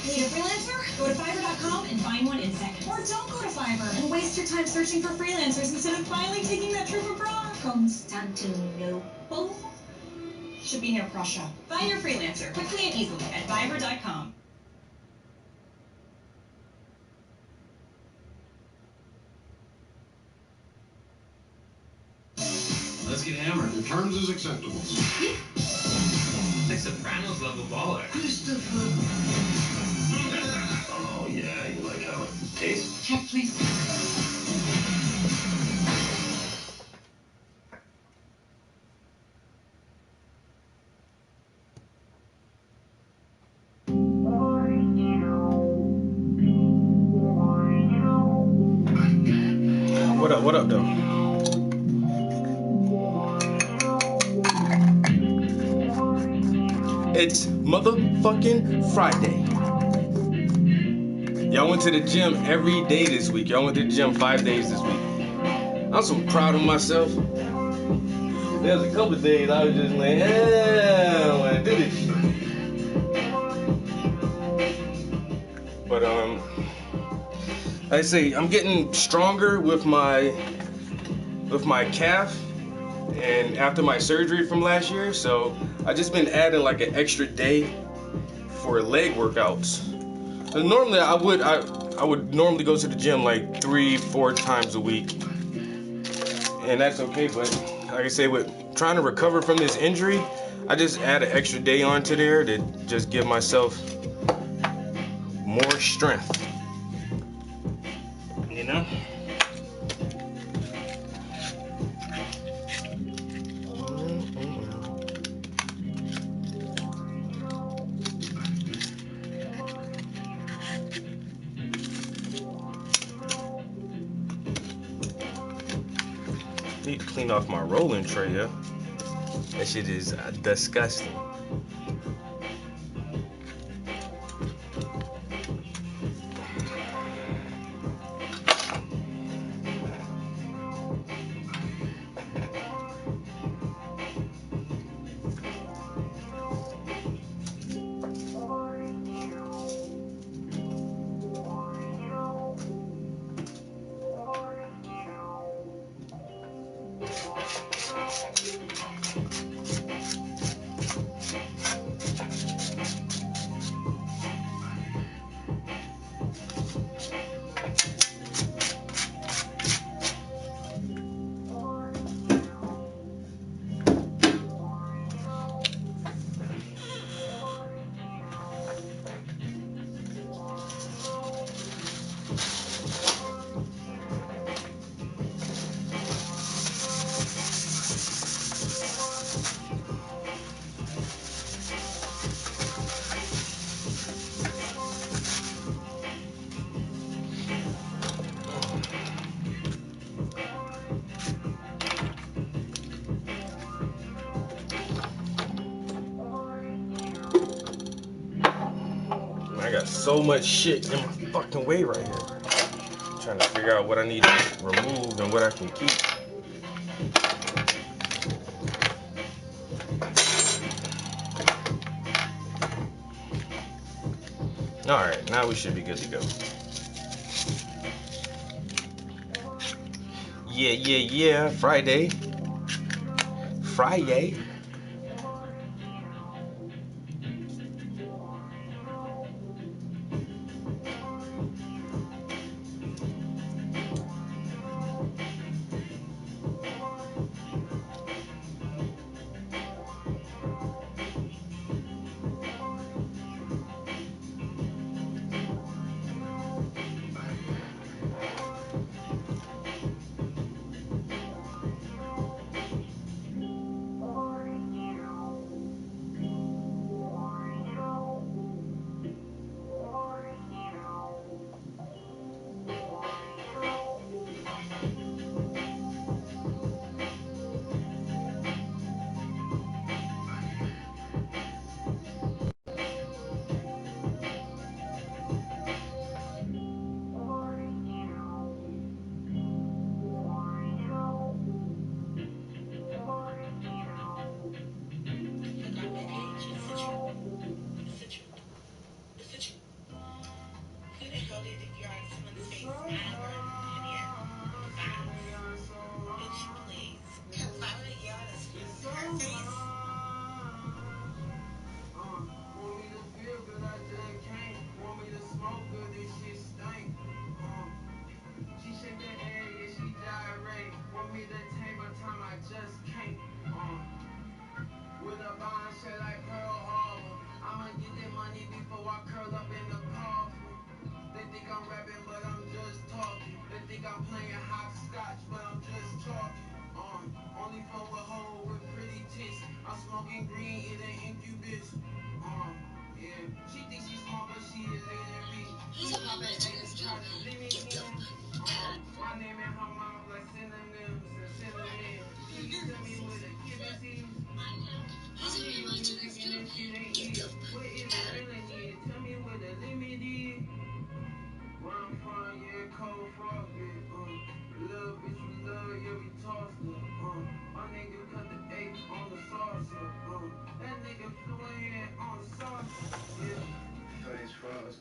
Need a freelancer? Go to Fiverr.com and find one in seconds. Or don't go to Fiverr and waste your time searching for freelancers instead of finally taking that trip abroad. Constantinople should be near Prussia. Find your freelancer quickly and easily at Fiverr.com. Let's get hammered. The terms is acceptable. Like Sopranos level baller. Christopher. Oh yeah, you like how it tastes? Check, please. What up, though? It's motherfucking Friday. Y'all went to the gym every day this week. Y'all went to the gym 5 days this week. I'm so proud of myself. There's a couple days I was just like, I don't want to do this shit. But I say I'm getting stronger with my calf, and after my surgery from last year, so I just been adding like an extra day for leg workouts. So normally I would normally go to the gym like 3-4 times a week, and that's okay. But like I say, with trying to recover from this injury, I just add an extra day onto there to just give myself more strength. You know? Need to clean off my rolling tray, yeah. That shit is disgusting. I got so much shit in my fucking way right here. I'm trying to figure out what I need to remove and what I can keep. Alright, now we should be good to go. Yeah. Friday.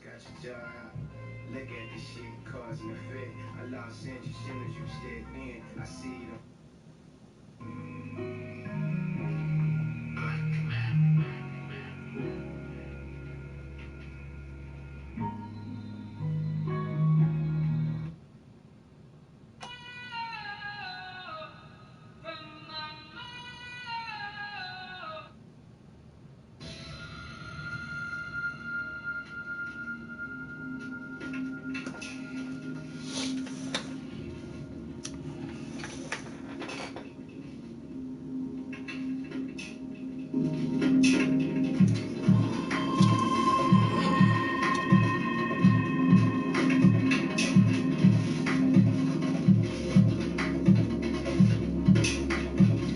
Got your jaw out. Look at this shit causing effect. I lost interest soon as you stepped in. I see them.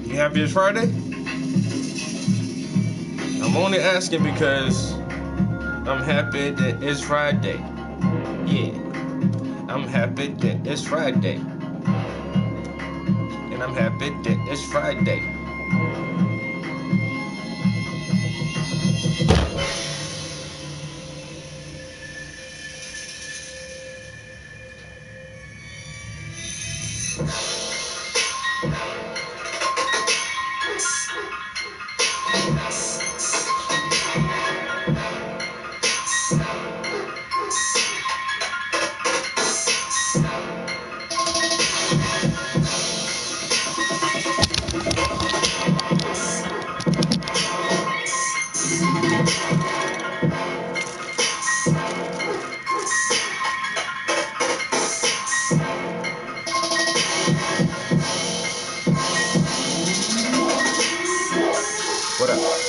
You happy it's Friday? I'm only asking because I'm happy that it's Friday. Yeah, I'm happy that it's Friday. And I'm happy that it's Friday. What up?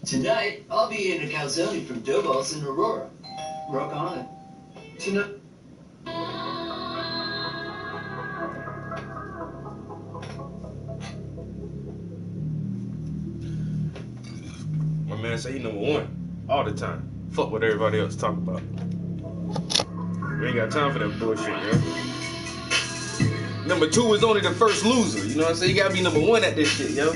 Tonight, I'll be eating a calzone from Dobos in Aurora. Rock on it. Tonight. My man say he number one all the time. Fuck what everybody else talk about. We ain't got time for that bullshit, yo. Number two is only the first loser. You know what I'm saying? You gotta be number one at this shit, yo.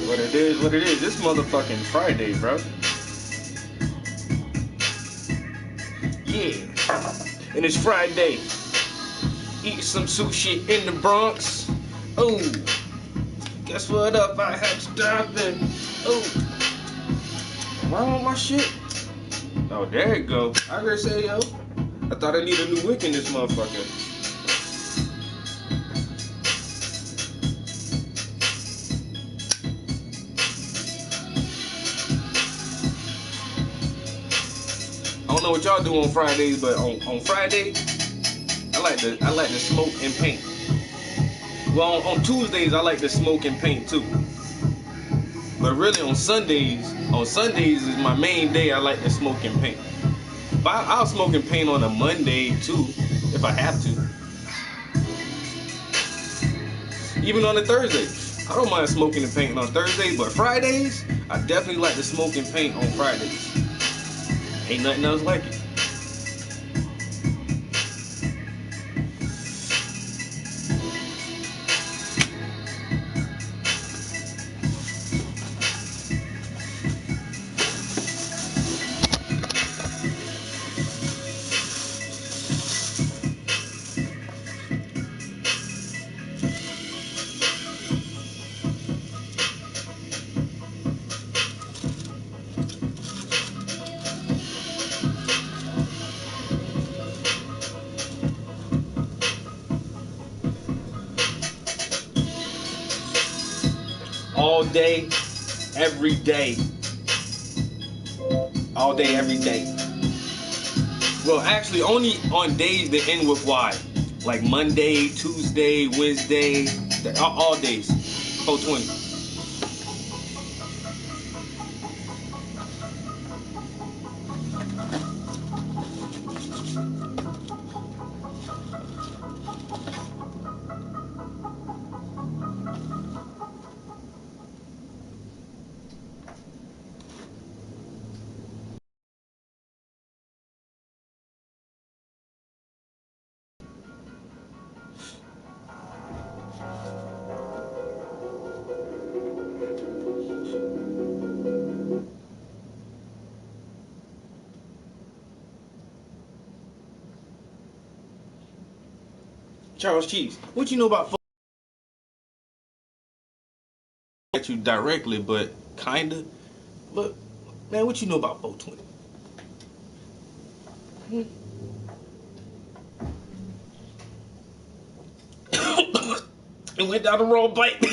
What it is, what it is. This motherfucking Friday, bro. Yeah. And it's Friday. Eat some sushi in the Bronx. Oh. Guess what up? I had to stop it. Oh. Wrong with my shit? Oh, there it go. I heard say, yo. I thought I need a new wick in this motherfucker. I don't know what y'all do on Fridays, but on Friday, I like to smoke and paint. Well, on Tuesdays I like to smoke and paint too. But really on Sundays is my main day. I like to smoke and paint. But I'll smoke and paint on a Monday too, if I have to. Even on a Thursday, I don't mind smoking and painting on Thursday. But Fridays, I definitely like to smoke and paint on Fridays. Ain't nothing else like it. All day, every day. All day, every day. Well, actually, only on days that end with Y. Like Monday, Tuesday, Wednesday, all days. 420. Charles Cheese, what you know about at you directly, but kinda. But man, what you know about 420? It went down the wrong bite.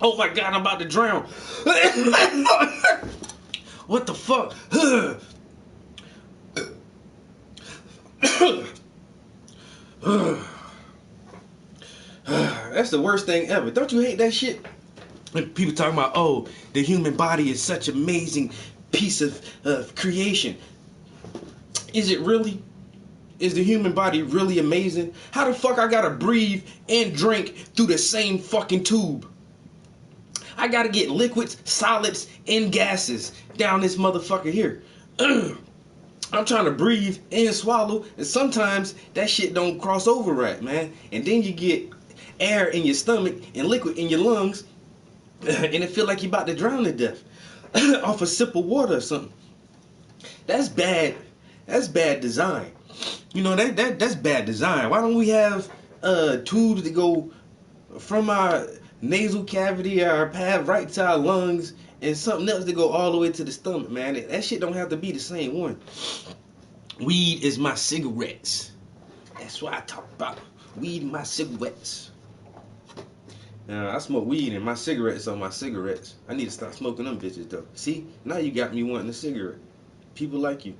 Oh my god, I'm about to drown. What the fuck? That's the worst thing ever. Don't you hate that shit? People talking about, oh, the human body is such an amazing piece of creation. Is it really? Is the human body really amazing? How the fuck I gotta breathe and drink through the same fucking tube? I gotta get liquids, solids, and gases down this motherfucker here. I'm trying to breathe and swallow, and sometimes that shit don't cross over right, man. And then you get air in your stomach and liquid in your lungs, and it feel like you're about to drown to death off a sip of water or something. That's bad. That's bad design. You know, that's bad design. Why don't we have tubes that go from our nasal cavity, our path right to our lungs, and something else that go all the way to the stomach, man? That shit don't have to be the same one. Weed is my cigarettes. That's what I talk about. Weed and my cigarettes. I smoke weed and my cigarettes are my cigarettes. I need to stop smoking them bitches though. See, now you got me wanting a cigarette. People like you.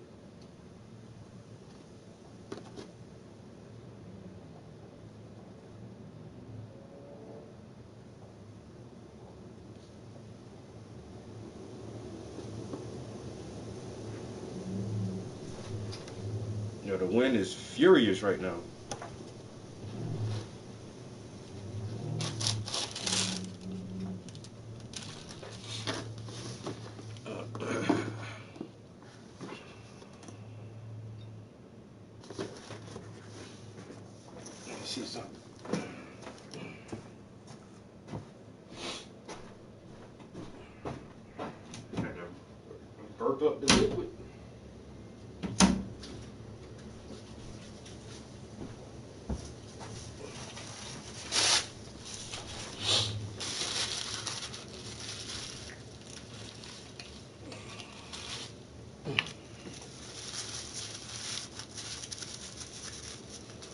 You know, the wind is furious right now. See something. Burp up the liquid.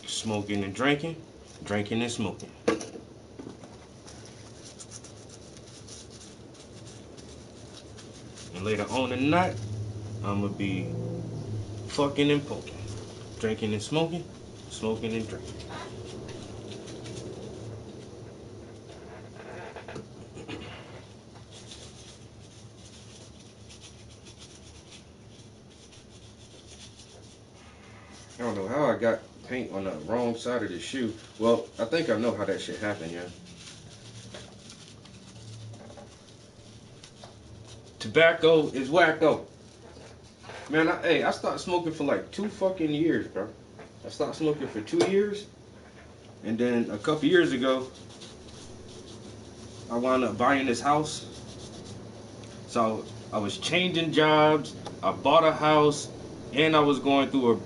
Smoking and drinking, drinking and smoking. And later on in the night, I'm gonna be fucking and poking. Drinking and smoking, smoking and drinking. I don't know how I got paint on the wrong side of the shoe. Well, I think I know how that shit happened, yeah. Tobacco is wacko. Man, I started smoking for like 2 fucking years, bro. I started smoking for 2 years. And then a couple years ago, I wound up buying this house. So I was changing jobs, I bought a house, and I was going through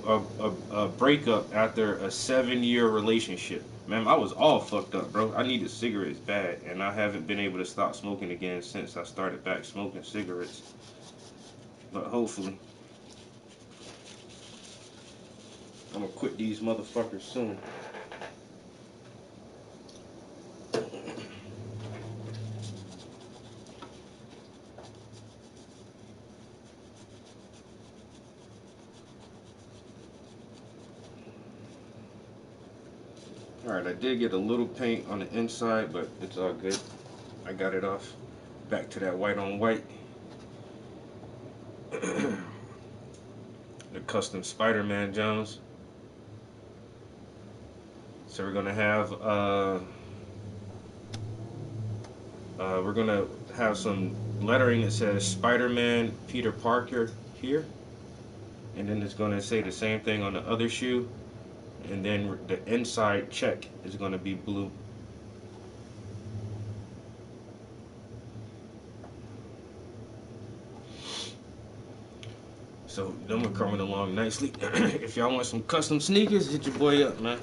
a breakup after a 7-year relationship. Man, I was all fucked up, bro. I needed cigarettes bad, and I haven't been able to stop smoking again since I started back smoking cigarettes. But hopefully, I'm gonna quit these motherfuckers soon. Alright, I did get a little paint on the inside, but it's all good. I got it off. Back to that white on white. The custom Spider-Man Jones. So we're gonna have some lettering that says Spider-Man Peter Parker here. And then it's gonna say the same thing on the other shoe. And then the inside check is going to be blue. So them are coming along nicely. If y'all want some custom sneakers, hit your boy up, man.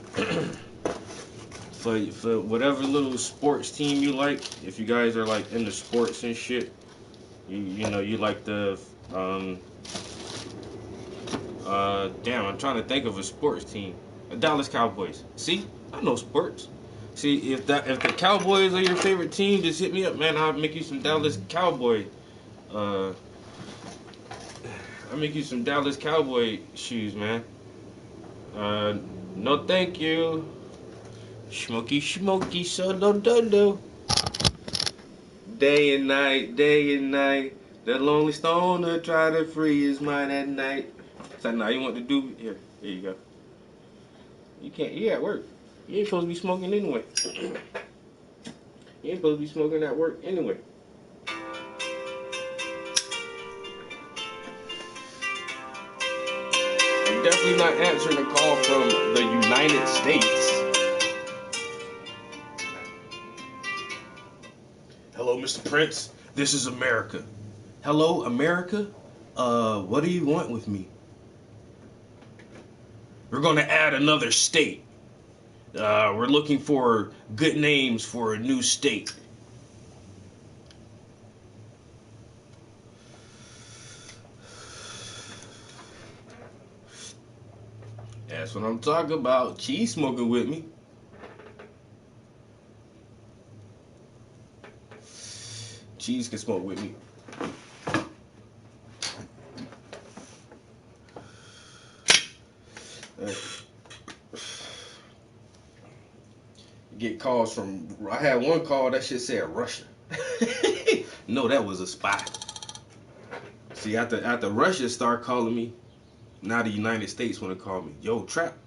For whatever little sports team you like, if you guys are like into sports and shit, you know you like the damn, I'm trying to think of a sports team. Dallas Cowboys. See, I know sports. See, if the Cowboys are your favorite team, just hit me up, man. I'll make you some Dallas Cowboy. I'll make you some Dallas Cowboy shoes, man. No, thank you. Smoky, solo dodo. Day and night, day and night. The lonely stoner try to free his mind at night. So now you want to do here? There you go. You can't. You at work. You ain't supposed to be smoking anyway. You ain't supposed to be smoking at work anyway. I'm definitely not answering a call from the United States. Hello, Mr. Prince. This is America. Hello, America. What do you want with me? We're gonna add another state. We're looking for good names for a new state. That's what I'm talking about. Cheese smoking with me. Cheese can smoke with me. Get calls from. I had one call that shit said Russia. No, that was a spy. See, after Russia start calling me, now the United States want to call me. Yo, Trap,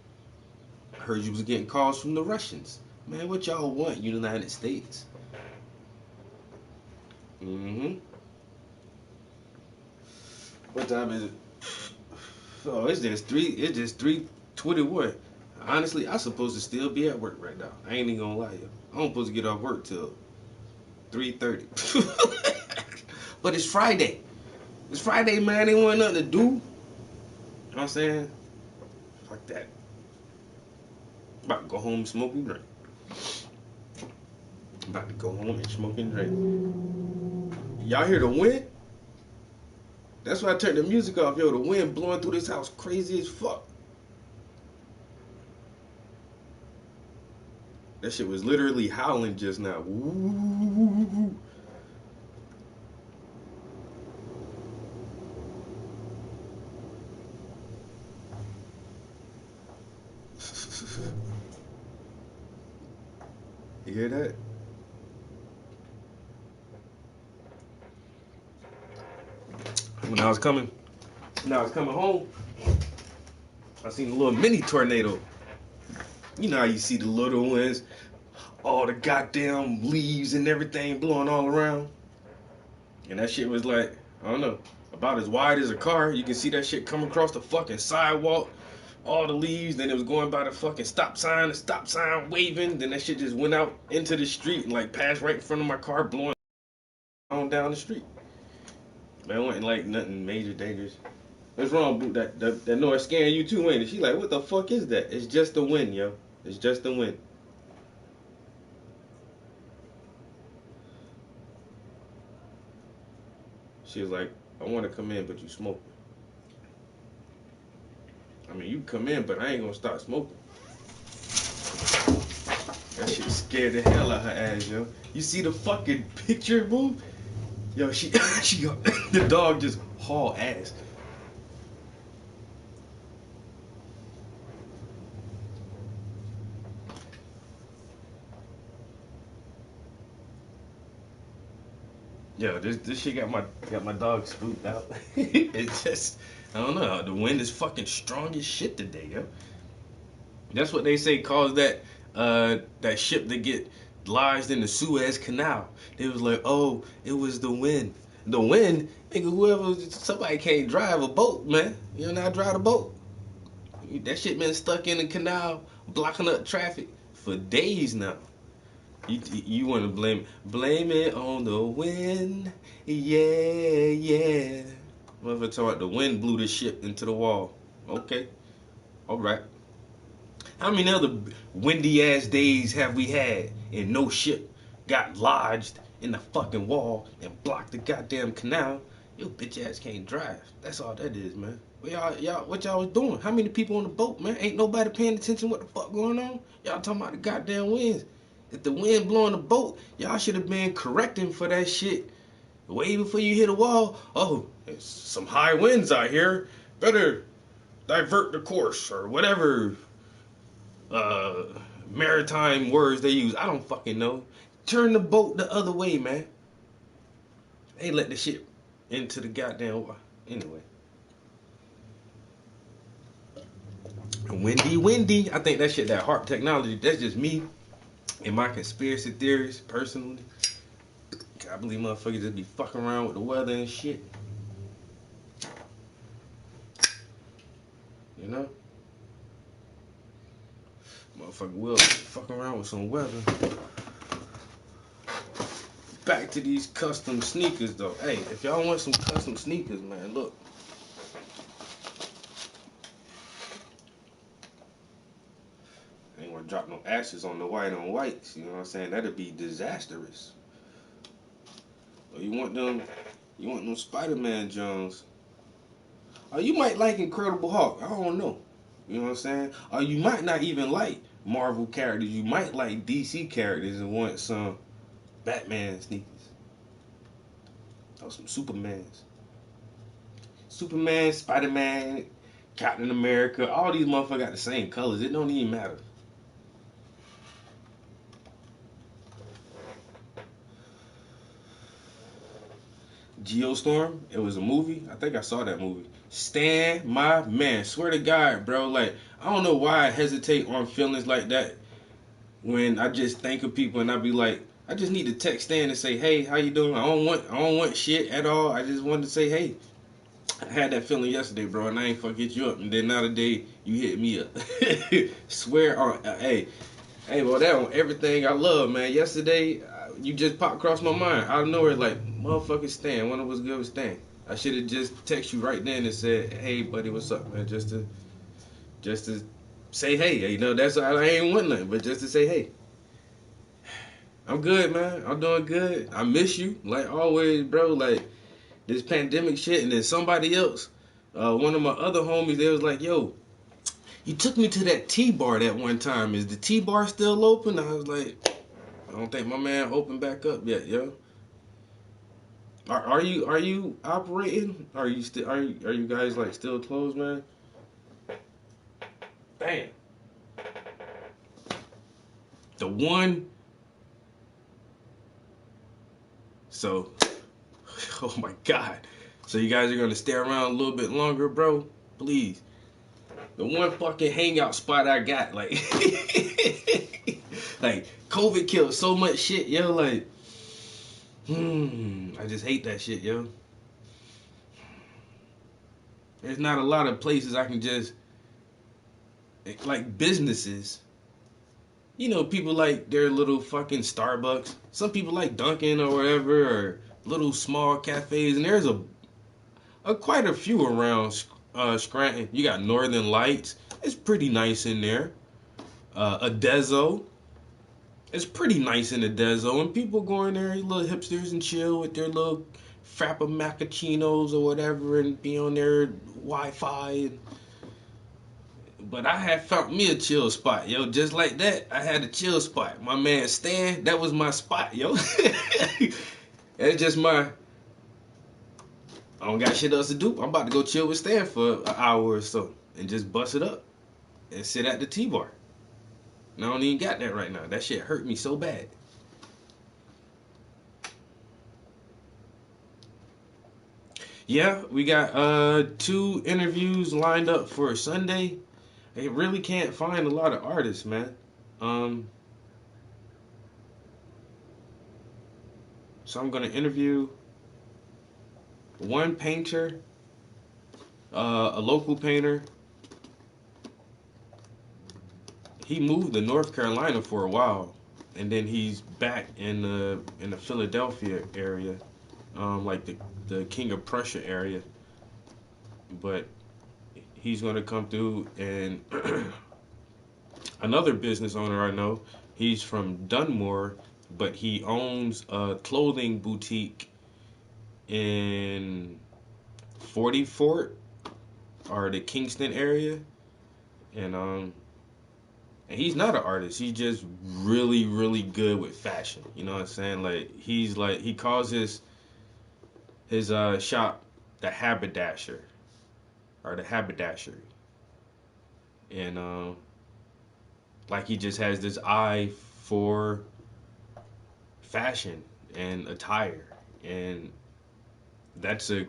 I heard you was getting calls from the Russians. Man, what y'all want, United States? Mm-hmm. What time is it? Oh, it's just 3:21. Honestly, I'm supposed to still be at work right now. I ain't even gonna lie, yo. I'm supposed to get off work till 3:30. But it's Friday. It's Friday, man. Ain't want nothing to do. You know what I'm saying? Fuck that. About to go home and smoke and drink. About to go home and smoke and drink. Y'all hear the wind? That's why I turned the music off, yo. The wind blowing through this house crazy as fuck. That shit was literally howling just now. Ooh. You hear that? When I was coming home, I seen a little mini tornado. You know how you see the little ones, all the goddamn leaves and everything blowing all around. And that shit was like, I don't know, about as wide as a car. You can see that shit come across the fucking sidewalk, all the leaves. Then it was going by the fucking stop sign, waving. Then that shit just went out into the street and like passed right in front of my car, blowing on down the street. Man, it wasn't like nothing major dangerous. What's wrong, boo? That noise scaring you too, ain't it? She like, what the fuck is that? It's just the wind, yo. It's just the wind. She was like, I want to come in, but you smoking. I mean, you can come in, but I ain't gonna stop smoking. That shit scared the hell out of her ass, yo. You see the fucking picture, boo? Yo, she the dog just haul ass. Yo, this shit got my dog spooked out. It's just, I don't know. The wind is fucking strong as shit today, yo. That's what they say caused that ship to get lodged in the Suez Canal. They was like, oh, it was the wind. The wind, nigga, somebody can't drive a boat, man. You know how to drive a boat? That shit been stuck in the canal, blocking up traffic for days now. You want to blame it on the wind, yeah. Motherfucker talking about the wind blew the ship into the wall. Okay, all right. How many other windy ass days have we had and no ship got lodged in the fucking wall and blocked the goddamn canal? Your bitch ass can't drive. That's all that is, man. What y'all was doing? How many people on the boat, man? Ain't nobody paying attention what the fuck going on? Y'all talking about the goddamn winds. If the wind blowing the boat, y'all should have been correcting for that shit way before you hit a wall. Oh, there's some high winds out here. Better divert the course or whatever maritime words they use. I don't fucking know. Turn the boat the other way, man. They let the shit into the goddamn water. Anyway. Windy. I think that shit, that HAARP technology, that's just me and my conspiracy theories, personally. I believe motherfuckers just be fucking around with the weather and shit. You know? Motherfucker will fuck around with some weather. Back to these custom sneakers, though. Hey, if y'all want some custom sneakers, man, look. Ain't gonna drop no ashes on the white on whites. You know what I'm saying? That'd be disastrous. Or you want them Spider-Man Jones. Or you might like Incredible Hulk. I don't know. You know what I'm saying? Or you might not even like Marvel characters. You might like DC characters and want some Batman sneakers. Oh, some Supermans. Superman, Spider-Man, Captain America, all these motherfuckers got the same colors. It don't even matter. Geostorm, it was a movie. I think I saw that movie. Stan, my man. Swear to God, bro. Like, I don't know why I hesitate on feelings like that when I just think of people and I be like, I just need to text Stan and say, hey, how you doing? I don't want shit at all. I just wanted to say, hey. I had that feeling yesterday, bro, and I ain't fucking hit you up. And then now today, you hit me up. Swear on, hey, well, that on everything I love, man. Yesterday, you just popped across my mind. Out of nowhere, like, motherfucking Stan. When it was good with Stan. I should have just texted you right then and said, hey, buddy, what's up, man? Just to say hey. You know, that's I ain't want nothing, but just to say hey. I'm good, man. I'm doing good. I miss you, like always, bro. Like, this pandemic shit, and then somebody else, one of my other homies, they was like, yo, you took me to that T-bar that one time. Is the T-bar still open? I was like, I don't think my man opened back up yet, yo. Are you operating? Are you guys like still closed, man? Damn. The one. So. Oh my God. So you guys are gonna stay around a little bit longer, bro? Please. The one fucking hangout spot I got, like, like COVID killed so much shit, yo. Like, I just hate that shit, yo. There's not a lot of places I can just, like, businesses. You know, people like their little fucking Starbucks. Some people like Dunkin' or whatever, or little small cafes, and there's quite a few around Scranton. You got Northern Lights. It's pretty nice in there. Adezo. It's pretty nice in Adezo, and people go in there, little hipsters, and chill with their little frappa macchiatos or whatever, and be on their Wi-Fi. But I had found me a chill spot, yo. Just like that, I had a chill spot. My man Stan, that was my spot, yo. That's just my. I don't got shit else to do. I'm about to go chill with Stan for an hour or so and just bust it up and sit at the T-bar. And I don't even got that right now. That shit hurt me so bad. Yeah, we got 2 interviews lined up for Sunday. I really can't find a lot of artists, man. So I'm gonna interview one painter, a local painter. He moved to North Carolina for a while, and then he's back in the Philadelphia area, like the King of Prussia area. But he's gonna come through, and another business owner I know, he's from Dunmore, but he owns a clothing boutique in 40 Fort or the Kingston area, and he's not an artist. He's just really, really good with fashion. You know what I'm saying? Like, he calls his shop the Haberdasher or the Haberdashery, and like, he just has this eye for fashion and attire, and that's a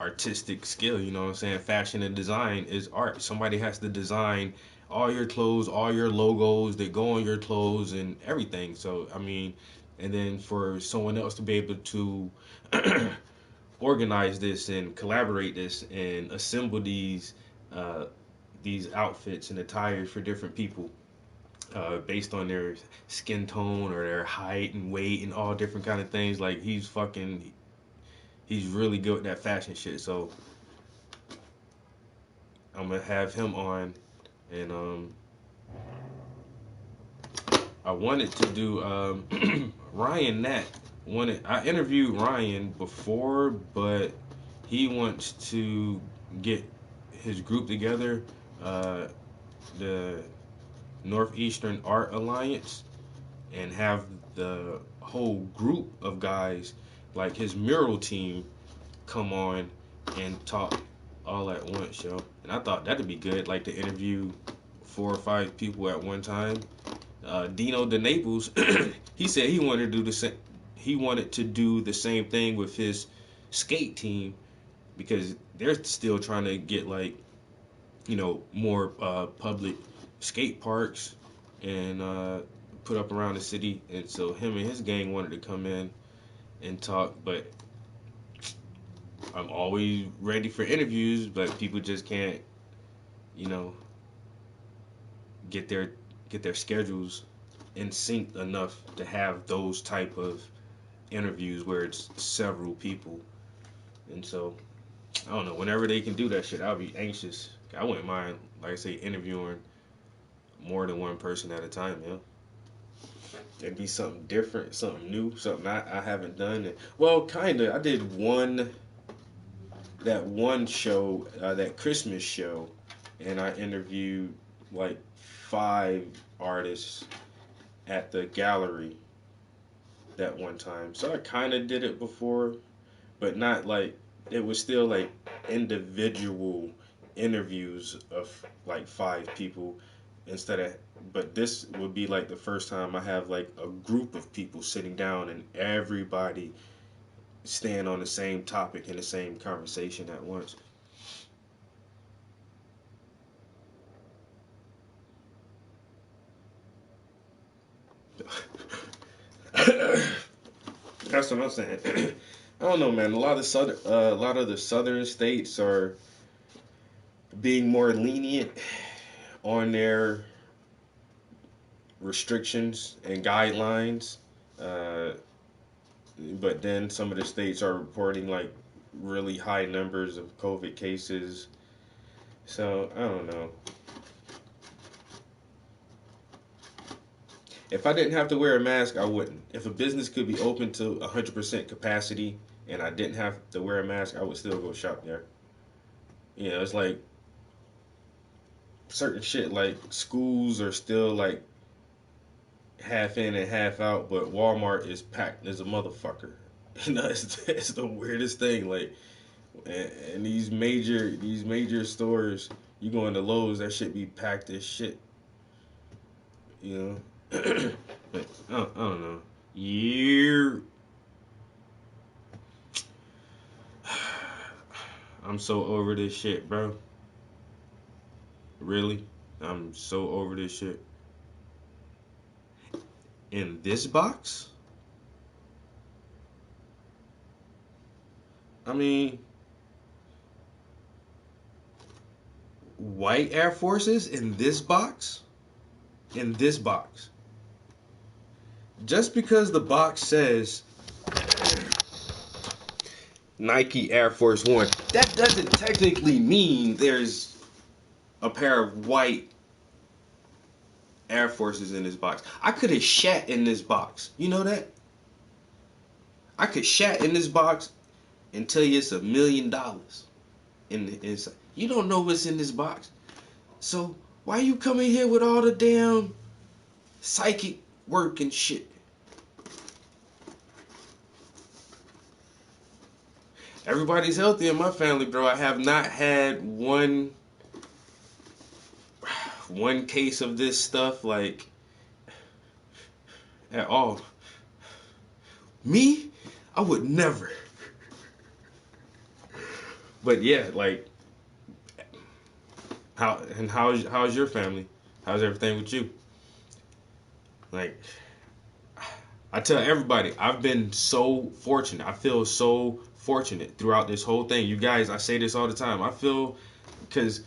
artistic skill, you know what I'm saying? Fashion and design is art. Somebody has to design all your clothes, all your logos that go on your clothes and everything. So, I mean, and then for someone else to be able to organize this and collaborate this and assemble these outfits and attires for different people based on their skin tone or their height and weight and all different kind of things. Like, he's really good with that fashion shit. So I'm gonna have him on, and I wanted to do Ryan Nat. I interviewed Ryan before, but he wants to get his group together, the Northeastern Art Alliance, and have the whole group of guys, like his mural team, come on and talk all at once, yo. And I thought that'd be good, like to interview 4 or 5 people at one time. Dino De Naples, he said he wanted to do the same. He wanted to do the same thing with his skate team because they're still trying to get like, more public skate parks and put up around the city. And so him and his gang wanted to come in and talk, but I'm always ready for interviews, but people just can't, get their schedules in sync enough to have those type of interviews where it's several people. And so I don't know, whenever they can do that shit, I'll be anxious. I wouldn't mind, like I say, interviewing more than one person at a time, It'd be something different, something new, something I haven't done. Well, kinda. I did that one show, that Christmas show, and I interviewed like 5 artists at the gallery that one time. So I kind of did it before, but not like, it was still like individual interviews of like 5 people but this would be like the first time I have like a group of people sitting down and everybody staying on the same topic in the same conversation at once. That's what I'm saying. I don't know, man. A lot of the southern states are being more lenient on their restrictions and guidelines, but then some of the states are reporting like really high numbers of COVID cases. So I don't know. If I didn't have to wear a mask, I wouldn't. If a business could be open to 100% capacity and I didn't have to wear a mask, I would still go shop there. It's like certain shit, like schools are still like half in and half out, but Walmart is packed as a motherfucker. It's the weirdest thing. Like, and these major stores, you go into Lowe's, that shit be packed as shit. But I don't know. I'm so over this shit, bro. Really? I'm so over this shit. In this box? I mean, white Air Forces in this box? In this box. Just because the box says Nike Air Force One, that doesn't technically mean there's a pair of white Air Forces in this box. I could have shat in this box. You know that? I could shat in this box and tell you it's $1 million in the inside. You don't know what's in this box. So why you coming here with all the damn psychic work and shit? Everybody's healthy in my family, bro. I have not had one case of this stuff, like, at all. Me? I would never. But yeah, like, how's your family? How's everything with you? Like, I tell everybody, I've been so fortunate. I feel so fortunate throughout this whole thing. You guys, I say this all the time. I feel, because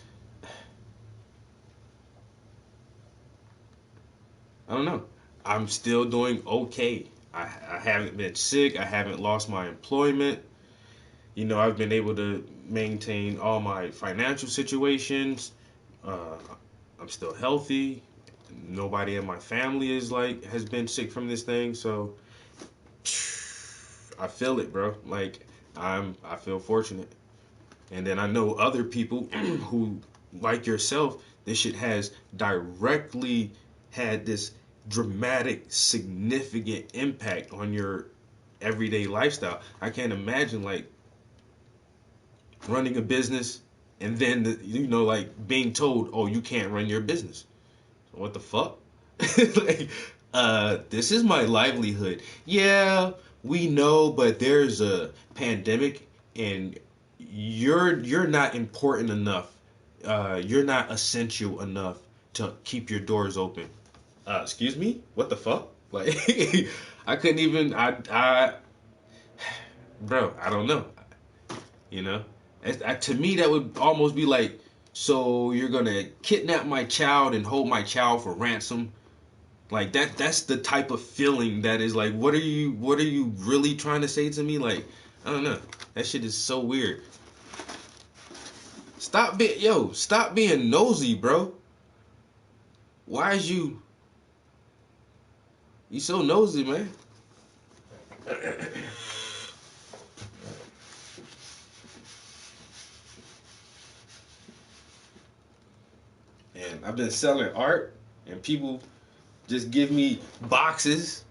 I don't know, I'm still doing okay. I haven't been sick. I haven't lost my employment. I've been able to maintain all my financial situations. I'm still healthy. Nobody in my family has been sick from this thing. So I feel it, bro. Like, I feel fortunate. And then I know other people who, like yourself, this shit has directly had this dramatic, significant impact on your everyday lifestyle. I can't imagine, like, running a business, and then like being told, oh, you can't run your business. What the fuck? Like, this is my livelihood. Yeah, we know, but there's a pandemic, and you're not important enough. You're not essential enough to keep your doors open. Excuse me? What the fuck? Like, I couldn't even. Bro, I don't know. You know, to me that would almost be like, so you're gonna kidnap my child and hold my child for ransom? Like that's the type of feeling that is like, what are you really trying to say to me? Like, I don't know. That shit is so weird. Stop being nosy, bro. Why is you so nosy, man? And I've been selling art, and people just give me boxes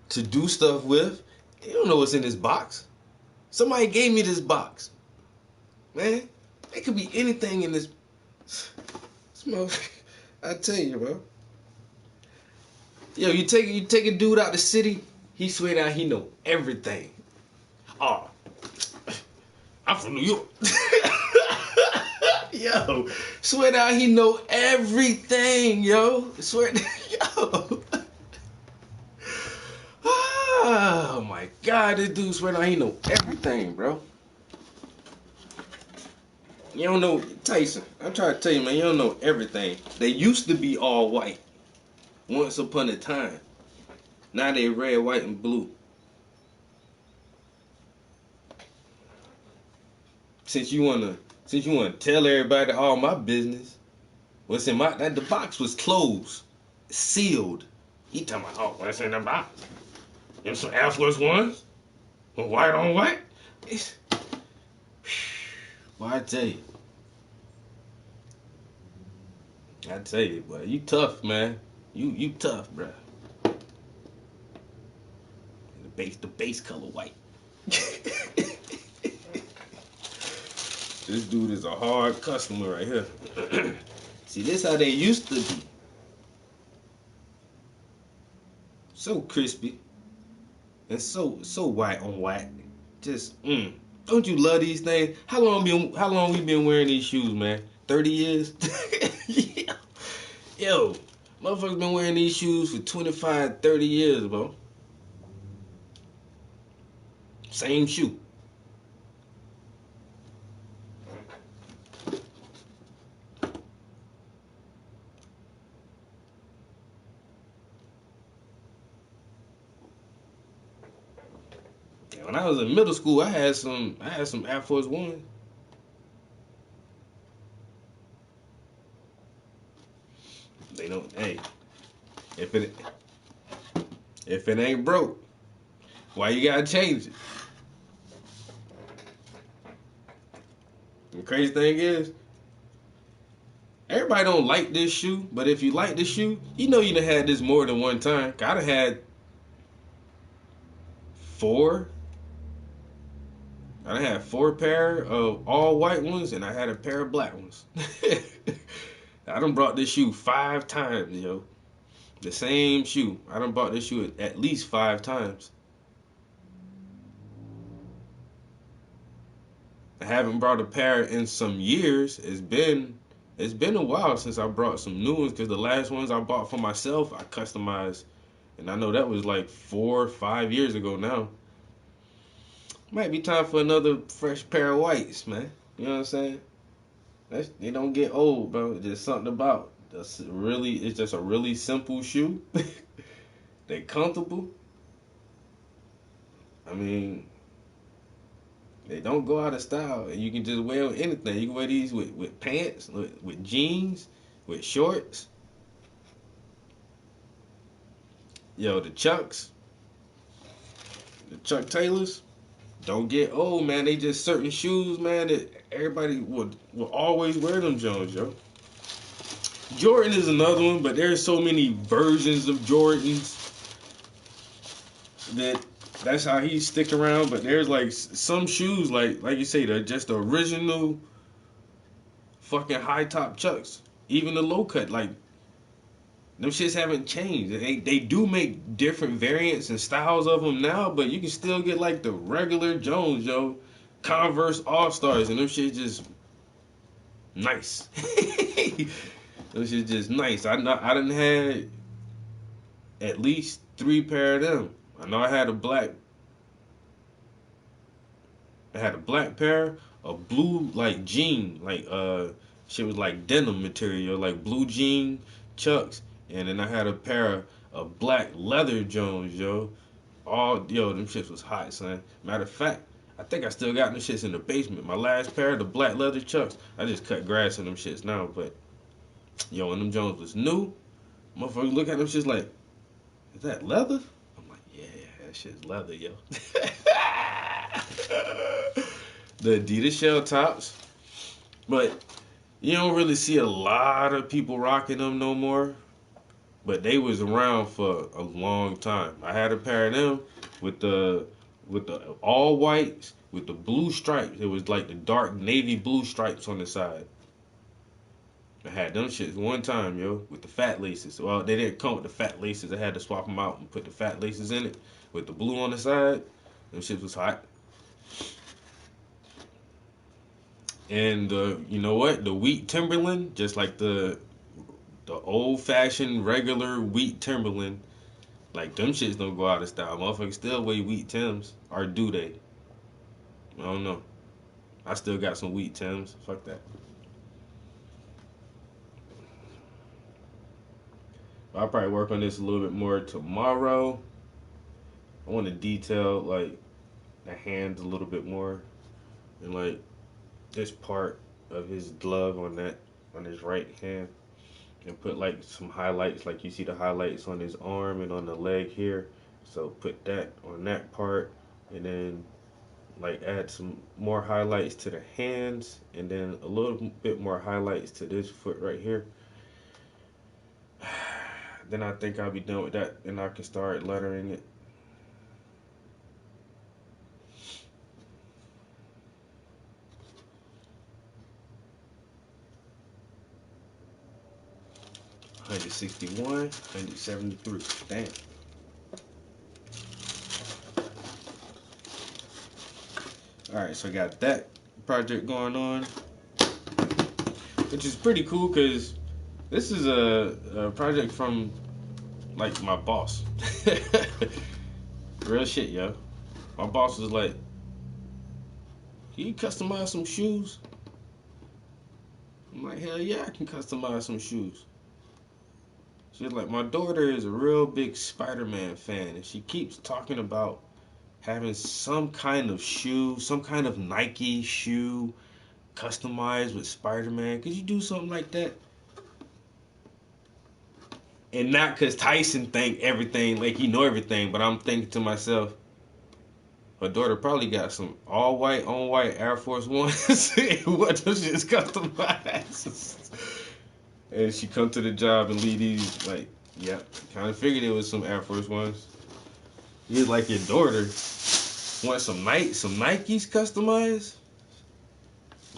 to do stuff with. You don't know what's in this box. Somebody gave me this box. Man, it could be anything in this. I tell you, bro. Yo, you take a dude out the city, he swear down he know everything. Oh, I'm from New York. Yo, swear down he know everything, yo. Swear down, yo. Oh my God, this dude swear down he know everything, bro. You don't know, Tyson, I'm trying to tell you, man, you don't know everything. They used to be all white once upon a time. Now they red, white, and blue. Since you wanna tell everybody all my business, what's in the box was closed, sealed. He talking about, oh, what's in the box? Them some Air Force Ones? White on white? Well, I tell you, boy, you tough, man. You tough, bro. The base color white. This dude is a hard customer right here. See, this how they used to be. So crispy. And so white on white. Just, Don't you love these things? How long we been wearing these shoes, man? 30 years? Yo, motherfuckers been wearing these shoes for 25, 30 years, bro. Same shoe. When I was in middle school, I had some Air Force Ones. They don't. Hey, if it ain't broke, why you gotta change it? The crazy thing is, everybody don't like this shoe, but if you like this shoe, you know you done had this more than one time. I done had 4. I had 4 pair of all white ones, and I had a pair of black ones. I done brought this shoe 5 times, yo. The same shoe. I done bought this shoe at least 5 times. I haven't brought a pair in some years. It's been a while since I brought some new ones, because the last ones I bought for myself, I customized. And I know that was like 4 or 5 years ago now. Might be time for another fresh pair of whites, man. You know what I'm saying? They don't get old, bro. There's something about it's just a really simple shoe. They comfortable. I mean, they don't go out of style, and you can just wear anything. You can wear these with pants, with jeans, with shorts. Yo, the Chucks, the Chuck Taylors, don't get old, man. They just certain shoes, man, that everybody will always wear them Jones, yo. Jordan is another one, but there's so many versions of Jordans that that's how he stick around. But there's like some shoes, like you say, they're just the original fucking high top Chucks. Even the low cut, like them shits haven't changed. They do make different variants and styles of them now, but you can still get like the regular Jones, yo, Converse All Stars, and them shit just nice. Them shit just nice. I done had at least 3 pair of them. I know I had a black pair, a blue like jean, like shit was like denim material, like blue jean Chucks, and then I had a pair of black leather Jones, yo. Them shits was hot, son. Matter of fact, I think I still got them shits in the basement. My last pair, the black leather Chucks, I just cut grass in them shits now, but yo, when them Jones was new, motherfucker look at them shits like, is that leather? I'm like, yeah, that shit's leather, yo. The Adidas shell tops, but you don't really see a lot of people rocking them no more. But they was around for a long time. I had a pair of them with the all whites with the blue stripes. It was like the dark navy blue stripes on the side. I had them shits one time, yo, with the fat laces. Well, they didn't come with the fat laces. I had to swap them out and put the fat laces in it with the blue on the side. Them shits was hot. And you know what? The wheat Timberland, just like the old-fashioned regular wheat Timberland, like them shits don't go out of style. Motherfuckers still wear wheat Tims, or do they? I don't know. I still got some wheat Tims. Fuck that. I'll probably work on this a little bit more tomorrow. I want to detail like the hands a little bit more, and like this part of his glove on his right hand, and put like some highlights, like you see the highlights on his arm and on the leg here. So put that on that part, and then like add some more highlights to the hands, and then a little bit more highlights to this foot right here. Then I think I'll be done with that, and I can start lettering it. $161, $173. Damn. Alright, so I got that project going on, which is pretty cool because this is a project from like my boss. Real shit, yo. My boss was like, can you customize some shoes? I'm like, hell yeah, I can customize some shoes. She's like, my daughter is a real big Spider-Man fan, and she keeps talking about having some kind of shoe, some kind of Nike shoe customized with Spider-Man. Could you do something like that? And not because Tyson think everything, like he know everything, but I'm thinking to myself, her daughter probably got some all white, on white Air Force Ones. What does she just customize? And she come to the job and leave these, like, yeah, kind of figured it was some Air Force Ones. You're like, your daughter want some Nikes customized?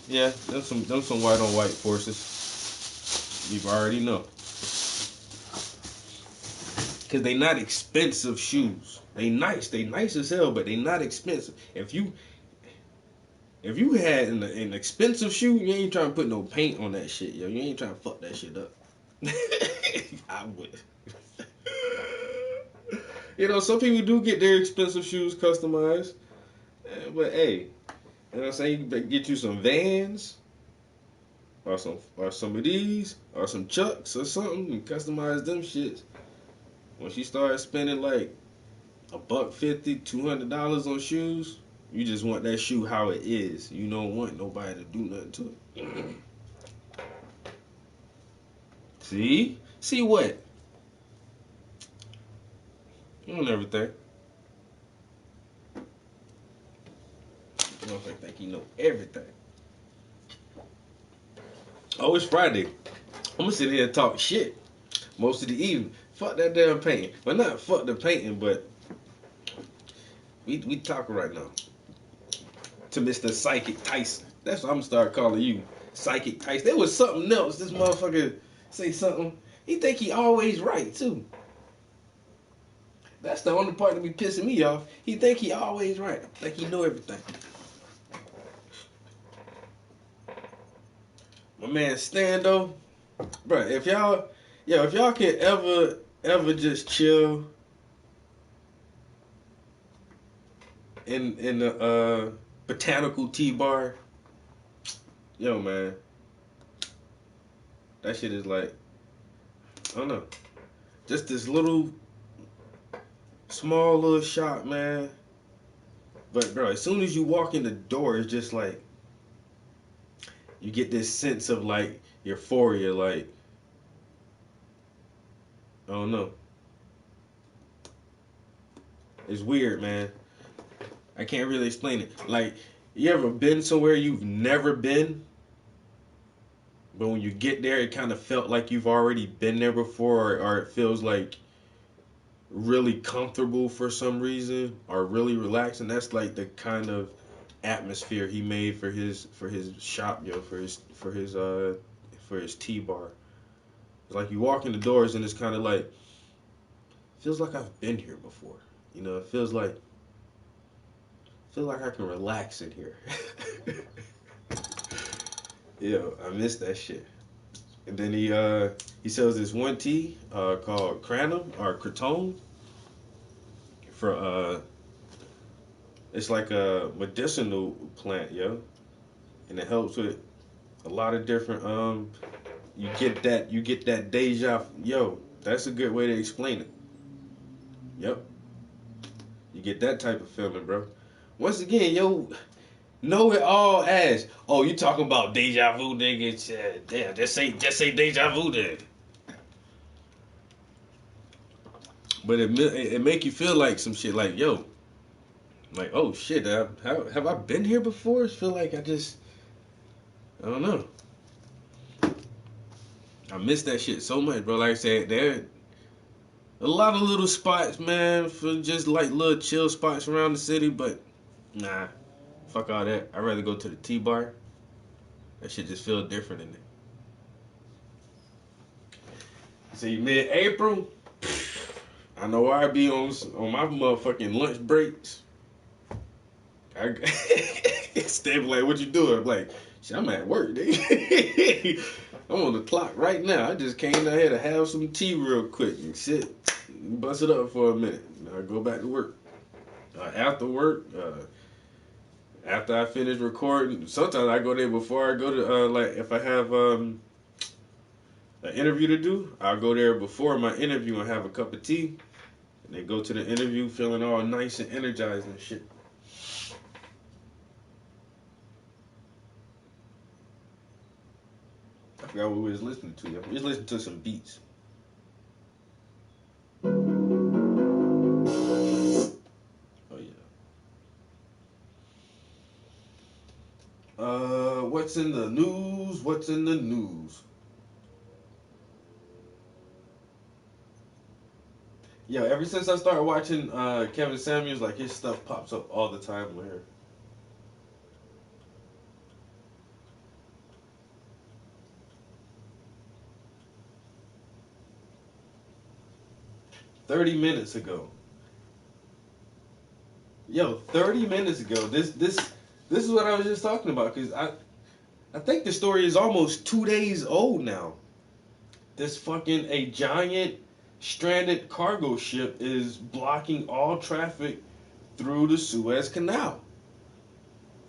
Yeah, them some white on white forces. You already know. Cause they not expensive shoes. They nice as hell, but they not expensive. If you had an expensive shoe, you ain't trying to put no paint on that shit, yo. You ain't trying to fuck that shit up. I would. You know, some people do get their expensive shoes customized, but hey, you know what I'm saying? You better get you some Vans, or some of these, or some Chucks or something, and customize them shits. Once you start spending like $150, $200 on shoes, you just want that shoe how it is. You don't want nobody to do nothing to it. See? See what? You don't ever think. You don't think you know everything. Oh, it's Friday. I'm gonna sit here and talk shit most of the evening. Fuck that damn painting. Well, not fuck the painting, but We talking right now to Mr. Psychic Tyson. That's what I'm gonna start calling you, Psychic Tyson. There was something else. This motherfucker say something. He think he always right too. That's the only part that be pissing me off. He think he always right. Think he know everything. My man Stan though, bruh, if y'all can ever just chill in the botanical tea bar, yo man, that shit is like, I don't know, just this small little shop, man. But bro, as soon as you walk in the door, it's just like you get this sense of like euphoria, like, I don't know. It's weird, man. I can't really explain it. Like, you ever been somewhere you've never been, but when you get there, it kind of felt like you've already been there before, or it feels like really comfortable for some reason, or really relaxing. That's like the kind of atmosphere he made for his shop, yo, for his tea bar. It's like you walk in the doors and it's kind of like, feels like I've been here before. You know, it feels like I can relax in here. Yo, I miss that shit. And then he sells this one tea called Kratom or Kratom for it's like a medicinal plant, yo, and it helps with a lot of different you get that deja, yo, that's a good way to explain it. Yep, you get that type of feeling, bro. Once again, yo, know it all as, oh, you talking about deja vu, nigga? Damn, just say deja vu then. But it make you feel like some shit, like, yo, like, oh shit, have I been here before? I feel like I don't know. I miss that shit so much, bro. Like I said, there a lot of little spots, man, for just like little chill spots around the city, but nah, fuck all that. I'd rather go to the tea bar. That shit just feel different in there. See, mid-April, I know where I be on my motherfucking lunch breaks. I stay like, what you doing? I'm like, shit, I'm at work, nigga. I'm on the clock right now. I just came down here to have some tea real quick and shit. Bust it up for a minute. I go back to work. After work, after I finish recording, sometimes I go there before I go to, like, if I have an interview to do, I'll go there before my interview and have a cup of tea. And then go to the interview feeling all nice and energized and shit. I forgot what we was listening to. We was listening to some beats. Oh yeah. What's in the news? What's in the news? Yo, ever since I started watching Kevin Samuels, like, his stuff pops up all the time with her. "30 minutes ago." Yo, 30 minutes ago. This is what I was just talking about, because I think the story is almost 2 days old now. This fucking a giant stranded cargo ship is blocking all traffic through the Suez Canal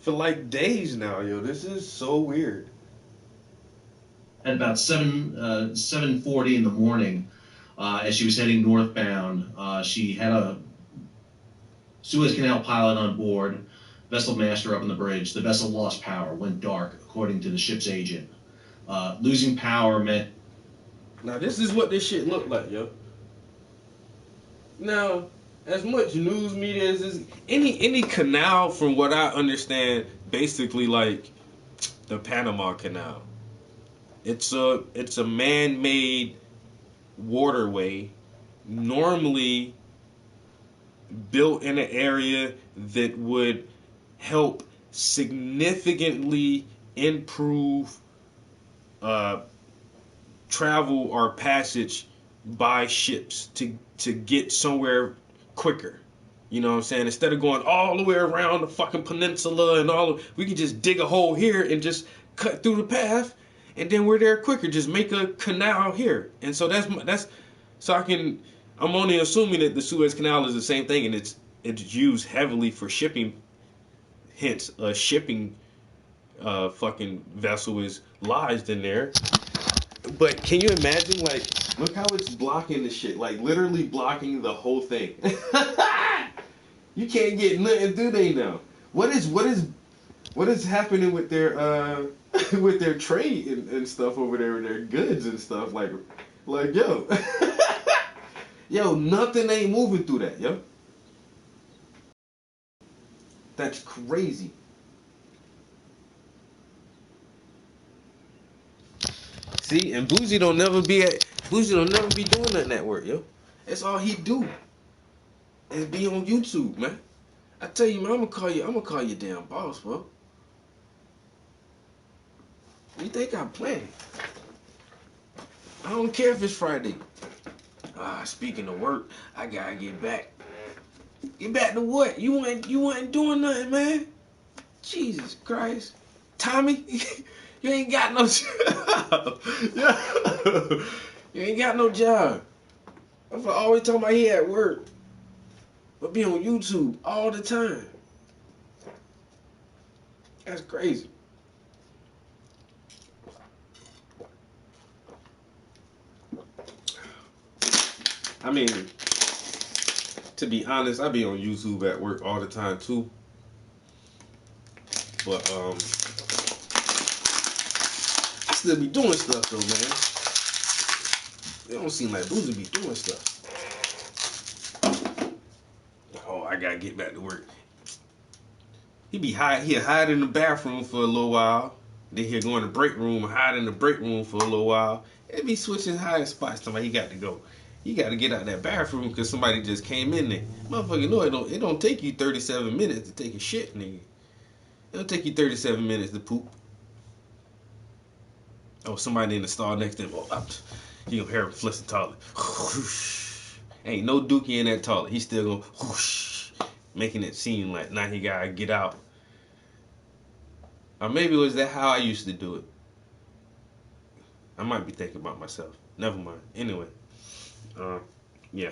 for like days now, yo. This is so weird. At about 7:40 in the morning, as she was heading northbound, she had a Suez Canal pilot on board, vessel master up on the bridge. The vessel lost power, went dark, according to the ship's agent. Losing power meant... Now, this is what this shit looked like, yo. Now, as much news media as is, any canal, from what I understand, basically like the Panama Canal. It's a man-made waterway. Normally, built in an area that would help significantly improve travel or passage by ships to get somewhere quicker. You know what I'm saying? Instead of going all the way around the fucking peninsula and we could just dig a hole here and just cut through the path, and then we're there quicker. Just make a canal here, and so I'm only assuming that the Suez Canal is the same thing, and it's used heavily for shipping. Hence, a shipping fucking vessel is lodged in there. But can you imagine, like, look how it's blocking the shit, like literally blocking the whole thing. You can't get nothing through there now. What is happening with their with their trade and stuff over there, with their goods and stuff, like yo, yo, nothing ain't moving through that, yo. That's crazy. See, and Boozy don't never be doing nothing at work, yo. That's all he do. Is be on YouTube, man. I tell you, man, I'm gonna call you damn boss, bro. You think I'm playing? I don't care if it's Friday. Speaking of work, I gotta get back. Get back to what? You weren't doing nothing, man. Jesus Christ. Tommy, you ain't got no job. You ain't got no job. I'm always talking about he at work. But be on YouTube all the time. That's crazy. I mean, to be honest, I be on YouTube at work all the time too. But I still be doing stuff though, man. It don't seem like Boozy be doing stuff. Oh, I gotta get back to work. He'll hide in the bathroom for a little while. Then he'll go in the break room and hide in the break room for a little while. It'll be switching hiding spots. Somebody he got to go. You got to get out of that bathroom because somebody just came in there. Motherfucker, no, it don't take you 37 minutes to take a shit, nigga. It don't take you 37 minutes to poop. Oh, somebody in the stall next to him. Oh, you gonna hear him flush the toilet. Ain't no dookie in that toilet. He's still going whoosh, making it seem like now he gotta get out. Or maybe was that how I used to do it? I might be thinking about myself. Never mind. Anyway, yeah.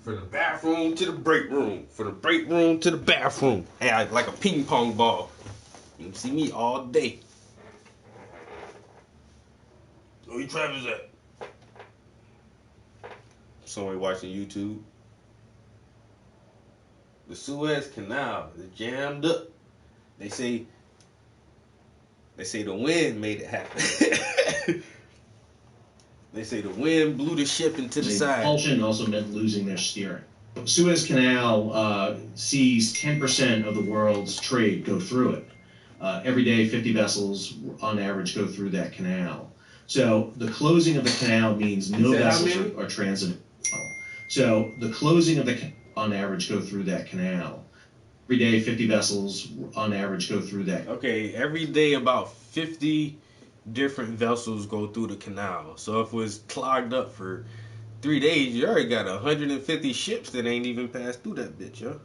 For the bathroom to the break room. For the break room to the bathroom. Hey, like a ping pong ball. You can see me all day. Where Travis at? Somebody watching YouTube. The Suez Canal is jammed up. They say the wind made it happen. They say the wind blew the ship into the side. Propulsion also meant losing their steering. Suez Canal sees 10% of the world's trade go through it. Every day, 50 vessels on average go through that canal. So the closing of the canal means no vessels are transiting. So the closing of the on average go through that canal. Every day, 50 vessels on average go through that. Okay, every day about 50 different vessels go through the canal. So if it was clogged up for 3 days, you already got 150 ships that ain't even passed through that bitch, yo.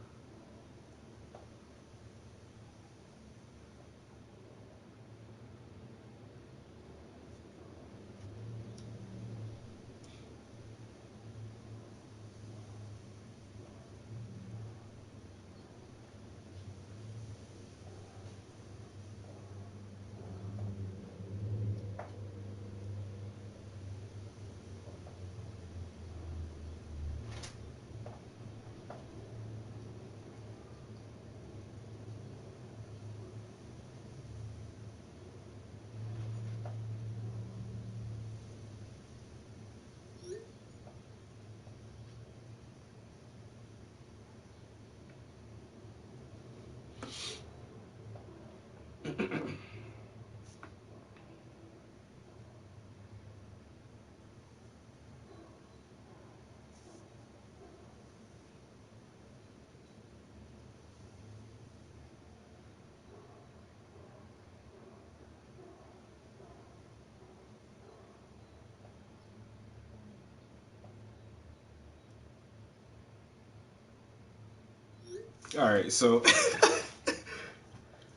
All right, so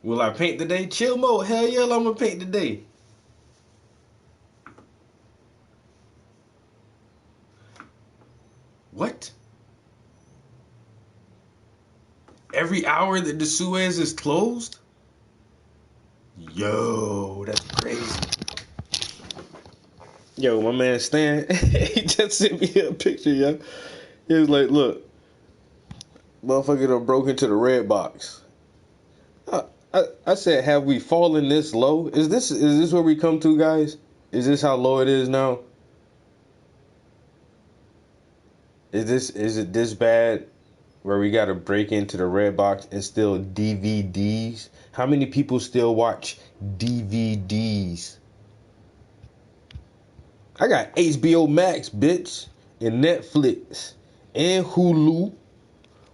will I paint today? Chill mode. Hell yeah, I'm gonna paint today. What? Every hour that the Suez is closed? Yo, that's crazy. Yo, my man Stan, he just sent me a picture, yo. He was like, look, motherfucker done broke into the red box. I said, have we fallen this low? Is this where we come to, guys? Is this how low it is now? Is it this bad where we gotta break into the red box and steal DVDs? How many people still watch DVDs? I got HBO Max, bitch, and Netflix, and Hulu.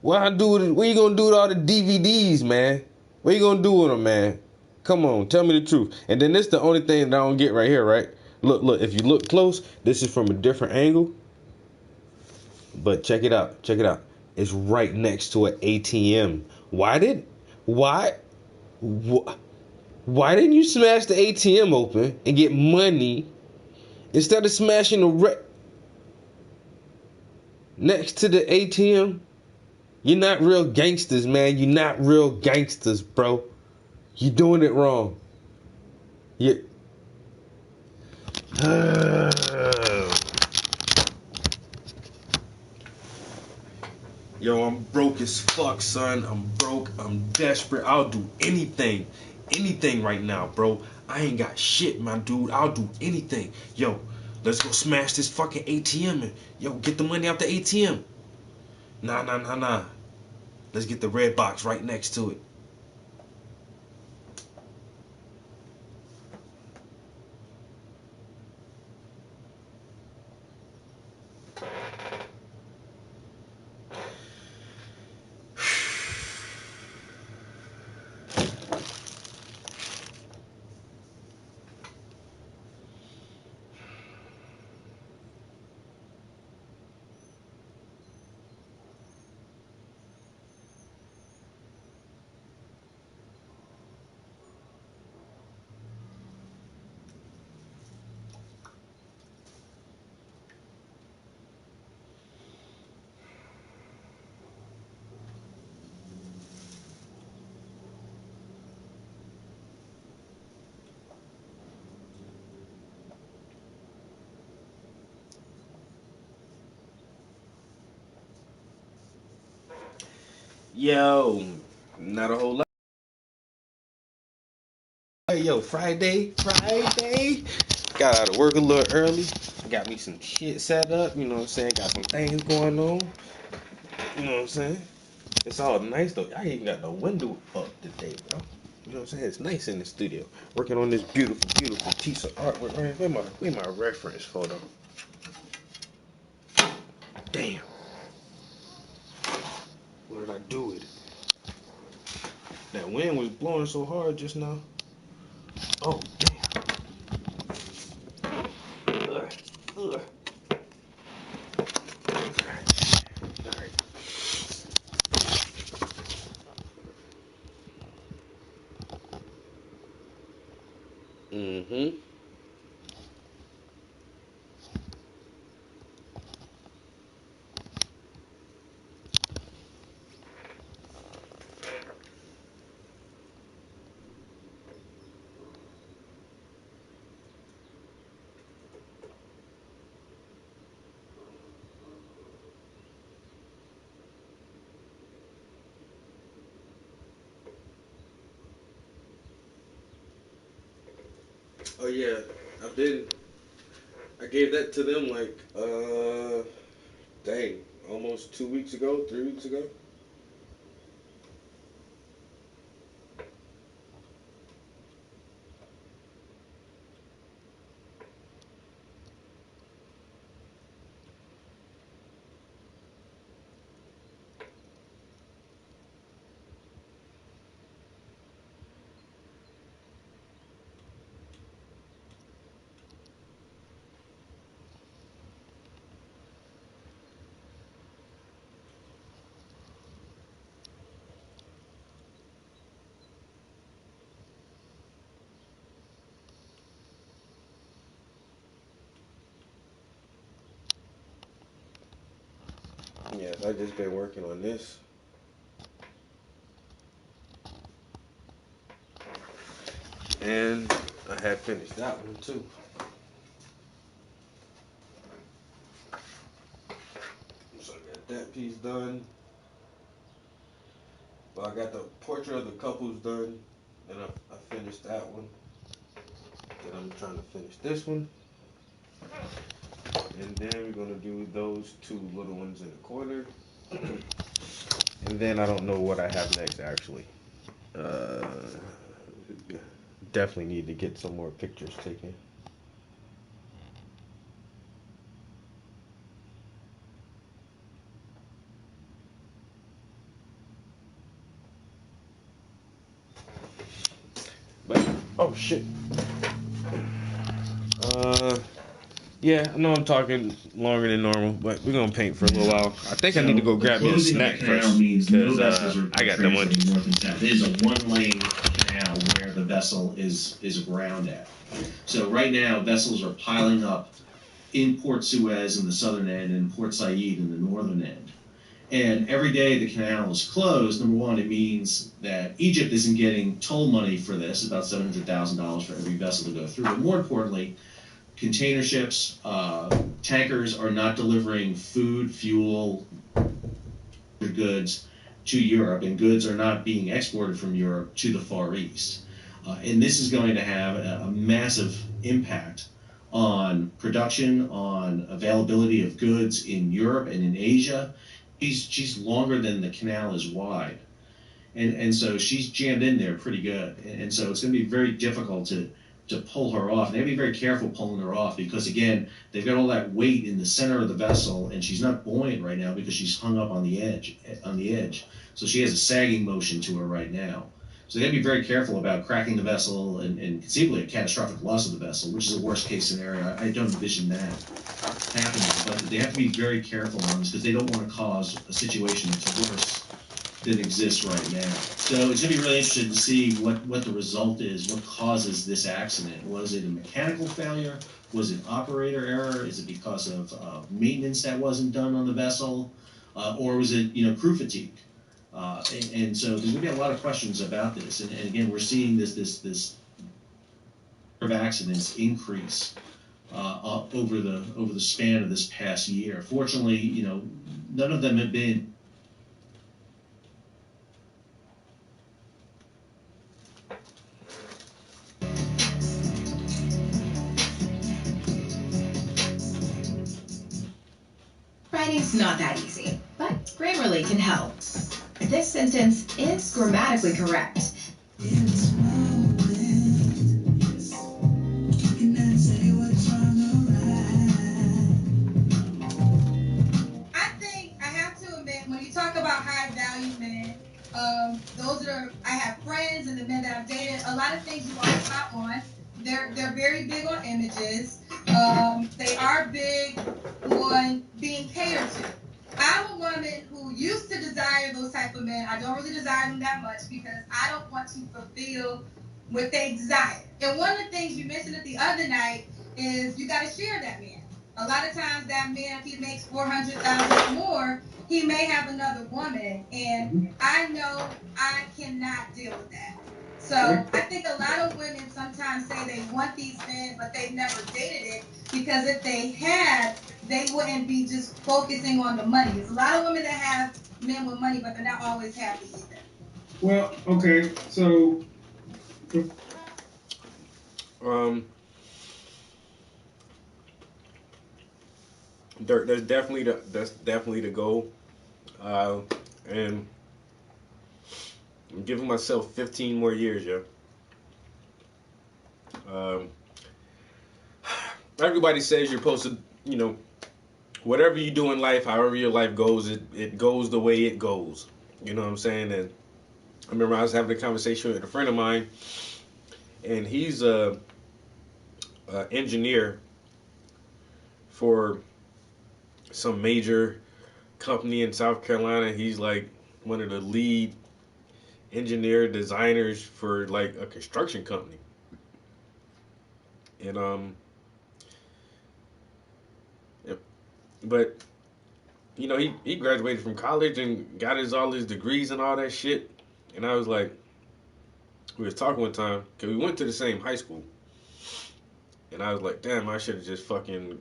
What you gonna do with all the DVDs, man? What you gonna do with them, man? Come on, tell me the truth. And then this the only thing that I don't get right here, right? Look, if you look close, this is from a different angle. But check it out. It's right next to an ATM. Why didn't you smash the ATM open and get money instead of smashing the next to the ATM? You're not real gangsters, man. You're not real gangsters, bro. You're doing it wrong. You. Yo, I'm broke as fuck, son. I'm broke. I'm desperate. I'll do anything. Anything right now, bro. I ain't got shit, my dude. I'll do anything. Yo, let's go smash this fucking ATM and, yo, get the money out the ATM. Nah. Let's get the red box right next to it. Yo, not a whole lot. Hey, yo, Friday. Got out of work a little early. Got me some shit set up. You know what I'm saying? Got some things going on. You know what I'm saying? It's all nice though. I even got the window up today, bro. You know what I'm saying? It's nice in the studio. Working on this beautiful piece of artwork. Where my reference photo? Damn. What did I do with it? That wind was blowing so hard just now. Oh, damn. Ugh. Alright. Mm-hmm. Oh yeah, I gave that to them like dang, almost 2 weeks ago, 3 weeks ago. Yes, I just been working on this. And I had finished that one too. So I got that piece done. Well, I got the portrait of the couples done. And I finished that one. Then I'm trying to finish this one. And then we're gonna do those two little ones in the corner. And then I don't know what I have next actually. Definitely need to get some more pictures taken. But oh shit. Yeah, I know I'm talking longer than normal, but we're gonna paint for a little while. I think I need to go grab me a snack first because I got the munchies. North and south. It is a one-lane canal where the vessel is aground at. So right now, vessels are piling up in Port Suez in the southern end and Port Said in the northern end. And every day the canal is closed, number one, it means that Egypt isn't getting toll money for this, about $700,000 for every vessel to go through. But more importantly, container ships, tankers are not delivering food, fuel, goods to Europe, and goods are not being exported from Europe to the Far East. And this is going to have a massive impact on production, on availability of goods in Europe and in Asia. She's longer than the canal is wide. And so she's jammed in there pretty good. And so it's going to be very difficult to pull her off. And they have to be very careful pulling her off because, again, they've got all that weight in the center of the vessel, and she's not buoyant right now because she's hung up on the edge. So she has a sagging motion to her right now. So they have to be very careful about cracking the vessel and conceivably a catastrophic loss of the vessel, which is a worst-case scenario. I don't envision that happening. But they have to be very careful on this because they don't want to cause a situation that's worse than exists right now. So it's going to be really interesting to see what the result is, what causes this accident. Was it a mechanical failure? Was it operator error? Is it because of maintenance that wasn't done on the vessel? Or was it crew fatigue? And so there's going to be a lot of questions about this. And again, we're seeing this of accidents increase over the span of this past year. Fortunately, none of them have been Writing's not that easy, but Grammarly can help. This sentence is grammatically correct. I think I have to admit, when you talk about high value men, I have friends and the men that I've dated, a lot of things you always hop on. They're very big on images. They are big on being catered to. I'm a woman who used to desire those type of men. I don't really desire them that much because I don't want to fulfill what they desire. And one of the things you mentioned the other night is you got to share that man. A lot of times that man, if he makes $400,000 or more, he may have another woman, and I know I cannot deal with that. So I think a lot of women sometimes say they want these men, but they've never dated it because if they had, they wouldn't be just focusing on the money. There's a lot of women that have men with money, but they're not always happy either. Well, okay, so that's definitely the goal, and I'm giving myself 15 more years, yo. Everybody says you're supposed to, whatever you do in life, however your life goes, it goes the way it goes. You know what I'm saying? And I remember I was having a conversation with a friend of mine, and he's a engineer for some major company in South Carolina. He's like one of the lead engineer designers for like a construction company. And but you know, he graduated from college and got all his degrees and all that shit. And I was like, we was talking one time because we went to the same high school, and I was like, damn, I should have just fucking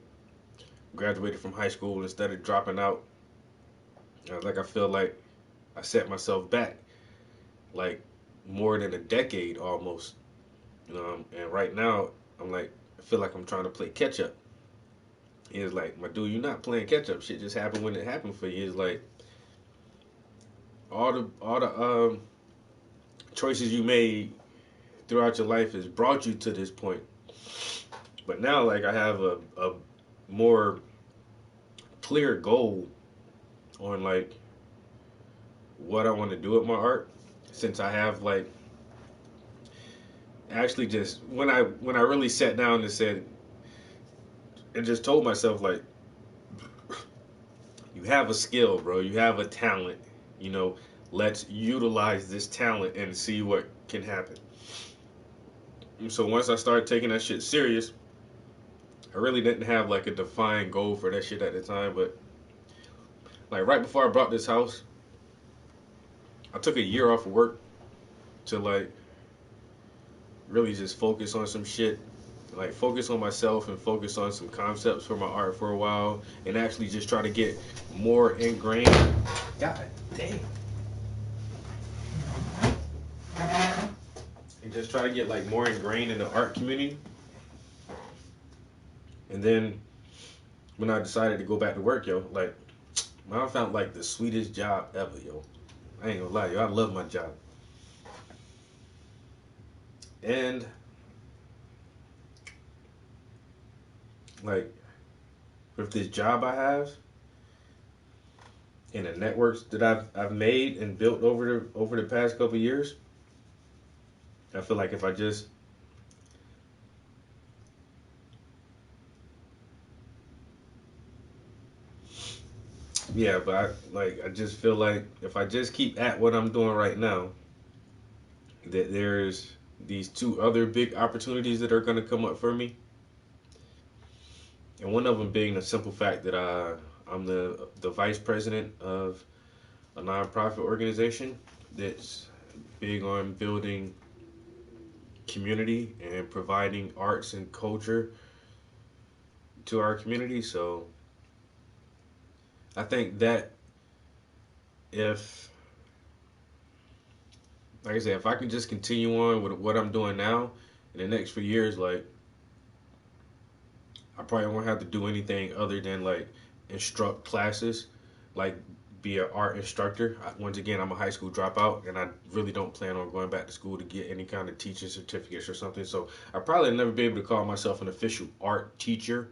graduated from high school instead of dropping out. I was like, I feel like I set myself back like more than a decade almost. And right now I'm like, I feel like I'm trying to play catch up. He was like, my dude, you're not playing catch up. Shit just happened when it happened for you. It's like all the choices you made throughout your life has brought you to this point. But now, like, I have a more clear goal on like what I want to do with my art, since I have like actually just when I really sat down and said and just told myself like, you have a skill, bro, you have a talent, let's utilize this talent and see what can happen. And so once I started taking that shit serious, I really didn't have like a defined goal for that shit at the time, but like right before I bought this house, I took a year off of work to like really just focus on some shit, like focus on myself and focus on some concepts for my art for a while, and actually just try to get more ingrained. God damn. And just try to get like more ingrained in the art community. And then when I decided to go back to work, yo, like, man, I found like the sweetest job ever, yo. I ain't gonna lie, yo, I love my job. And like with this job I have and the networks that I've made and built over the past couple of years, I feel like if I just but I just feel like if I just keep at what I'm doing right now, that there's these two other big opportunities that are going to come up for me. And one of them being the simple fact that I'm the vice president of a nonprofit organization that's big on building community and providing arts and culture to our community. So I think that if, like I said, if I can just continue on with what I'm doing now in the next few years, like, I probably won't have to do anything other than like instruct classes, like be an art instructor. Once again, I'm a high school dropout, and I really don't plan on going back to school to get any kind of teaching certificates or something. So I probably never be able to call myself an official art teacher.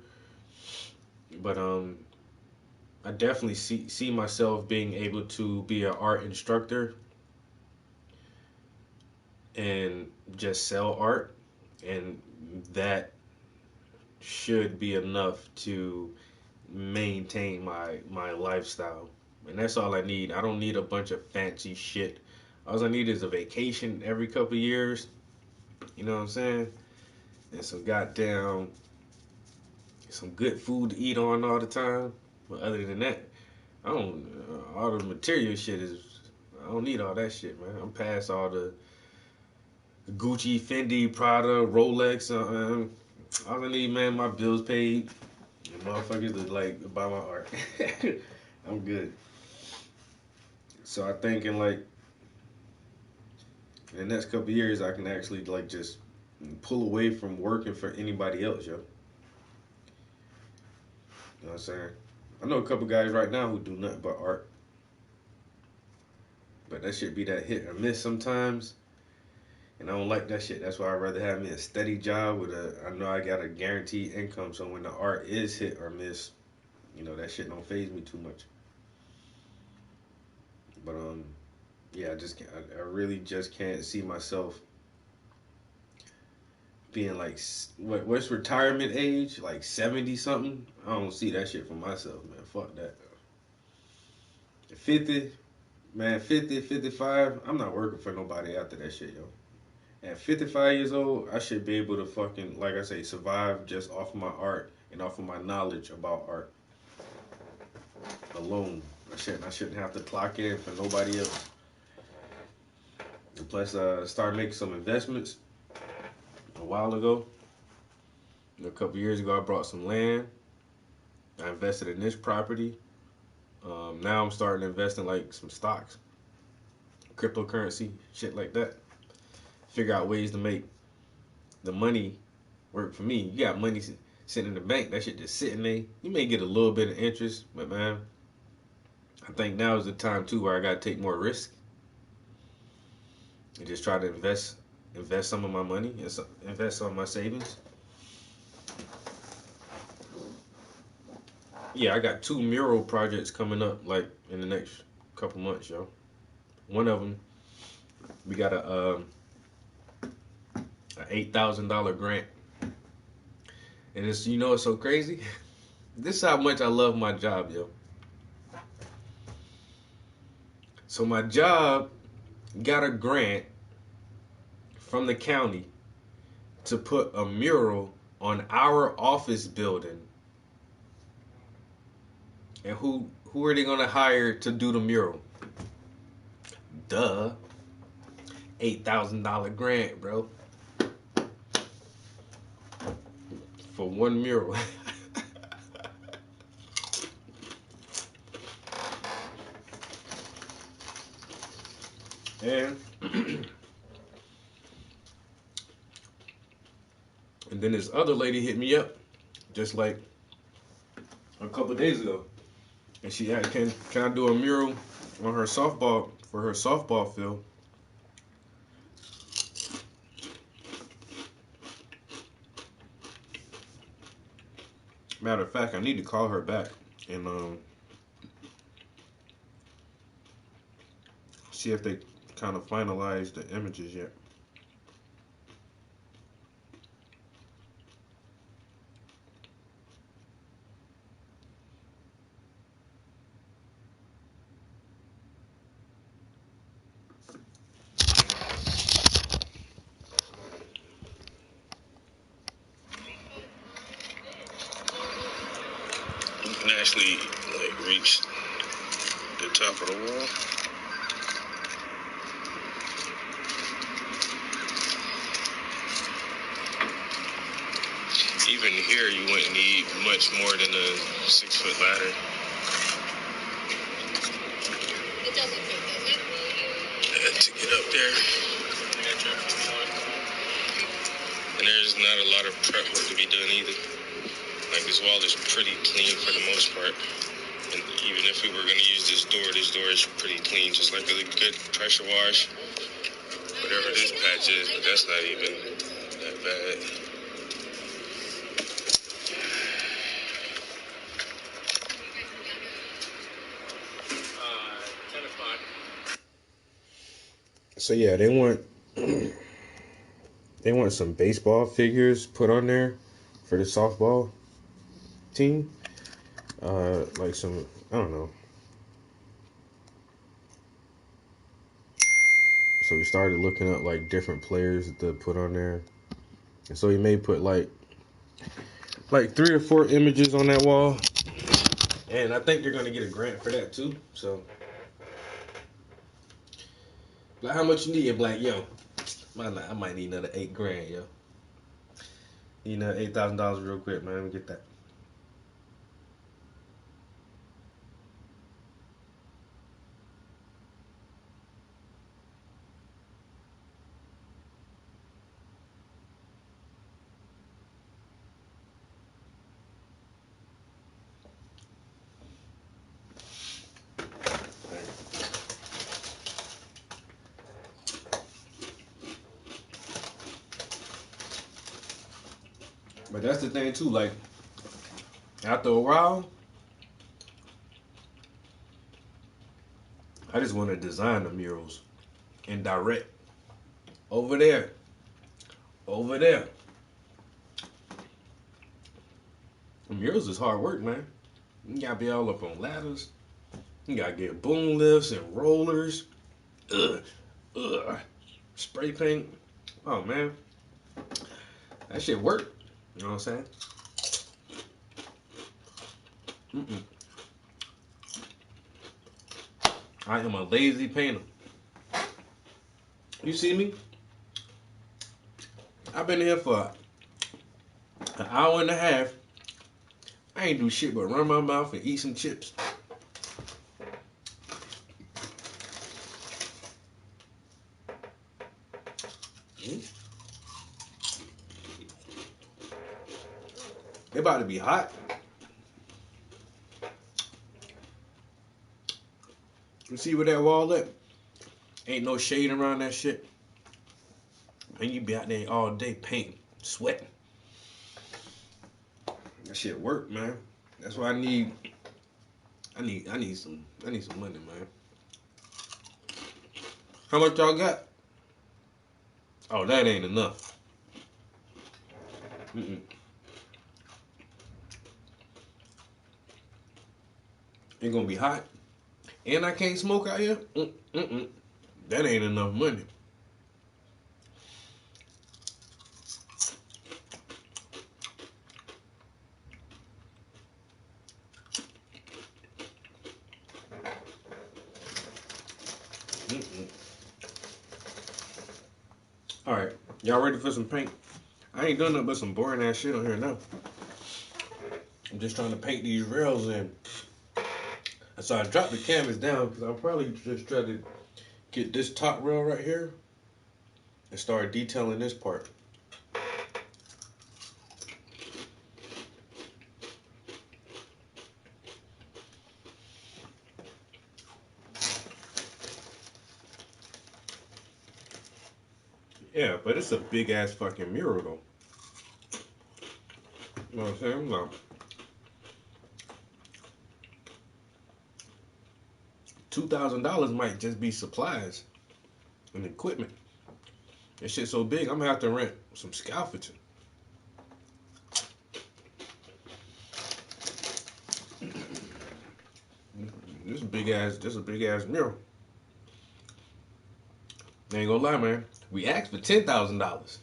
But I definitely see myself being able to be an art instructor and just sell art, and that should be enough to maintain my lifestyle. And that's all I need. I don't need a bunch of fancy shit. All I need is a vacation every couple of years. You know what I'm saying? And some good food to eat on all the time. But other than that, all the material shit I don't need all that shit, man. I'm past all the Gucci, Fendi, Prada, Rolex. All I need, man, my bills paid, and motherfuckers to like buy my art. I'm good. So I think in like in the next couple of years, I can actually like just pull away from working for anybody else, yo. You know what I'm saying? I know a couple guys right now who do nothing but art, but that shit be that hit or miss sometimes. And I don't like that shit. That's why I'd rather have me a steady job I know I got a guaranteed income. So when the art is hit or miss, that shit don't faze me too much. But I really just can't see myself being like, what's retirement age? Like 70 something? I don't see that shit for myself, man. Fuck that. 50, man, 50, 55, I'm not working for nobody after that shit, yo. At 55 years old, I should be able to fucking, like I say, survive just off of my art and off of my knowledge about art alone. I shouldn't have to clock in for nobody else. And plus, started making some investments a while ago. A couple years ago, I bought some land. I invested in this property. Now I'm starting to invest in like some stocks, cryptocurrency, shit like that. Figure out ways to make the money work for me. You got money sitting in the bank, that shit just sitting there. You may get a little bit of interest, but man, I think now is the time too where I gotta take more risk and just try to invest some of my money, invest some of my savings. Yeah, I got 2 mural projects coming up like in the next couple months, yo. One of them, we got a $8,000 grant, and it's, you know, it's so crazy. This is how much I love my job, yo. So my job got a grant from the county to put a mural on our office building. And who are they gonna hire to do the mural? Duh. $8,000 grant, bro. For one mural. And then this other lady hit me up just like a couple days ago. And she asked, can I do a mural on her softball, for her softball field? Matter of fact, I need to call her back and see if they kind of finalized the images yet. You can actually like reach the top of the wall. Even here, you wouldn't need much more than a 6-foot ladder. To get up there. And there's not a lot of prep work to be done either. Like, this wall is pretty clean for the most part. And even if we were going to use this door is pretty clean, just like a good pressure wash. Whatever this patch is, but that's not even that bad. So yeah, they want some baseball figures put on there for the softball team. Like some, I don't know. So we started looking up like different players to put on there. And so he may put like 3 or 4 images on that wall. And I think they're gonna get a grant for that too. So like, how much you need? Like, yo, I might need another $8,000, yo. Need another $8,000 real quick, man. Let me get that. But that's the thing too, like, after a while, I just want to design the murals and direct. Over there. The murals is hard work, man. You gotta be all up on ladders. You gotta get boom lifts and rollers. Spray paint. Oh, man. That shit work. You know what I'm saying? I am a lazy painter. You see me? I've been here for an hour and a half. I ain't do shit but run my mouth and eat some chips. They about to be hot. You see where that wall at? Ain't no shade around that shit. And you be out there all day painting, sweating. That shit work, man. That's why I need some money, man. How much y'all got? Oh, that ain't enough. Ain't gonna be hot. And I can't smoke out here? That ain't enough money. Alright, y'all ready for some paint? I ain't doing nothing but some boring ass shit on here now. I'm just trying to paint these rails in. So I dropped the canvas down because I'll probably just try to get this top rail right here and start detailing this part. Yeah, but it's a big ass fucking mural though. You know what I'm saying? Like, $2,000 might just be supplies and equipment. That shit so big, I'm gonna have to rent some scaffolding. This is a big ass mural. I ain't gonna lie, man. We asked for $10,000.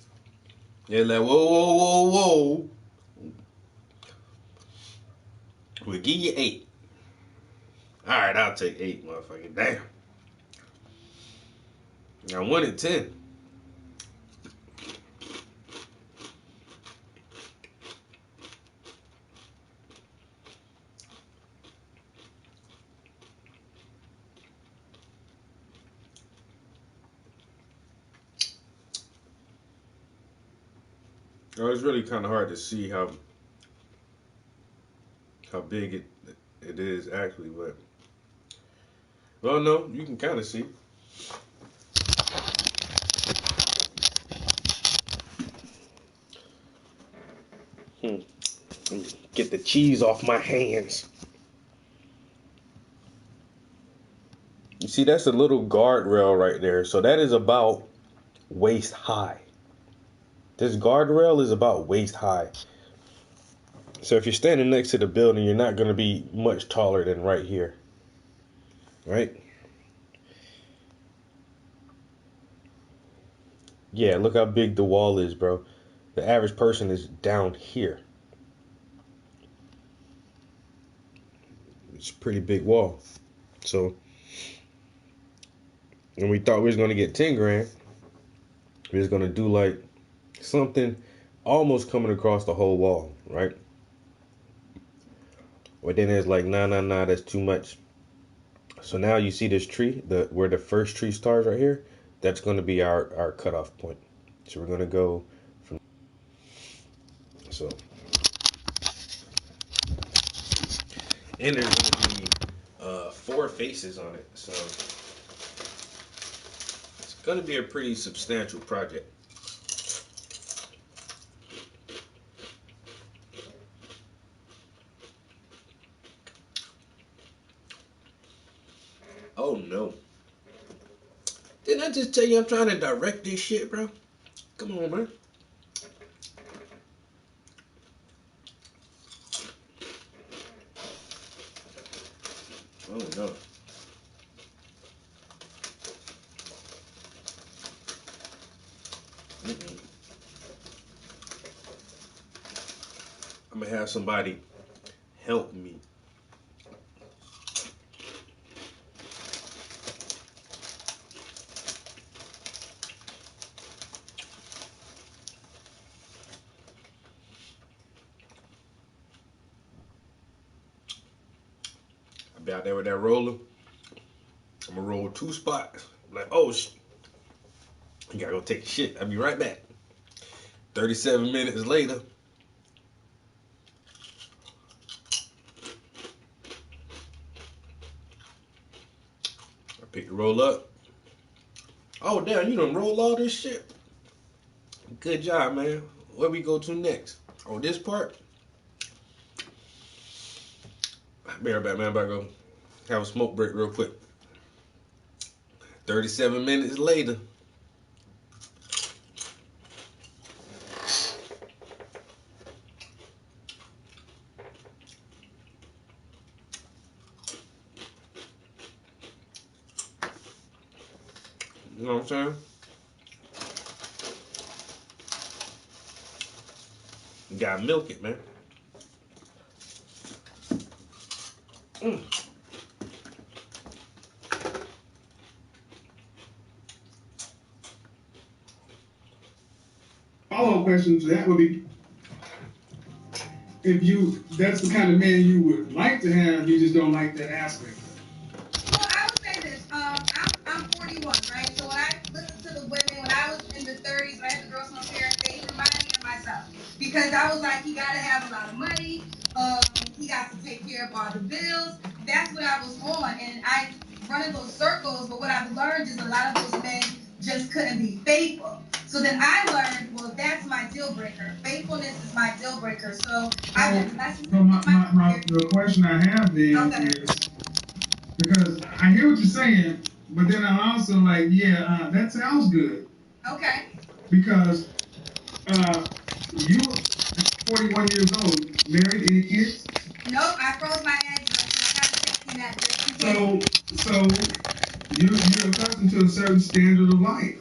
They're like, whoa. We'll give you 8. All right, I'll take 8, motherfucker. Damn. I wanted 10. Oh, it's really kind of hard to see how big it is actually, but well, no, you can kind of see. Get the cheese off my hands. You see, that's a little guardrail right there. So that is about waist high. This guardrail is about waist high. So if you're standing next to the building, you're not going to be much taller than right here. Right? Yeah, look how big the wall is, bro. The average person is down here. It's a pretty big wall. So, when we thought we was going to get 10 grand, we was going to do like something almost coming across the whole wall, right? But then it's like, nah, that's too much. So now you see this tree, where the first tree starts right here, that's going to be our cutoff point. So we're going to go from, so, and there's going to be 4 faces on it. So it's going to be a pretty substantial project. Oh no. Didn't I just tell you I'm trying to direct this shit, bro? Come on, man. Oh no. I'm gonna have somebody help me. Be out there with that roller. I'm gonna roll 2 spots. Like, oh shit. You gotta go take a shit. I'll be right back. 37 minutes later. I pick the roll up. Oh damn, you done roll all this shit. Good job, man. Where we go to next? Oh, this part? Be right back, man. I'm about to go have a smoke break real quick. 37 minutes later. You know what I'm saying? You gotta milk it, man. Follow-up question to that would be, if that's the kind of man you would like to have, you just don't like that aspect. Well, I would say this. I'm 41, right? So when I listened to the women, when I was in the 30s, I had to grow some hair, they reminded me of myself. Because I was like, he got to have a lot of money. He got to take care of all the bills. That's what I was on. And I run in those circles, but what I've learned is a lot of those men just couldn't be faithful. So then I learned, well, that's my deal breaker. Faithfulness is my deal breaker. So I would listen to the question I have then is, because I hear what you're saying, but then I'm also like, yeah, that sounds good. Okay. Because you 41 years old, married, any kids? Nope, I froze my eggs. So I got to So you're accustomed to a certain standard of life.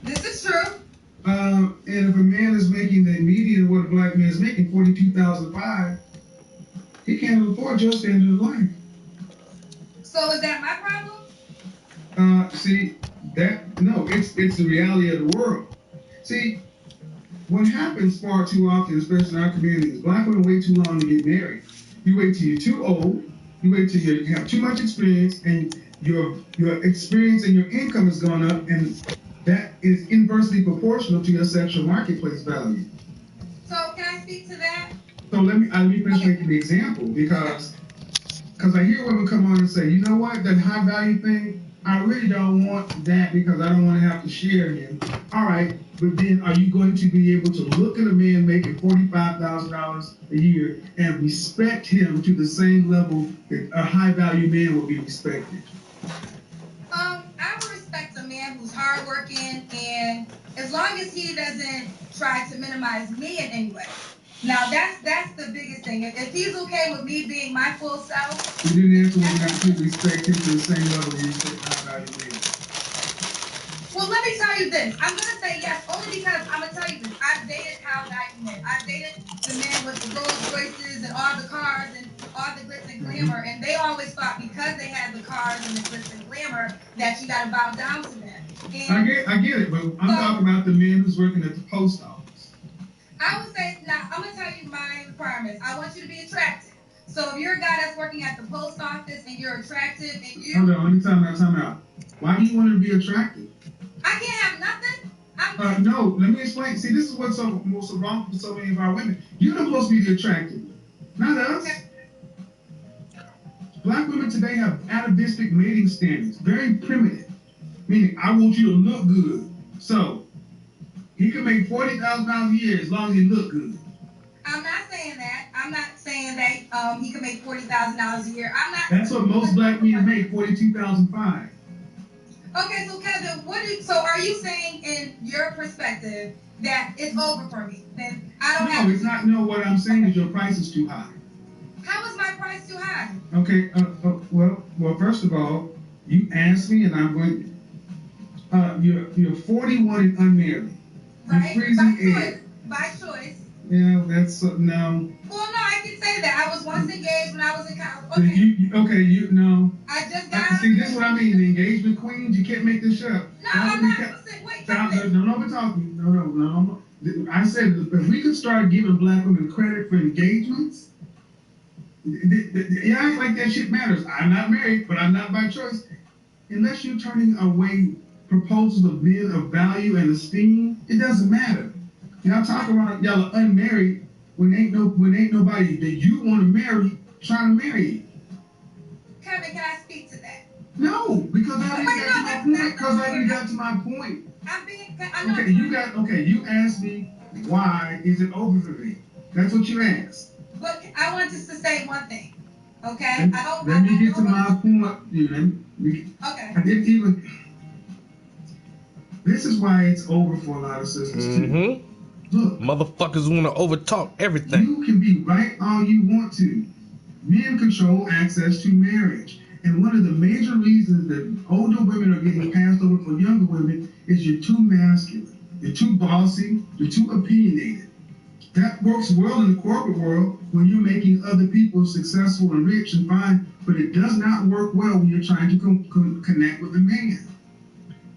This is true. And if a man is making the median of what a black man is making, $42,500, he can't afford your standard of life. So is that my problem? See, it's the reality of the world. See, what happens far too often, especially in our community, is black women wait too long to get married. You wait till you're too old. You wait till you have too much experience, and your experience and your income has gone up, and that is inversely proportional to your sexual marketplace value. So can I speak to that? So let me finish making the example, because I hear women come on and say, you know what, that high value thing, I really don't want that because I don't want to have to share him. All right, but then are you going to be able to look at a man making $45,000 a year and respect him to the same level that a high value man will be respected? I would respect a man who's hardworking, and as long as he doesn't try to minimize me in any way. Now that's the biggest thing. If he's okay with me being my full self. You didn't answer whether or not you respect him to the same level you respect high value men. Well, let me tell you this. I'm gonna say yes only because I'm gonna tell you this. I've dated high value men. I've dated the men with the Rolls Royces and all the cars and all the glitz and glamour, and they always thought because they had the cars and the glitz and glamour that you gotta bow down to them. And I get it, but I'm talking about the man who's working at the post office. I would say, now, I'm going to tell you my requirements. I want you to be attractive. So if you're a guy that's working at the post office and you're attractive and you... Hold on, let me time out. Why do you want to be attractive? I can't have nothing? No, let me explain. See, this is what's so wrong for so many of our women. You're not supposed to be the attractive, not us. Okay. Black women today have atavistic mating standards, very primitive. Meaning, I want you to look good. So, he can make $40,000 a year as long as he look good. I'm not saying that. I'm not saying that he can make $40,000 a year. I'm not. That's what most black men make, $42,500. Okay, so Kevin, so are you saying in your perspective that it's over for me? Then I don't have. No, it's not. No, what I'm saying is your price is too high. How is my price too high? Okay. Well, first of all, you asked me, and I'm going. You're 41 and unmarried. Right, by choice. Yeah, that's no. Well, no, I can say that. I was once engaged when I was in college. Okay. No. I just got. See, this is what I mean. The engagement queens, you can't make this up. No, I'm not. Wait, no, we're talking. No. I said if we could start giving black women credit for engagements, You act like that shit matters. I'm not married, but I'm not by choice. Unless you're turning away proposals of men of value and esteem, it doesn't matter. Y'all talk about y'all are unmarried when ain't nobody that you want to marry trying to marry you. Kevin, can I speak to that? No, because I already got to my point. You asked me why is it over for me? That's what you asked. But I want just to say one thing, okay? Let me get to my point. Okay. This is why it's over for a lot of sisters too. Look, motherfuckers want to overtalk everything. You can be right all you want to. Men control access to marriage. And one of the major reasons that older women are getting passed over for younger women is you're too masculine. You're too bossy. You're too opinionated. That works well in the corporate world when you're making other people successful and rich and fine, but it does not work well when you're trying to connect with a man.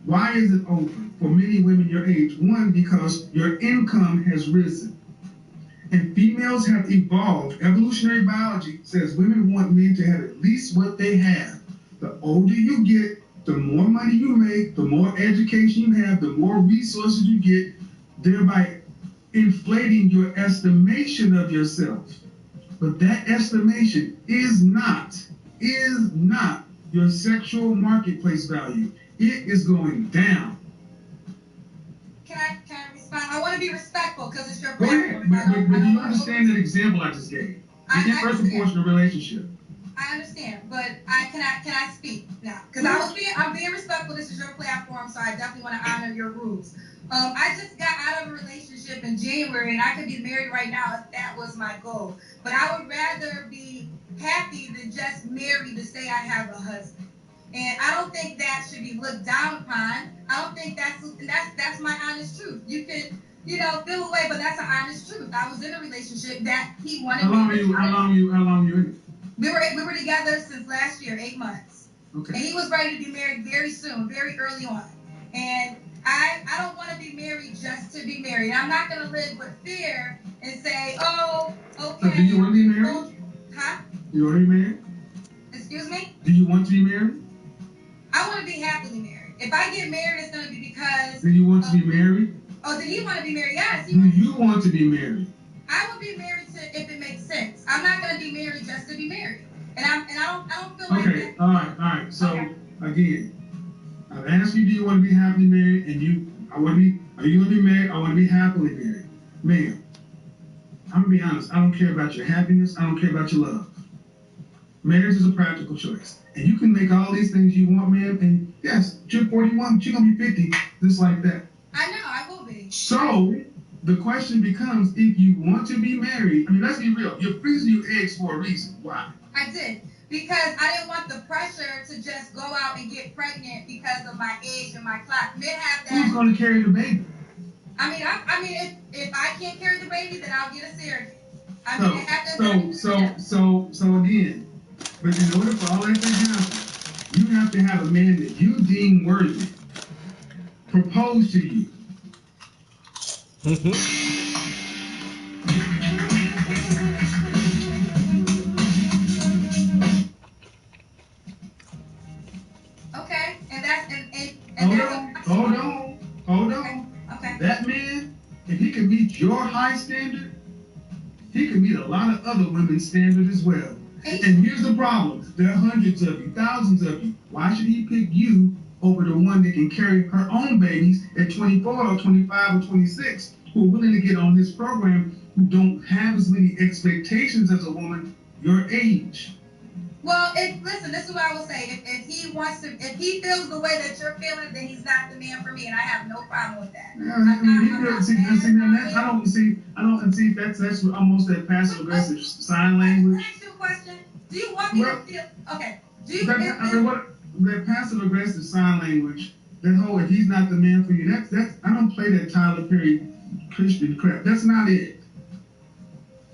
Why is it open for many women your age? One, because your income has risen. And females have evolved. Evolutionary biology says women want men to have at least what they have. The older you get, the more money you make, the more education you have, the more resources you get, thereby inflating your estimation of yourself. But that estimation is not your sexual marketplace value. It is going down. Can I respond? I want to be respectful because it's your Go ahead. But do you understand that example I just gave? The interpersonal relationship. I understand, but can I speak now? Because I'm being respectful. This is your platform, so I definitely want to honor your rules. I just got out of a relationship in January, and I could be married right now if that was my goal. But I would rather be happy than just married to say I have a husband. And I don't think that should be looked down upon. I don't think that's my honest truth. You could, feel away, but that's an honest truth. I was in a relationship that he wanted me. How long you in? We were together since last year, 8 months. Okay. And he was ready to be married very soon, very early on. And I don't want to be married just to be married. I'm not going to live with fear and say, oh, okay. So do you want to be married? Huh? You want to be married? Excuse me? Do you want to be married? I want to be happily married. If I get married, it's going to be because... Do you want to be married? Oh, did he want to be married? Yes. Do you want to be married? I would be married if it makes sense. I'm not going to be married just to be married. And I don't feel like okay, all right. So, again, I've asked you, do you want to be happily married? And are you going to be married? I want to be happily married. Ma'am, I'm going to be honest. I don't care about your happiness. I don't care about your love. Marriage is a practical choice. And you can make all these things you want, ma'am. And yes, you're 41, but you're going to be 50, just like that. I know, I will be. So, the question becomes, if you want to be married, I mean, let's be real. You're freezing your eggs for a reason. Why? I did. Because I didn't want the pressure to just go out and get pregnant because of my age and my class. Men have that. Who's going to carry the baby? I mean, if I can't carry the baby, then I'll get a surrogate. So again, but in order for all that to happen, you have to have a man that you deem worthy propose to you. Okay, Hold on. Okay. That man, if he can meet your high standard, he can meet a lot of other women's standard as well. And here's the problem. There are hundreds of you, thousands of you. Why should he pick you over the one that can carry her own babies at 24 or 25 or 26 who are willing to get on this program, who don't have as many expectations as a woman your age? Well, listen, this is what I will say. If he feels the way that you're feeling, then he's not the man for me, and I have no problem with that. I don't see that's almost that passive aggressive sign language. Can I ask you a question? Do you want me to feel okay? That passive aggressive sign language, that whole if he's not the man for you, that's I don't play that Tyler Perry Christian crap. That's not it.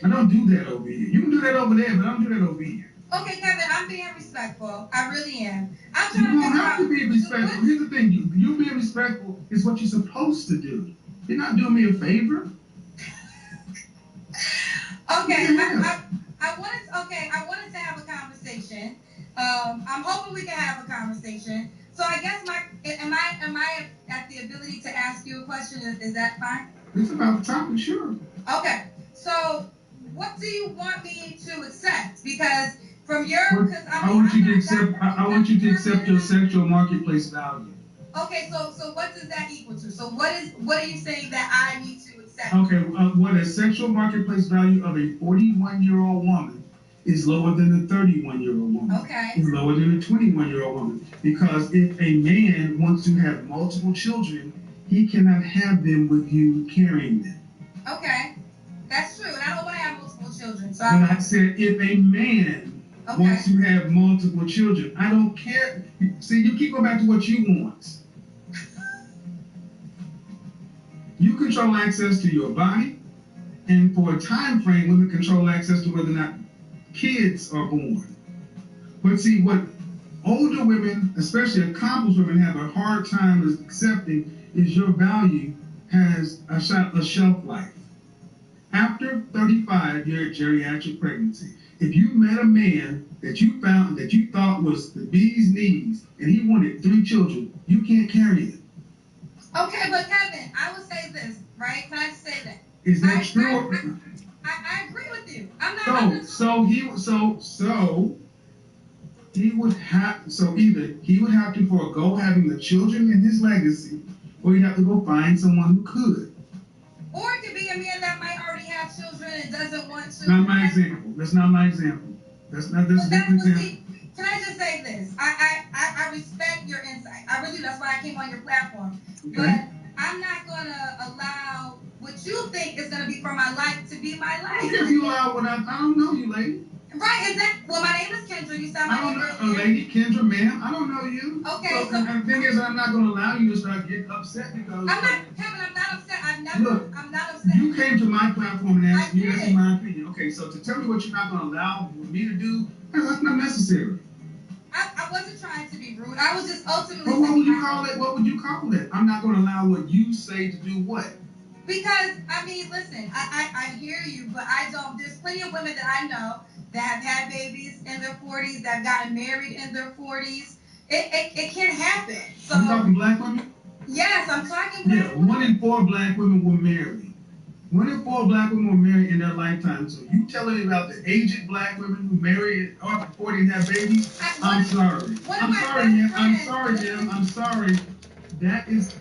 I don't do that over here. You can do that over there, but I don't do that over here. Okay, Kevin, I'm being respectful. I really am. You don't have to be respectful. Here's the thing. You being respectful is what you're supposed to do. You're not doing me a favor. Okay, I wanted to okay, I wanted to have a conversation. I'm hoping we can have a conversation. So I guess am I at the ability to ask you a question? Is that fine? It's about the topic, sure. Okay. So what do you want me to accept? Because from your, I want you to accept your sexual marketplace value. Okay, so what does that equal to? So what are you saying that I need to accept? Okay, what a sexual marketplace value of a 41-year-old woman is lower than a 31-year-old woman. Okay. Is lower than a 21-year-old woman. Because if a man wants to have multiple children, he cannot have them with you carrying them. Okay, that's true. And I don't want to have multiple children. So I said if a man wants to have multiple children, I don't care. See, you keep going back to what you want. You control access to your body, and for a time frame, women control access to whether or not kids are born. But see, what older women, especially accomplished women, have a hard time accepting is your value has a shelf life. After 35, you're at geriatric pregnancy. If you met a man that you found that you thought was the bee's knees, and he wanted 3 children, you can't carry it. Okay, but Kevin, I would say this, right? Can I just say that? Is that true? I agree with you. I'm not. Either he would have to forego having the children in his legacy, or he'd have to go find someone who could. Or it could be a man that might already have children and doesn't want to. Not my example. That's not my example. That's not this example. Can I just say this? I respect your insight. I really do. That's why I came on your platform. Okay. But I'm not gonna allow what you think is gonna be for my life to be my life. If you allow what I don't know you, lady. Right, is that? Well, my name is Kendra. You sound like a lady, Kendra, ma'am. I don't know you. Okay. So the thing is, I'm not going to allow you to start getting upset because. I'm not, Kevin. I'm not upset. I'm not upset. You came to my platform and asked me. That's my opinion. Okay, so to tell me what you're not going to allow me to do, that's not necessary. I wasn't trying to be rude. I was just ultimately. But what would you call it? What would you call it? I'm not going to allow what you say to do what. Because I mean, listen, I hear you, but I don't. There's plenty of women that I know that have had babies in their 40s, that have gotten married in their 40s. It can't happen. So, I'm talking black women? Yes, I'm talking black women. 1 in 4 black women were married. 1 in 4 black women were married in their lifetime. So you telling me about the aged black women who married after 40 and have babies? I'm sorry. I'm sorry. That is,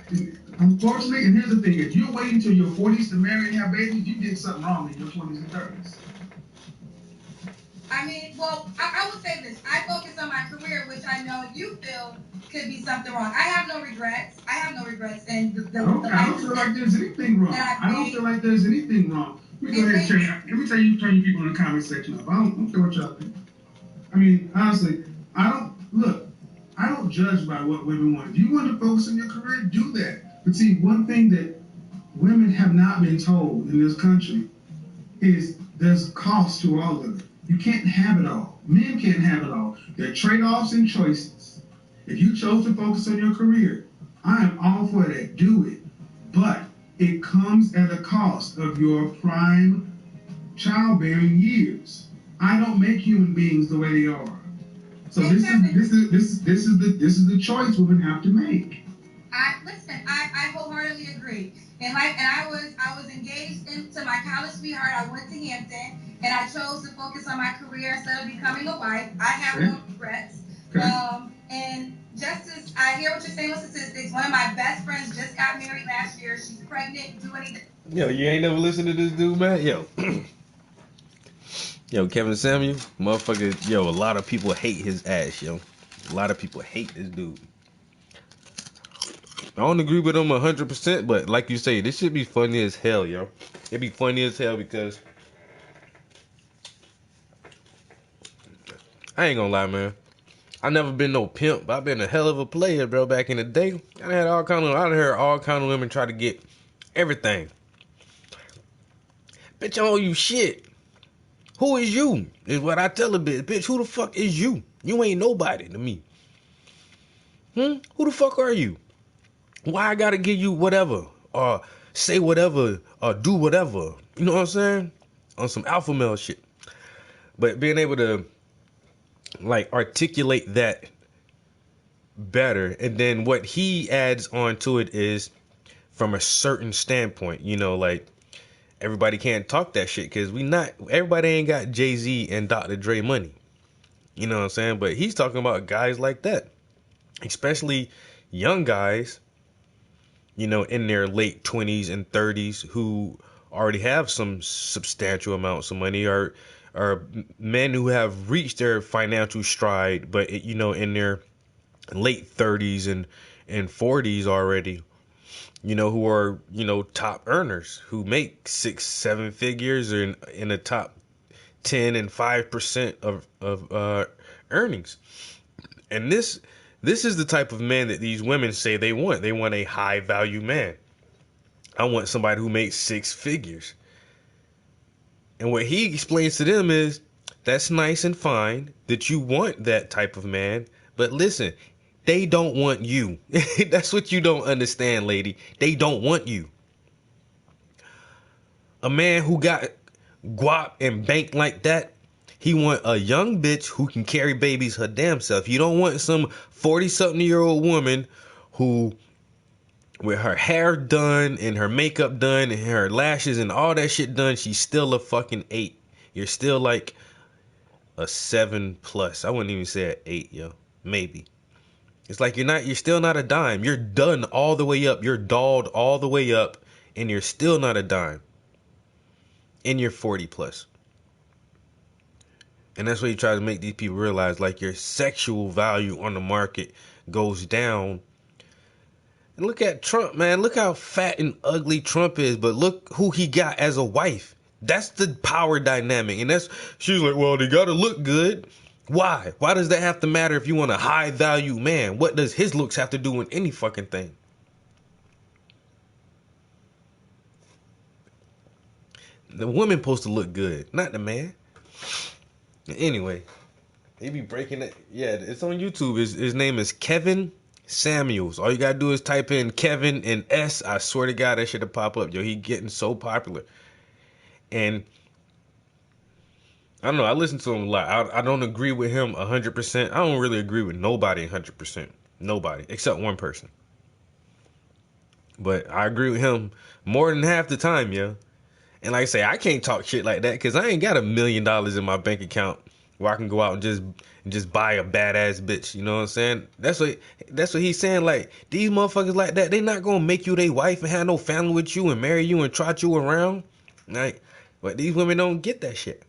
unfortunately, and here's the thing. If you're waiting till your 40s to marry and have babies, you did something wrong in your 20s and 30s. I mean, well, I would say this. I focus on my career, which I know you feel could be something wrong. I have no regrets. And I don't feel like there's anything wrong. I don't feel like there's anything wrong. Let me go ahead and turn you turn you people in the comment section up. I don't care what y'all think. I mean, honestly, I don't judge by what women want. If you want to focus on your career, do that. But see, one thing that women have not been told in this country is there's a cost to all of it. You can't have it all. Men can't have it all. There are trade-offs and choices. If you chose to focus on your career, I am all for that. Do it. But it comes at a cost of your prime childbearing years. I don't make human beings the way they are. So this is the choice women have to make. I wholeheartedly agree. And I was engaged into my college sweetheart. I went to Hampton, and I chose to focus on my career instead of becoming a wife. I have no regrets. And just as I hear what you're saying with statistics, one of my best friends just got married last year. She's pregnant, doing. Yo, you ain't never listened to this dude, man? Yo, Kevin Samuel, motherfucker. Yo, a lot of people hate his ass, yo. A lot of people hate this dude. I don't agree with him 100%, but like you say, this should be funny as hell, yo. It'd be funny as hell because I ain't gonna lie, man. I never been no pimp, but I been a hell of a player, bro. Back in the day, I heard all kind of women try to get everything. Bitch, I owe you shit. Who is you? Is what I tell a bitch. Bitch, who the fuck is you? You ain't nobody to me. Who the fuck are you? Why I gotta give you whatever, or say whatever, or do whatever? You know what I'm saying? On some alpha male shit. but being able to like articulate that better, and then what he adds on to it is from a certain standpoint, you know, like everybody can't talk that shit because everybody ain't got Jay-Z and Dr. Dre money, you know what I'm saying? But he's talking about guys like that, especially young guys, you know, in their late 20s and 30s who already have some substantial amounts of money, or men who have reached their financial stride, but you know, in their late 30s and 40s already, you know, who are, you know, top earners who make 6-7 figures or in the top 10 and 5% of earnings. And this is the type of man that these women say they want. They want a high value man. I want somebody who makes 6 figures. And what he explains to them is, that's nice and fine that you want that type of man, but listen, they don't want you. That's what you don't understand, lady. They don't want you. A man who got guap and bank like that, he want a young bitch who can carry babies her damn self. You don't want some 40-something-year-old woman who, with her hair done and her makeup done and her lashes and all that shit done, she's still a fucking 8. You're still like a 7+. I wouldn't even say an 8, yo. Maybe. It's like you're still not a dime. You're done all the way up. You're dolled all the way up, and you're still not a dime. And you're 40+. And that's what he tries to make these people realize, like, your sexual value on the market goes down. And look at Trump, man. Look how fat and ugly Trump is, but look who he got as a wife. That's the power dynamic. And she's like, well, they gotta look good. Why? Why does that have to matter if you want a high value man? What does his looks have to do with any fucking thing? The woman supposed to look good, not the man. Anyway, they be breaking it. Yeah, it's on YouTube. His name is Kevin Samuels. All you gotta do is type in Kevin and S. I swear to God, that shit'll pop up. Yo, he getting so popular. And I don't know, I listen to him a lot. I don't agree with him 100%. I don't really agree with nobody 100%. Nobody, except one person. But I agree with him more than half the time, yo. And like I say, I can't talk shit like that because I ain't got $1 million in my bank account where I can go out and just buy a badass bitch. You know what I'm saying? That's what he's saying. Like, these motherfuckers like that, they not gonna make you their wife and have no family with you and marry you and trot you around. Like, but these women don't get that shit.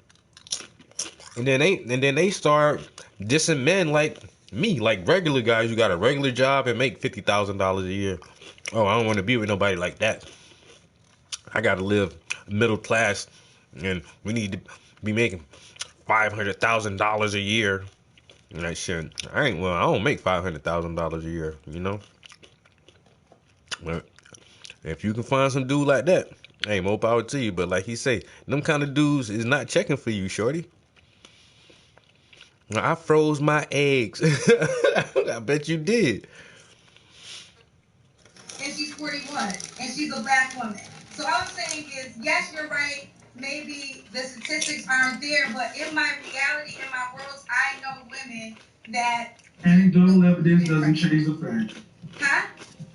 And then they start dissing men like me, like regular guys who got a regular job and make $50,000 a year. Oh, I don't want to be with nobody like that. I got to live middle class, and we need to be making $500,000 a year. And that shit, I don't make $500,000 a year, you know. But if you can find some dude like that, hey, more power to you. But like he say, them kind of dudes is not checking for you, shorty. I froze my eggs. I bet you did. And she's 41, and she's a black woman. So all I'm saying is, yes, you're right. Maybe the statistics aren't there, but in my reality, in my world, I know women that... Anecdotal evidence doesn't change the fact. Huh?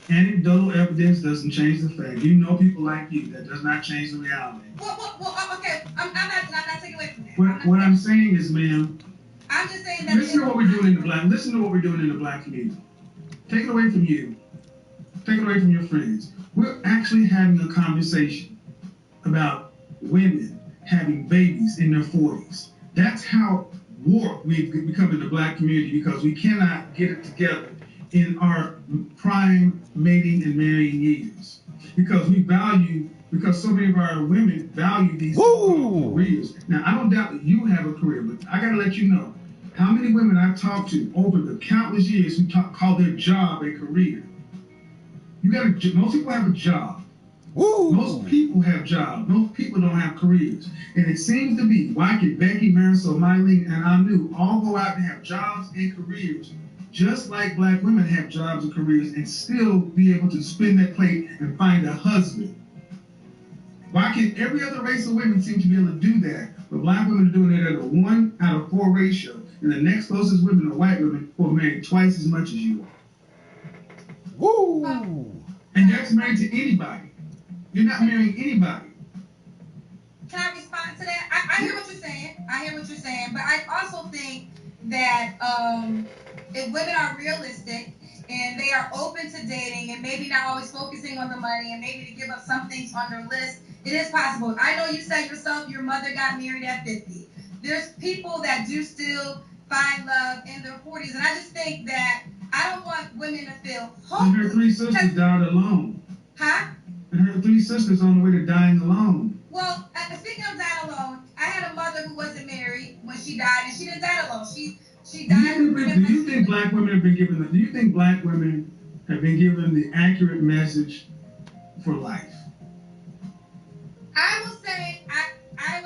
Anecdotal evidence doesn't change the fact. You know people like you. That does not change the reality. Well, okay. I'm not taking away from that. What I'm saying is, ma'am, I'm just saying that... Listen to what we're doing in the black community. Take it away from you. Take it away from your friends. We're actually having a conversation about women having babies in their 40s. That's how warped we've become in the black community, because we cannot get it together in our prime mating and marrying years. Because so many of our women value these careers. Now, I don't doubt that you have a career, but I got to let you know how many women I've talked to over the countless years who call their job a career. Most people have a job. Woo. Most people have jobs. Most people don't have careers. And it seems to be, why can Becky, Marisol, Mylene, and Anu all go out and have jobs and careers, just like black women have jobs and careers, and still be able to spin that plate and find a husband? Why can't every other race of women seem to be able to do that, but black women are doing it at a 1 out of 4 ratio, and the next closest women are white women who are married twice as much as you are. Woo! And that's married to anybody. You're not marrying anybody. Can I respond to that? I hear what you're saying. But I also think that if women are realistic and they are open to dating and maybe not always focusing on the money and maybe to give up some things on their list, it is possible. I know you said yourself your mother got married at 50. There's people that do still find love in their 40s, and I just think that I don't want women to feel hopeless. And her 3 sisters died alone. Huh? And her 3 sisters on the way to dying alone. Well, speaking of dying alone, I had a mother who wasn't married when she died, and she didn't die alone. She died. Do you think black women have been given the accurate message for life? I will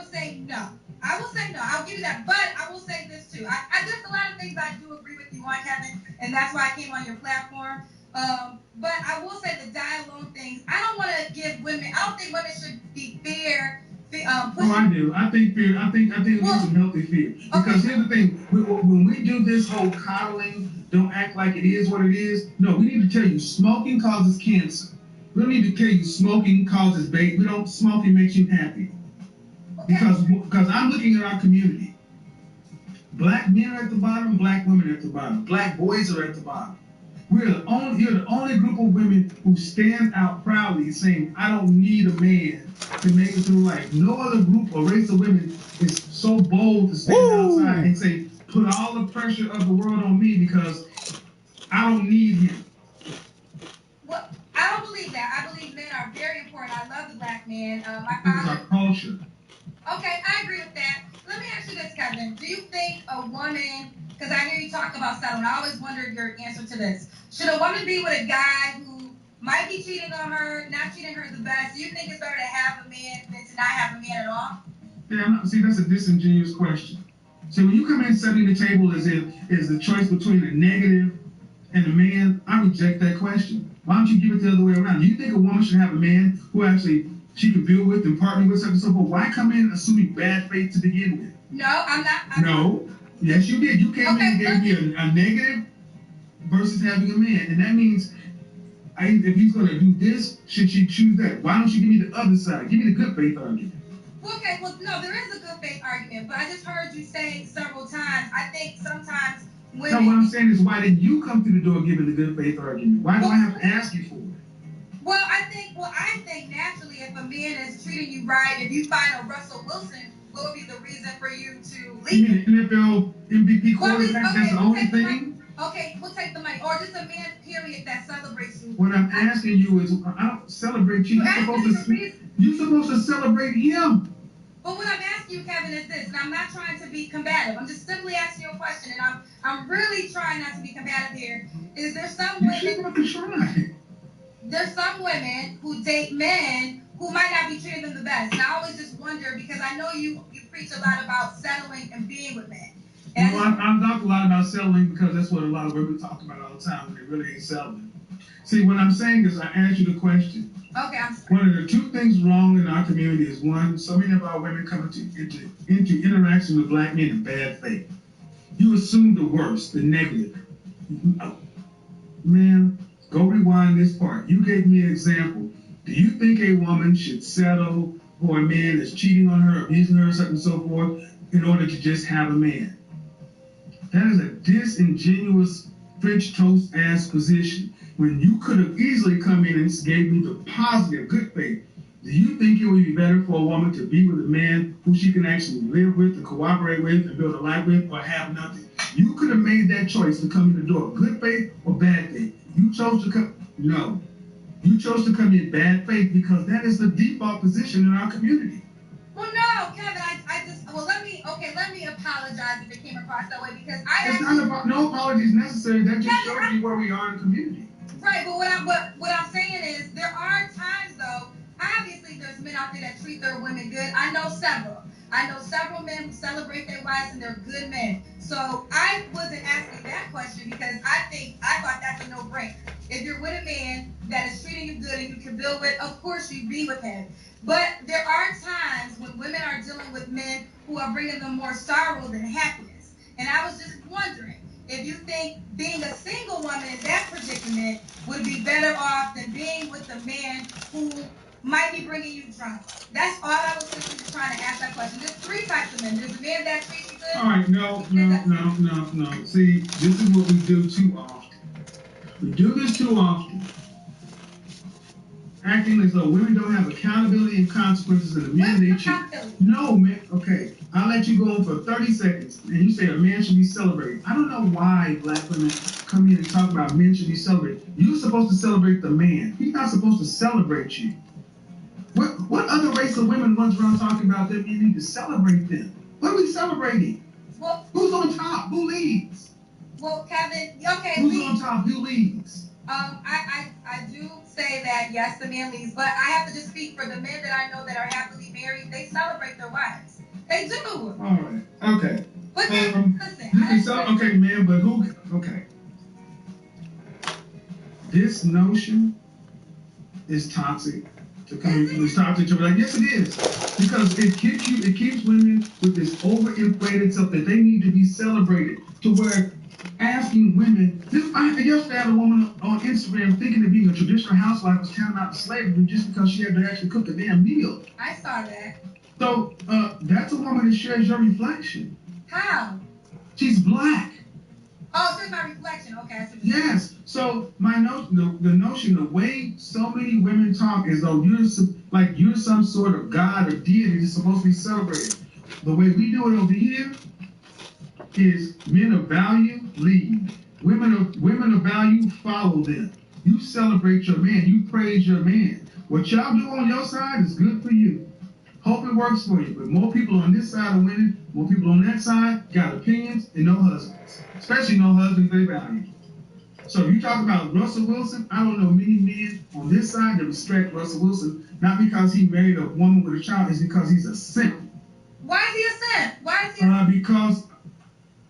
say no. I'll give you that. But I will say this too. There's a lot of things I do agree with you on, Kevin, and that's why I came on your platform. But I will say the die alone things. I don't want to give women. I don't think women should be fair. I do. I think fear. I think we need some healthy fear. Because here's the thing: when we do this whole coddling, don't act like it is what it is. No, we need to tell you smoking causes cancer. We don't need to tell you smoking causes baby. Smoking makes you happy. Because I'm looking at our community. Black men are at the bottom. Black women are at the bottom. Black boys are at the bottom. You're the only group of women who stand out proudly saying, I don't need a man to make it through life. No other group or race of women is so bold to stand outside and say, put all the pressure of the world on me because I don't need him. Well, I don't believe that. I believe men are very important. I love the black man. My This is father. our culture. Okay, I agree with that. Let me ask you this, Kevin. Do you think a woman, because I hear you talk about settling, I always wondered your answer to this. Should a woman be with a guy who might be cheating on her, not treating her the best? Do you think it's better to have a man than to not have a man at all? Yeah, see, that's a disingenuous question. So when you come in setting the table as if is the choice between a negative and a man, I reject that question. Why don't you give it the other way around? You think a woman should have a man who actually she could build with and partner with, such and so forth? Why come in assuming bad faith to begin with? No, I'm not. No. Yes, you did. You came in and gave me a negative versus having a man. And that means if he's going to do this, should she choose that? Why don't you give me the other side? Give me the good faith argument. Okay, well, no, there is a good faith argument, but I just heard you say several times, I think sometimes women... No, what I'm saying is, why didn't you come through the door giving the good faith argument? Why do I have to ask you for it? Well, I think naturally, if a man is treating you right, if you find a Russell Wilson, what would be the reason for you to leave? You mean an NFL MVP quarterback? That's the only thing? Okay, we'll take the money. Or just a man, period, that celebrates you. What I'm asking you is, I don't celebrate you. You're supposed to celebrate him. But what I'm asking you, Kevin, is this, and I'm not trying to be combative. I'm just simply asking you a question, and I'm really trying not to be combative here. Is there some women... You shouldn't have to try. There's some women who date men who might not be treating them the best. And I always just wonder, because I know you preach a lot about settling and being with men. And I've talked a lot about settling because that's what a lot of women talk about all the time when they really ain't settling. See, what I'm saying is I asked you the question. Okay, I'm sorry. One of the two things wrong in our community is, one, so many of our women come into interaction with black men in bad faith. You assume the worst, the negative. Man, go rewind this part. You gave me an example. Do you think a woman should settle for a man that's cheating on her, abusing her, such and so forth, in order to just have a man? That is a disingenuous French toast ass position. When you could have easily come in and gave me the positive, good faith. Do you think it would be better for a woman to be with a man who she can actually live with and cooperate with and build a life with, or have nothing? You could have made that choice to come in the door, good faith or bad faith. You chose to come, no. You chose to come in bad faith because that is the default position in our community. Well, no, Kevin, let me apologize if it came across that way, because no apologies necessary. That just shows you where we are in the community. Right, but what I'm saying is there are times, though, obviously there's men out there that treat their women good. I know several. I know several men who celebrate their wives and they're good men. So I wasn't asking that question because I thought that's a no-brainer. If you're with a man that is treating you good and you can build with, of course you be with him. But there are times when women are dealing with men who are bringing them more sorrow than happiness. And I was just wondering if you think being a single woman in that predicament would be better off than being with a man who might be bringing you drama. That's all I was simply just trying to ask that question. There's three types of men. There's a man that treats you good. All right, no. See, this is what we do too often. We do this too often. Acting as though women don't have accountability and consequences and the men they cheat. No, man. Okay, I'll let you go on for 30 seconds. And you say a man should be celebrated. I don't know why black women come in and talk about men should be celebrated. You're supposed to celebrate the man. He's not supposed to celebrate you. What other race of women runs around talking about them? You need to celebrate them. What are we celebrating? Well, who's on top? Who leads? Well, Kevin, okay. Who's on top? Who leads? I do say that, yes, the man leads, but I have to just speak for the men that I know that are happily married. They celebrate their wives. They do. All right. Okay. But listen. You can okay, man, but who? Okay. This notion is toxic. It's toxic to like, yes, it is, because it keeps women with this overinflated stuff that they need to be celebrated. To where asking women, I yesterday had a woman on Instagram thinking that being a traditional housewife was tantamount to slavery just because she had to actually cook a damn meal. I saw that. So that's a woman that shares your reflection. How? She's black. Oh, so it's my reflection. Okay. Yes. So my the notion, the way so many women talk as though you're some sort of god or deity that's supposed to be celebrated. The way we do it over here is men of value lead. Women of value follow them. You celebrate your man. You praise your man. What y'all do on your side is good for you. Hope it works for you. But more people on this side are winning. More people on that side got opinions and no husbands. Especially no husbands they value. So if you talk about Russell Wilson, I don't know many men on this side that respect Russell Wilson, not because he married a woman with a child, it's because he's a simp. Why is he a simp? Why is he a simp? Because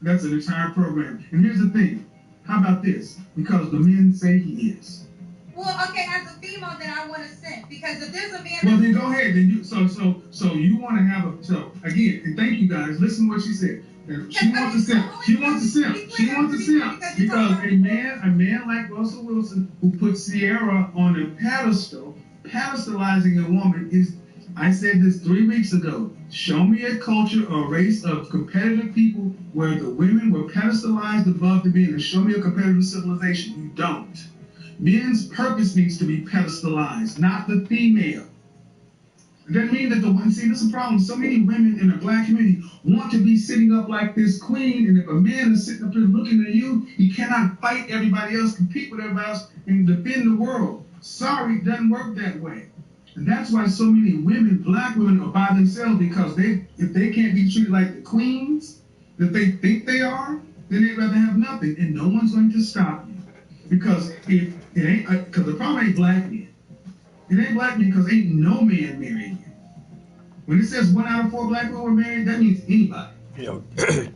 that's an entire program. And here's the thing. How about this? Because the men say he is. Well, okay, as a female, then I want to simp. Because if there's a man... Well, then go ahead. Then you, so you want to have a... So, again, and thank you guys. Listen to what she said. She wants to simp. She wants to simp. She wants to simp. Because a man like Russell Wilson, who put Sierra on a pedestal, pedestalizing a woman is... I said this 3 weeks ago. Show me a culture or a race of competitive people where the women were pedestalized above the men, and show me a competitive civilization. You don't. Men's purpose needs to be pedestalized, not the female. It doesn't mean that the women, see, this is a problem. So many women in the black community want to be sitting up like this queen, and if a man is sitting up here looking at you, he cannot fight everybody else, compete with everybody else, and defend the world. Sorry, it doesn't work that way. And that's why so many women, black women, are by themselves, because if they can't be treated like the queens that they think they are, then they'd rather have nothing, and no one's going to stop you. Because if it ain't, because the problem ain't black men. It ain't black men because ain't no man marrying you. When it says 1 out of 4 black women were married, that means anybody. Yo,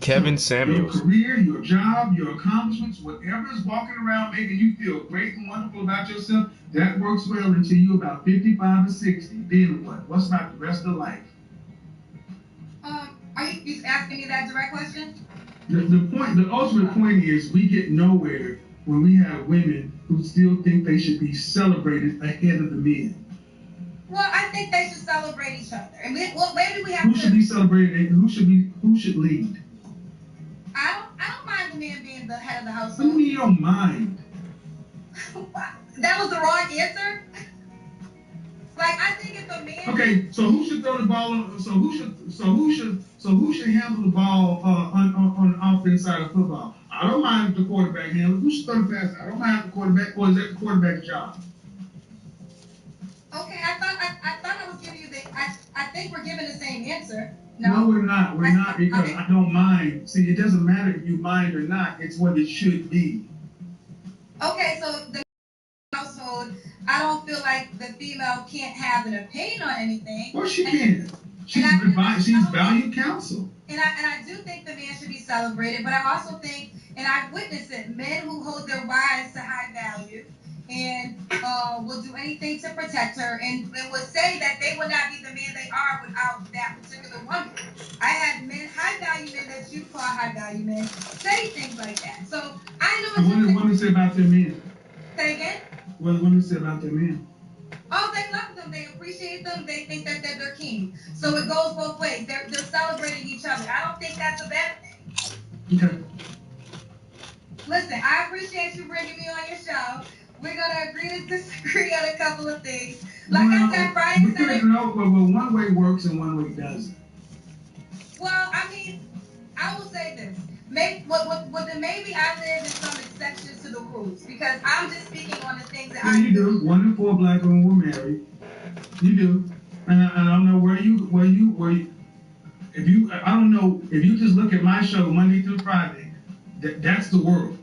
Kevin Samuels. Your career, your job, your accomplishments, whatever is walking around making you feel great and wonderful about yourself, that works well until you're about 55 or 60. Then what? What's about the rest of life? Are you asking me that direct question? The ultimate point is we get nowhere when we have women who still think they should be celebrated ahead of the men. Well, I think they should celebrate each other. And maybe we have who should be celebrated and who should lead? I don't mind the man being the head of the household. What do you mean you don't mind? That was the wrong answer? Like, I think if a man... Okay, so who should throw the ball? So who should handle the ball on the offense side of football? I don't mind if the quarterback handles. Who should throw the pass? I don't mind if the quarterback, or is that the quarterback's job? Okay, I thought I was giving you I think we're giving the same answer. No, we're not. We're not, because I don't mind. See, it doesn't matter if you mind or not. It's what it should be. Okay, so the household, I don't feel like the female can't have an opinion on anything. Well, she can. She's valued counsel. And I do think the man should be celebrated, but I also think, and I've witnessed it, men who hold their wives to high value and will do anything to protect her and would say that they would not be the man they are without that particular woman. I had men, high value men that you call high value men, say things like that. So I know what do women say about their men? Say again? What do women say about their men? Oh, they love them. They appreciate them. They think that they're their king. So it goes both ways. They're celebrating each other. I don't think that's a bad thing. Okay. Listen, I appreciate you bringing me on your show. We're gonna agree to disagree on a couple of things. Like I said, Friday and Saturday. Well, one way works and one way doesn't. Well, I mean, I will say this. Maybe I live in some exceptions to the rules because I'm just speaking on the things that You do. 1 in 4 black women were married. You do. And I don't know where you I don't know if you just look at my show Monday through Friday, that's the world.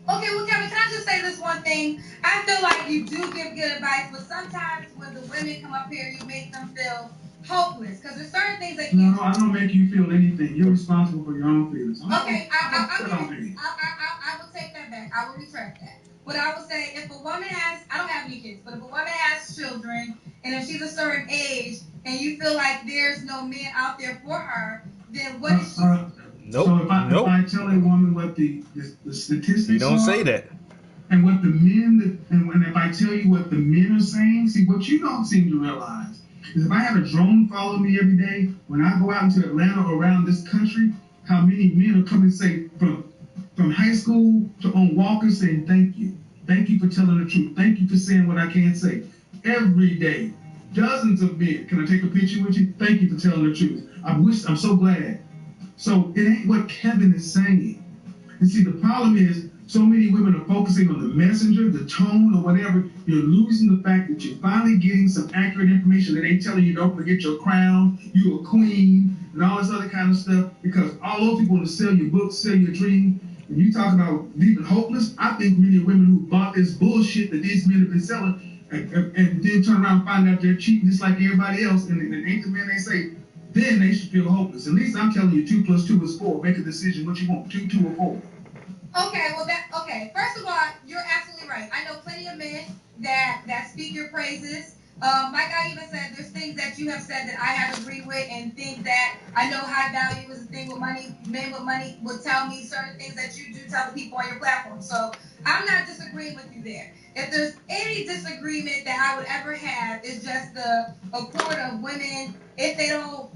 Okay, well, Kevin, can I just say this one thing? I feel like you do give good advice, but sometimes when the women come up here, you make them feel hopeless because there's certain things that No, I don't make you feel anything. You're responsible for your own feelings. Okay, I will take that back. I will retract that. But I will say, if a woman has, I don't have any kids, but if a woman has children, and if she's a certain age, and you feel like there's no man out there for her, then what is she? Nope. So if I tell a woman what the statistics you don't are, say that. And what the men, and if I tell you what the men are saying, see, what you don't seem to realize is if I had a drone follow me every day, when I go out into Atlanta or around this country, how many men are coming and say from high school to on walkers saying thank you. Thank you for telling the truth. Thank you for saying what I can't say. Every day, dozens of men. Can I take a picture with you? Thank you for telling the truth. I'm so glad. So it ain't what Kevin is saying. And see, the problem is so many women are focusing on the messenger, the tone, or whatever. You're losing the fact that you're finally getting some accurate information that ain't telling you don't forget your crown, you're a queen, and all this other kind of stuff. Because all those people want to sell your books, sell your dream. When you talk about leaving hopeless, I think many women who bought this bullshit that these men have been selling and then turn around and find out they're cheating just like everybody else, and it ain't the man they say, then they should feel hopeless. At least I'm telling you 2 + 2 is 4. Make a decision what you want, 2, 2, or 4. Okay, first of all, you're absolutely right. I know plenty of men that speak your praises. Like I even said, there's things that you have said that I have agreed with, and things that I know high value is a thing with money. Men with money will tell me certain things that you do tell the people on your platform. So I'm not disagreeing with you there. If there's any disagreement that I would ever have, is just the accord of women if they don't.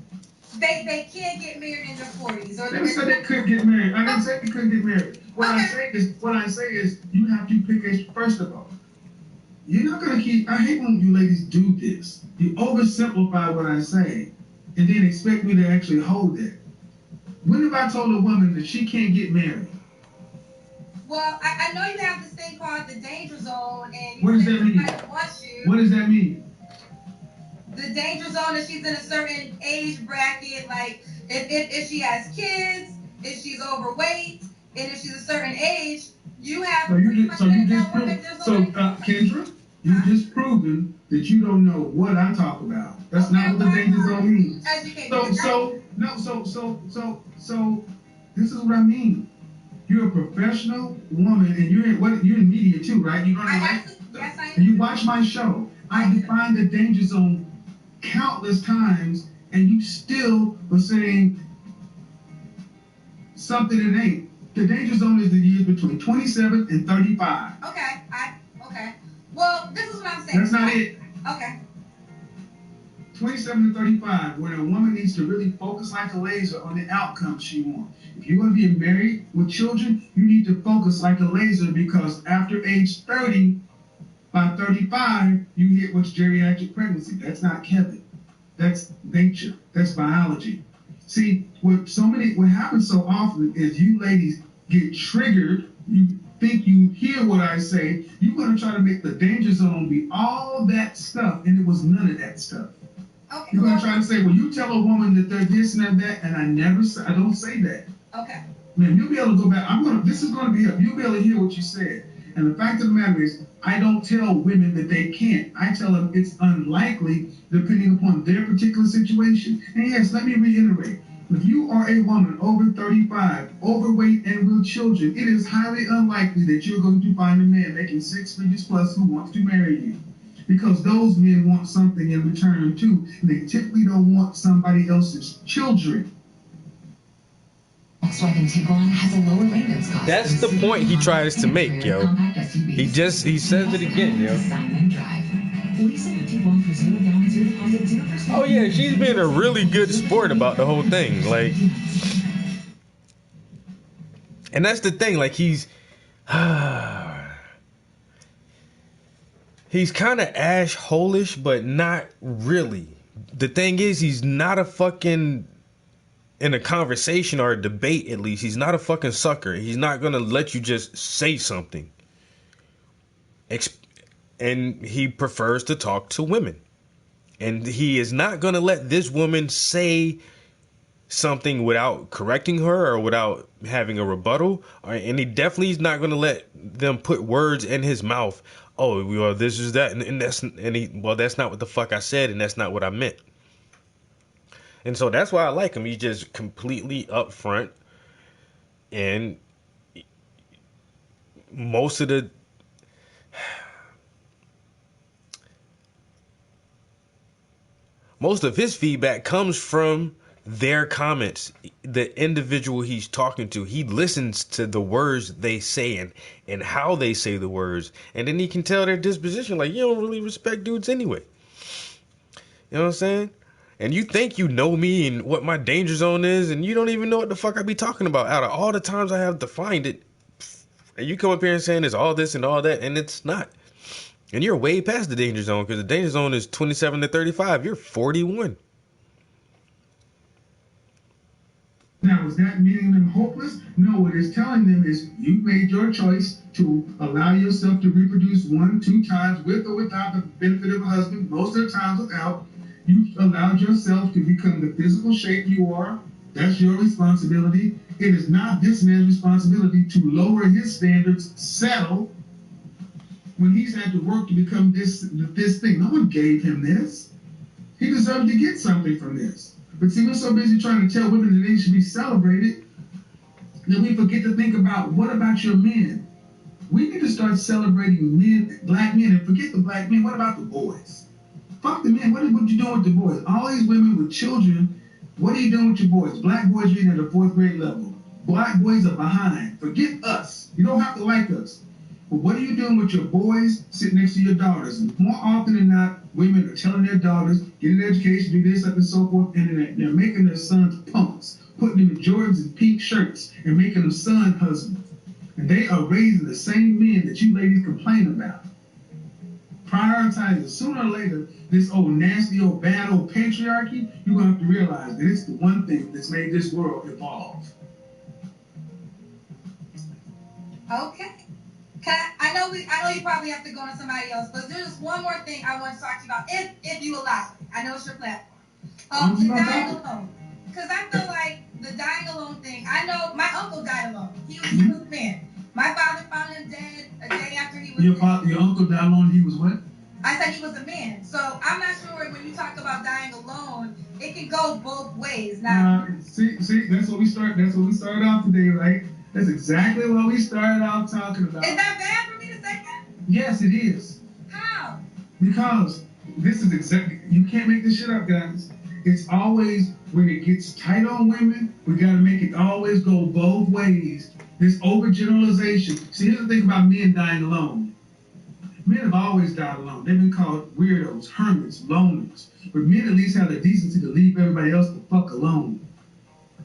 They can't get married in their 40s. Or They said they couldn't get married. I didn't say they couldn't get married. What I say is you have to pick first of all. You're not gonna keep. I hate when you ladies do this. You oversimplify what I say, and then expect me to actually hold it. When have I told a woman that she can't get married? Well, I know you have this thing called the danger zone, and what does that mean? What does that mean? The danger zone is she's in a certain age bracket, like if she has kids, if she's overweight, and if she's a certain age, you have. Kendra, you just proven that you don't know what I talk about. That's not what the danger zone means. So this is what I mean. You're a professional woman, and you're in media too, right? You Yes, I am. And you watch my show. I define the danger zone countless times, and you still were saying something that ain't. The danger zone is the years between 27 and 35. Okay. Well, this is what I'm saying. That's not it. Okay. 27 to 35, where a woman needs to really focus like a laser on the outcome she wants. If you're going to be married with children, you need to focus like a laser, because after age 30, by 35, you hit what's geriatric pregnancy. That's not Kevin. That's nature. That's biology. See, what happens so often is you ladies get triggered. You think you hear what I say. You're going to try to make the danger zone be all that stuff, and it was none of that stuff. Okay. You're going to try to say, well, you tell a woman that they're this and that, and I don't say that. Okay. Man, you'll be able to go back. This is going to be up. You'll be able to hear what you said. And the fact of the matter is, I don't tell women that they can't. I tell them it's unlikely depending upon their particular situation. And yes, let me reiterate. If you are a woman over 35, overweight, and with children, it is highly unlikely that you're going to find a man making 6 figures plus who wants to marry you. Because those men want something in return too. And they typically don't want somebody else's children. Volkswagen Tiguan has a lower maintenance cost. That's the point he tries to make, yo. He says it again, yo. Oh yeah, she's being a really good sport about the whole thing, like. And that's the thing, like he's kind of ash-holish, but not really. The thing is, he's not a fucking, in a conversation or a debate at least, he's not a fucking sucker. He's not gonna let you just say something. And he prefers to talk to women. And he is not gonna let this woman say something without correcting her or without having a rebuttal. And he definitely is not gonna let them put words in his mouth. Oh, well, this is that, well, that's not what the fuck I said, and that's not what I meant. And so that's why I like him. He's just completely upfront, and most of his feedback comes from their comments. The individual he's talking to, he listens to the words they say and how they say the words, and then he can tell their disposition. Like, you don't really respect dudes anyway. You know what I'm saying? And you think you know me and what my danger zone is, and you don't even know what the fuck I be talking about. Out of all the times I have defined it, and you come up here and saying it's all this and all that, and it's not. And you're way past the danger zone, because the danger zone is 27 to 35. You're 41. Now, is that meaning them hopeless? No, what it's telling them is you made your choice to allow yourself to reproduce 1-2 times with or without the benefit of a husband, most of the times without. You allowed yourself to become the physical shape you are. That's your responsibility. It is not this man's responsibility to lower his standards, settle, when he's had to work to become this thing. No one gave him this. He deserved to get something from this. But see, we're so busy trying to tell women that they should be celebrated that we forget to think about, what about your men? We need to start celebrating men, black men, and forget the black men. What about the boys? Fuck the men. What are you doing with the boys? All these women with children, what are you doing with your boys? Black boys reading at the 4th grade level. Black boys are behind. Forget us. You don't have to like us. But what are you doing with your boys sitting next to your daughters? And more often than not, women are telling their daughters, get an education, do this, up and so forth, and they're making their sons punks, putting them in Jordans and pink shirts, and making them son husbands. And they are raising the same men that you ladies complain about. Prioritizing sooner or later this old nasty, old bad, old patriarchy. You're going to have to realize that it's the one thing that's made this world evolve. Okay. I know you probably have to go on somebody else, but there's one more thing I want to talk to you about, if you allow it. I know it's your platform. The dying alone. Because I feel like the dying alone thing, I know my uncle died alone. He was a man. My father found him dead a day after he was dead. Your uncle died alone, he was what? I said he was a man. So I'm not sure when you talk about dying alone, it can go both ways. Now, see, that's what we started off today, right? That's exactly what we started off talking about. Is that bad for me to say that? Yes, it is. How? Because this is exactly, you can't make this shit up, guys. It's always, when it gets tight on women, we gotta make it always go both ways. This overgeneralization. See, here's the thing about men dying alone. Men have always died alone. They've been called weirdos, hermits, loners. But men at least have the decency to leave everybody else the fuck alone.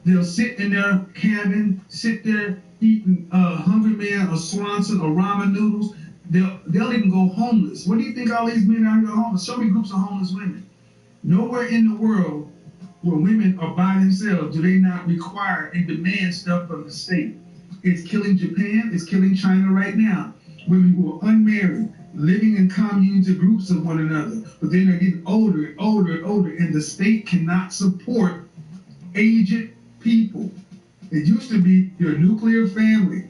They'll sit in their cabin, sit there eating Hungry Man or Swanson or ramen noodles. They'll even go homeless. What do you think all these men are here homeless? So many groups of homeless women. Nowhere in the world where women are by themselves do they not require and demand stuff from the state. It's killing Japan. It's killing China right now. Women who are unmarried, living in communes or groups of one another. But then they're getting older and older and older, and the state cannot support aged people. It used to be your nuclear family.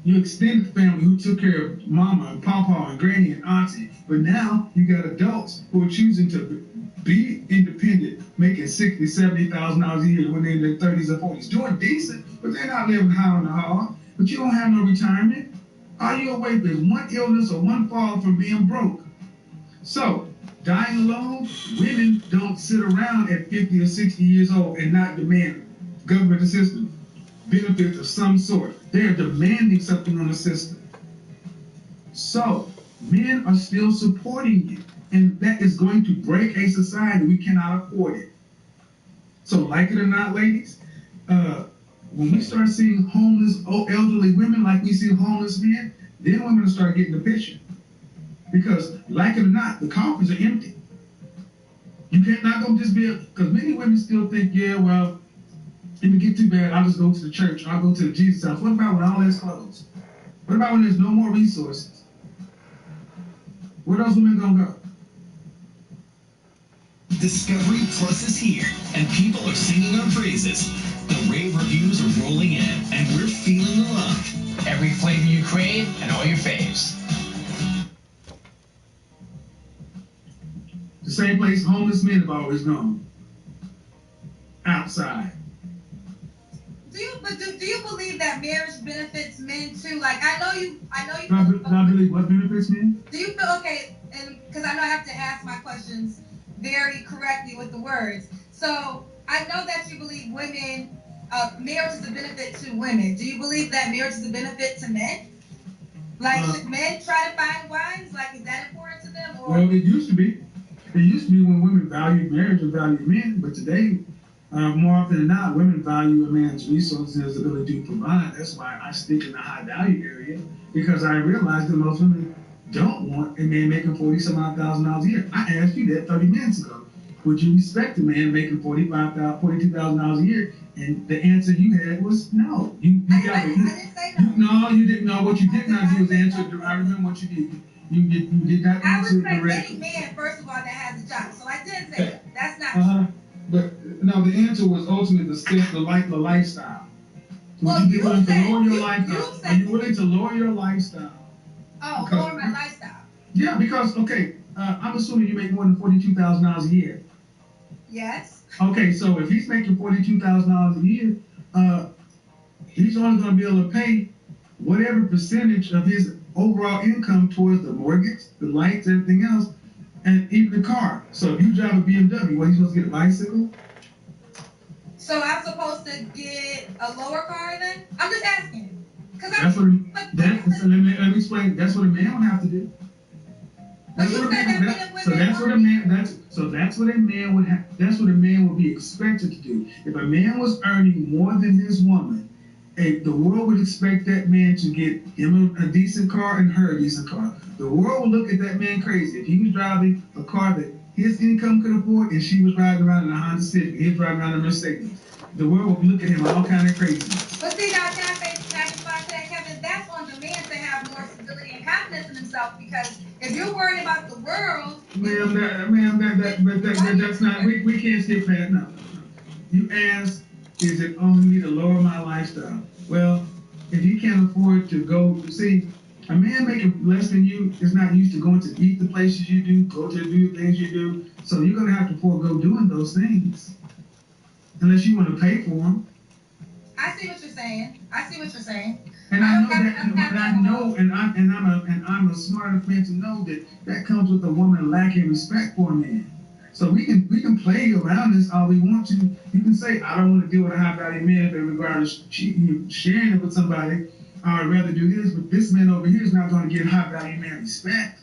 your extended family who took care of mama and papa and granny and auntie. But now you got adults who are choosing to be independent, making $60,000, $70,000 a year when they're in their 30s or 40s, doing decent, but they're not living high on the hog. But you don't have no retirement. All you away for is one illness or one fall from being broke. So, dying alone, women don't sit around at 50 or 60 years old and not demand government assistance, benefits of some sort. They're demanding something on the system. So, men are still supporting you, and that is going to break a society. We cannot afford it. So, like it or not, ladies, when we start seeing homeless, elderly women like we see homeless men, then women will start getting the picture. Because, like it or not, the coffers are empty. You can't not gonna just be, because many women still think, yeah, well, if it get too bad, I'll just go to the church, I'll go to the Jesus house. What about when all that's closed? What about when there's no more resources? Where those women gonna go? Discovery Plus is here, and people are singing our praises. The rave reviews are rolling in, and we're feeling the love. Every flavor you crave and all your faves. The same place homeless men have always gone. Outside. Do you believe that marriage benefits men too? Like I know you. Do I believe what benefits men? Do you feel okay? And because I know I have to ask my questions very correctly with the words. So I know that you believe women, marriage is a benefit to women. Do you believe that marriage is a benefit to men? Like should men try to find wives? Like is that important to them? Or? Well, it used to be. It used to be when women valued marriage and valued men, but today, more often than not, women value a man's resources and his ability to provide. That's why I stick in the high value area, because I realize that most women don't want a man making $40,000 a year. I asked you that 30 minutes ago. Would you respect a man making $42,000 a year? And the answer you had was no. You didn't know. What you did not do is answer. I remember what you did. You did not answer it directly. I respect any man, first of all, that has a job. So I did say that. That's not But no, the answer was ultimately the lifestyle. Well, Would you be willing to lower your lifestyle? Are you willing to lower your lifestyle? Oh, lower my lifestyle. Yeah, because I'm assuming you make more than $42,000 a year. Yes. Okay, so if he's making $42,000 a year, he's only going to be able to pay whatever percentage of his overall income towards the mortgage, the lights, everything else, and even the car. So if you drive a BMW, what, he's supposed to get a bicycle? So I'm supposed to get a lower car then? I'm just asking. Let me explain. That's what a man would have to do. That's what a man would be expected to do. If a man was earning more than his woman, the world would expect that man to get him a decent car and her a decent car. The world would look at that man crazy if he was driving a car that his income could afford and she was riding around in a Honda Civic and he was driving around in a Mercedes. The world would look at him all kind of crazy. But see, now can I respond to that, Kevin? That's on the man to have more stability and confidence in himself, because if you're worried about the world, that's not. We can't skip that. No. You asked, is it only to lower my lifestyle? Well, if he can't afford to go, see, a man making less than you is not used to going to eat the places you do, go to do things you do. So you're gonna have to forego doing those things, unless you want to pay for them. I see what you're saying. And I know I'm a smart enough man to know that comes with a woman lacking respect for a man. So we can play around this all we want to. You can say, I don't want to deal with a high value man if it regards sharing it with somebody. I would rather do this, but this man over here is not going to get high value man respect.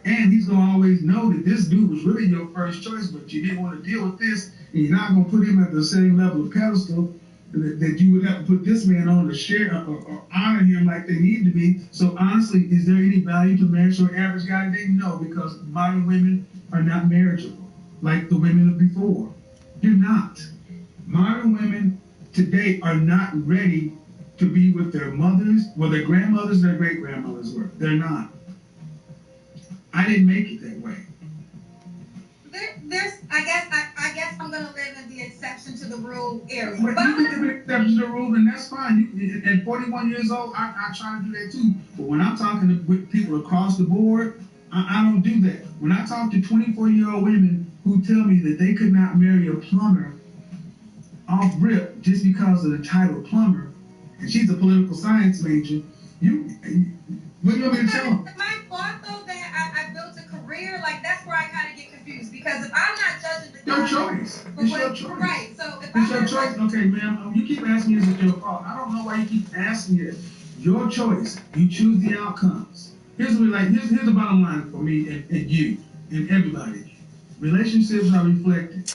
And he's going to always know that this dude was really your first choice, but you didn't want to deal with this, and you're not going to put him at the same level of pedestal that you would have to put this man on to share or honor him like they need to be. So honestly, is there any value to marriage for an average guy today? No, because modern women are not marriageable like the women of before. They're not. Modern women today are not ready to be with their mothers, well, their grandmothers, their great-grandmothers were. They're not. I didn't make it that way. I guess I'm gonna live in the exception to the rural area. But you can live in exceptions to the rule, and that's fine. You, at 41 years old, I try to do that too. But when I'm talking with people across the board, I don't do that. When I talk to 24-year-old women who tell me that they could not marry a plumber off rip just because of the title plumber, and she's a political science major, what do you want me to tell them? My thought though that I built a career, like that's where I kind of get confused, because if I'm not judging the your choice, it's your choice. Right. So if it's your choice. Okay, ma'am. You keep asking me is it your fault. I don't know why you keep asking it. Your choice. You choose the outcomes. Here's the bottom line for me and you and everybody. Relationships are reflected.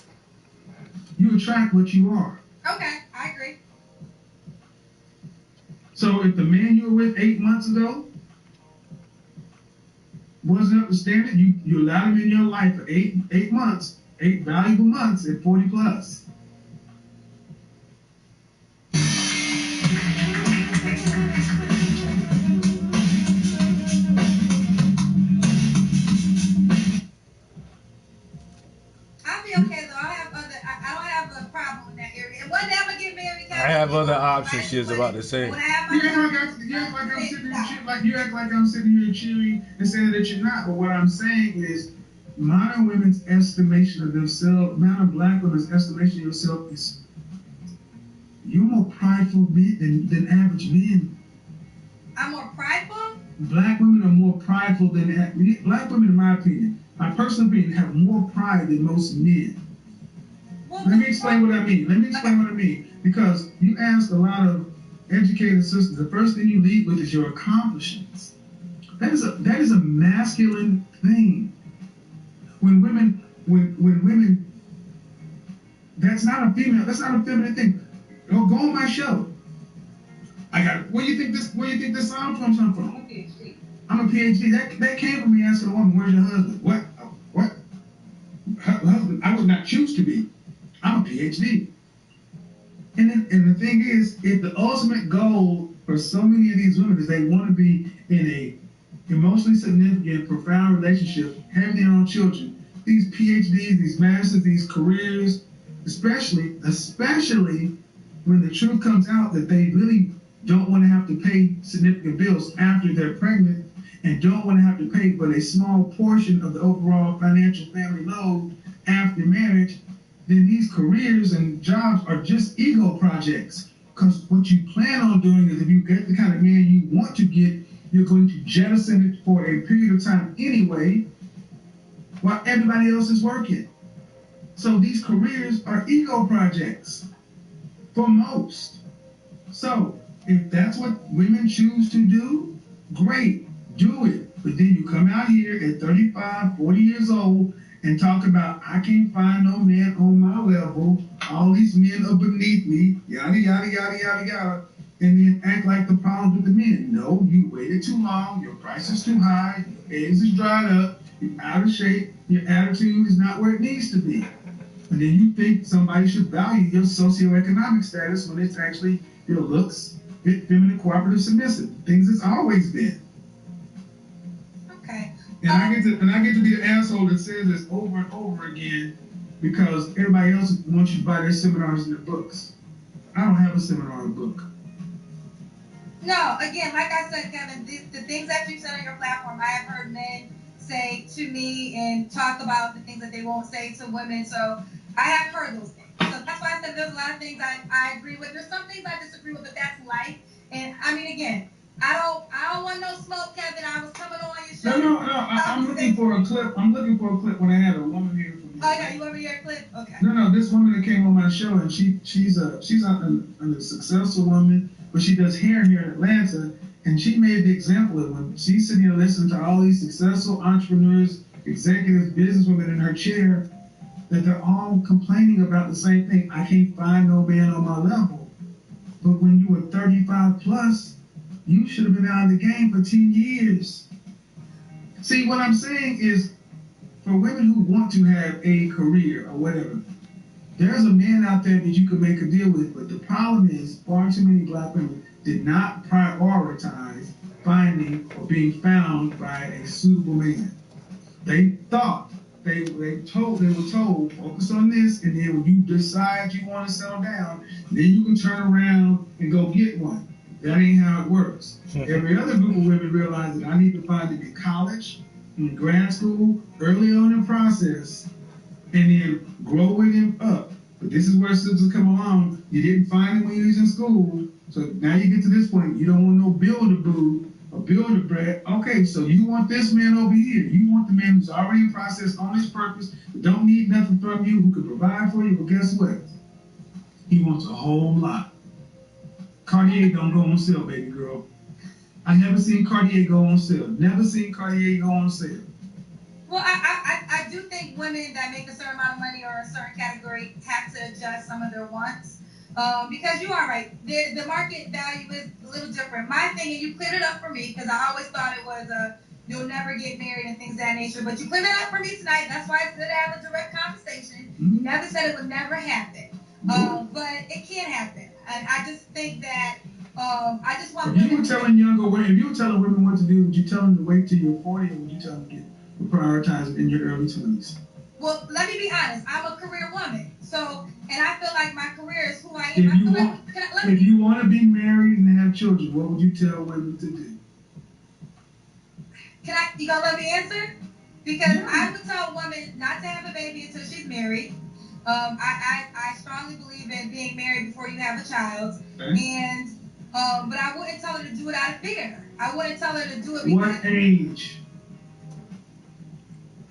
You attract what you are. Okay, I agree. So if the man you were with 8 months ago wasn't up to standard, you allowed him in your life for 8 months, 8 valuable months at 40 plus. I'll be okay though. I don't have a problem in that area. And one day I'm gonna get married. I have other options. She was about to say. You act like I'm sitting here cheering and saying that you're not. But what I'm saying is, modern women's estimation of themselves, modern black women's estimation of yourself is, you're more prideful than average men. I'm more prideful? Black women are more prideful than black women, in my opinion, my personal opinion, have more pride than most men. Well, let me explain what I mean. Because you ask a lot of educated sisters, the first thing you lead with is your accomplishments. That is a masculine thing. When women, that's not a feminine thing. Go on my show. Where do you think this song comes from? I'm a PhD. I'm a PhD. That came from me asking a woman, where's your husband? What? Her husband, I would not choose to be. I'm a PhD. And the thing is, if the ultimate goal for so many of these women is they want to be in a emotionally significant, profound relationship, having their own children, these PhDs, these masters, these careers, especially when the truth comes out that they really don't want to have to pay significant bills after they're pregnant and don't want to have to pay but a small portion of the overall financial family load after marriage, then these careers and jobs are just ego projects. Because what you plan on doing is if you get the kind of man you want to get, you're going to jettison it for a period of time anyway, while everybody else is working. So these careers are ego projects for most. So if that's what women choose to do, great, do it. But then you come out here at 35, 40 years old and talk about, I can't find no man on my level, all these men are beneath me, yada, yada, yada, yada, yada, and then act like the problems with the men. No, you waited too long, your price is too high, your eggs is dried up, you're out of shape, your attitude is not where it needs to be. And then you think somebody should value your socioeconomic status when it's actually your looks, fit, feminine, cooperative, submissive, things it's always been. Okay. And I get to be the asshole that says this over and over again because everybody else wants you to buy their seminars and their books. I don't have a seminar or book. No, again, like I said, Kevin, the things that you said on your platform, I have heard men say to me and talk about the things that they won't say to women. So I have heard those things. So that's why I said there's a lot of things I agree with. There's some things I disagree with, but that's life. And I mean, again, I don't want no smoke, Kevin. I was coming on your show. No. I'm looking for a clip. I'm looking for a clip when I had a woman here from. Oh, yeah, you want me to hear a clip? Okay. No. This woman that came on my show, and she's a successful woman, but she does hair here in Atlanta, and she made the example of when she's sitting here listening to all these successful entrepreneurs, executives, businesswomen in her chair, that they're all complaining about the same thing. I can't find no man on my level. But when you were 35 plus, you should have been out of the game for 10 years. See, what I'm saying is, for women who want to have a career or whatever, there's a man out there that you could make a deal with, but the problem is far too many black women did not prioritize finding or being found by a suitable man. They thought they were told focus on this, and then when you decide you want to settle down, then you can turn around and go get one. That ain't how it works. Every other group of women realize that I need to find them in college, in grad school, early on in the process, and then grow with them up. But this is where sisters come along. You didn't find it when you was in school, so now you get to this point. You don't want no build-a-boo or build-a-brat. Okay, so you want this man over here. You want the man who's already in process on his purpose, that don't need nothing from you, who can provide for you. But guess what? He wants a whole lot. Cartier don't go on sale, baby girl. I never seen Cartier go on sale. Never seen Cartier go on sale. Well, I do think women that make a certain amount of money or a certain category have to adjust some of their wants. Because you are right. The market value is a little different. My thing, and you cleared it up for me, because I always thought it was you'll never get married and things of that nature. But you cleared it up for me tonight. That's why it's good to have a direct conversation. You never said it would never happen. But it can happen. And I just think that I just want if you were telling younger women, if you were telling women what to do, would you tell them to wait till you're 40, or would you tell them to prioritize it in your early 20s? Well, let me be honest. I'm a career woman, so and I feel like my career is who I am. If you want to be married and have children, what would you tell women to do? You gonna let me answer? Because I would tell a woman not to have a baby until she's married. I strongly believe in being married before you have a child, and but I wouldn't tell her to do it out of fear. I wouldn't tell her to do it because. What age?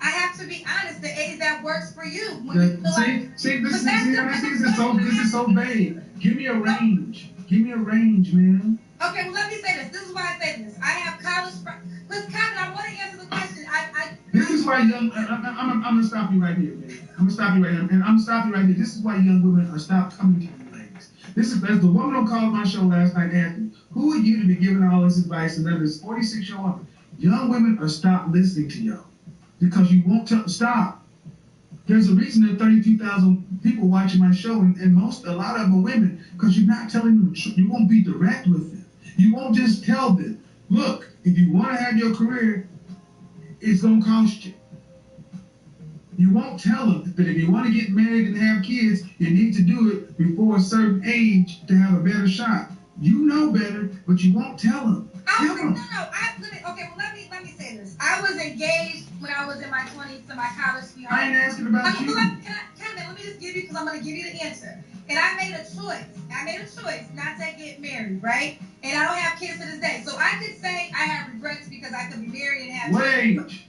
I have to be honest. The age that works for you. This is so vague. Give me a range. Give me a range, man. Okay, well, let me say this. This is why I say this. I have college friends. Listen, Kevin, I want to answer the question. This is why young. I'm gonna stop you right here, man. I'm gonna stop you right here, and I'm gonna stop you right here. This is why young women are stopped coming to you, ladies. This is as the woman who called my show last night asked me, who are you to be giving all this advice? And then this 46-year-old woman. Young women are stopped listening to y'all because you won't stop. There's a reason there are 32,000 people watching my show, and a lot of them are women, because you're not telling them the truth. You won't be direct with them. You won't just tell them, look, if you want to have your career, it's going to cost you. You won't tell them that if you want to get married and have kids, you need to do it before a certain age to have a better shot. You know better, but you won't tell them. Let me say this. I was engaged when I was in my 20s to my college sweetheart. I ain't asking about you. Kevin, let me just give you, because I'm going to give you the answer. And I made a choice. Not to get married, right? And I don't have kids to this day. So I could say I have regrets because I could be married and have children. What age?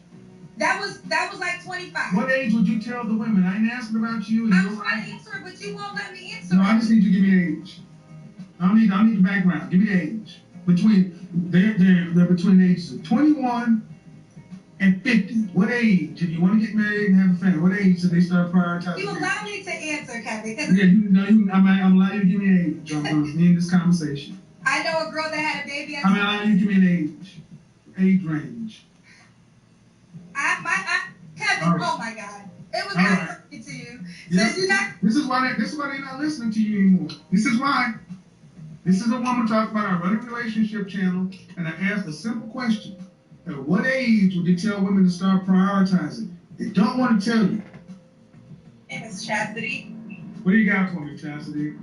That was like 25. What age would you tell the women? I ain't asking about you. I'm trying to answer it, but you won't let me answer it. No, I just need you to give me the age. I don't need the background. Give me the age. They're between the ages of 21 and 50. What age? If you want to get married and have a family, what age should they start prioritizing? You allow me to answer, Kevin. Yeah, I'm allowing you to give me an age. I'm in this conversation. I know a girl that had a baby at I'm allowing you to give me an age range. Kevin, right. Oh my God. It was not talking to you. Yes. This is why they're not listening to you anymore. This is why. This is a woman talking about our Running Relationship channel, and I asked a simple question. At what age would you tell women to start prioritizing? They don't want to tell you. And it's Chastity. What do you got for me, Chastity?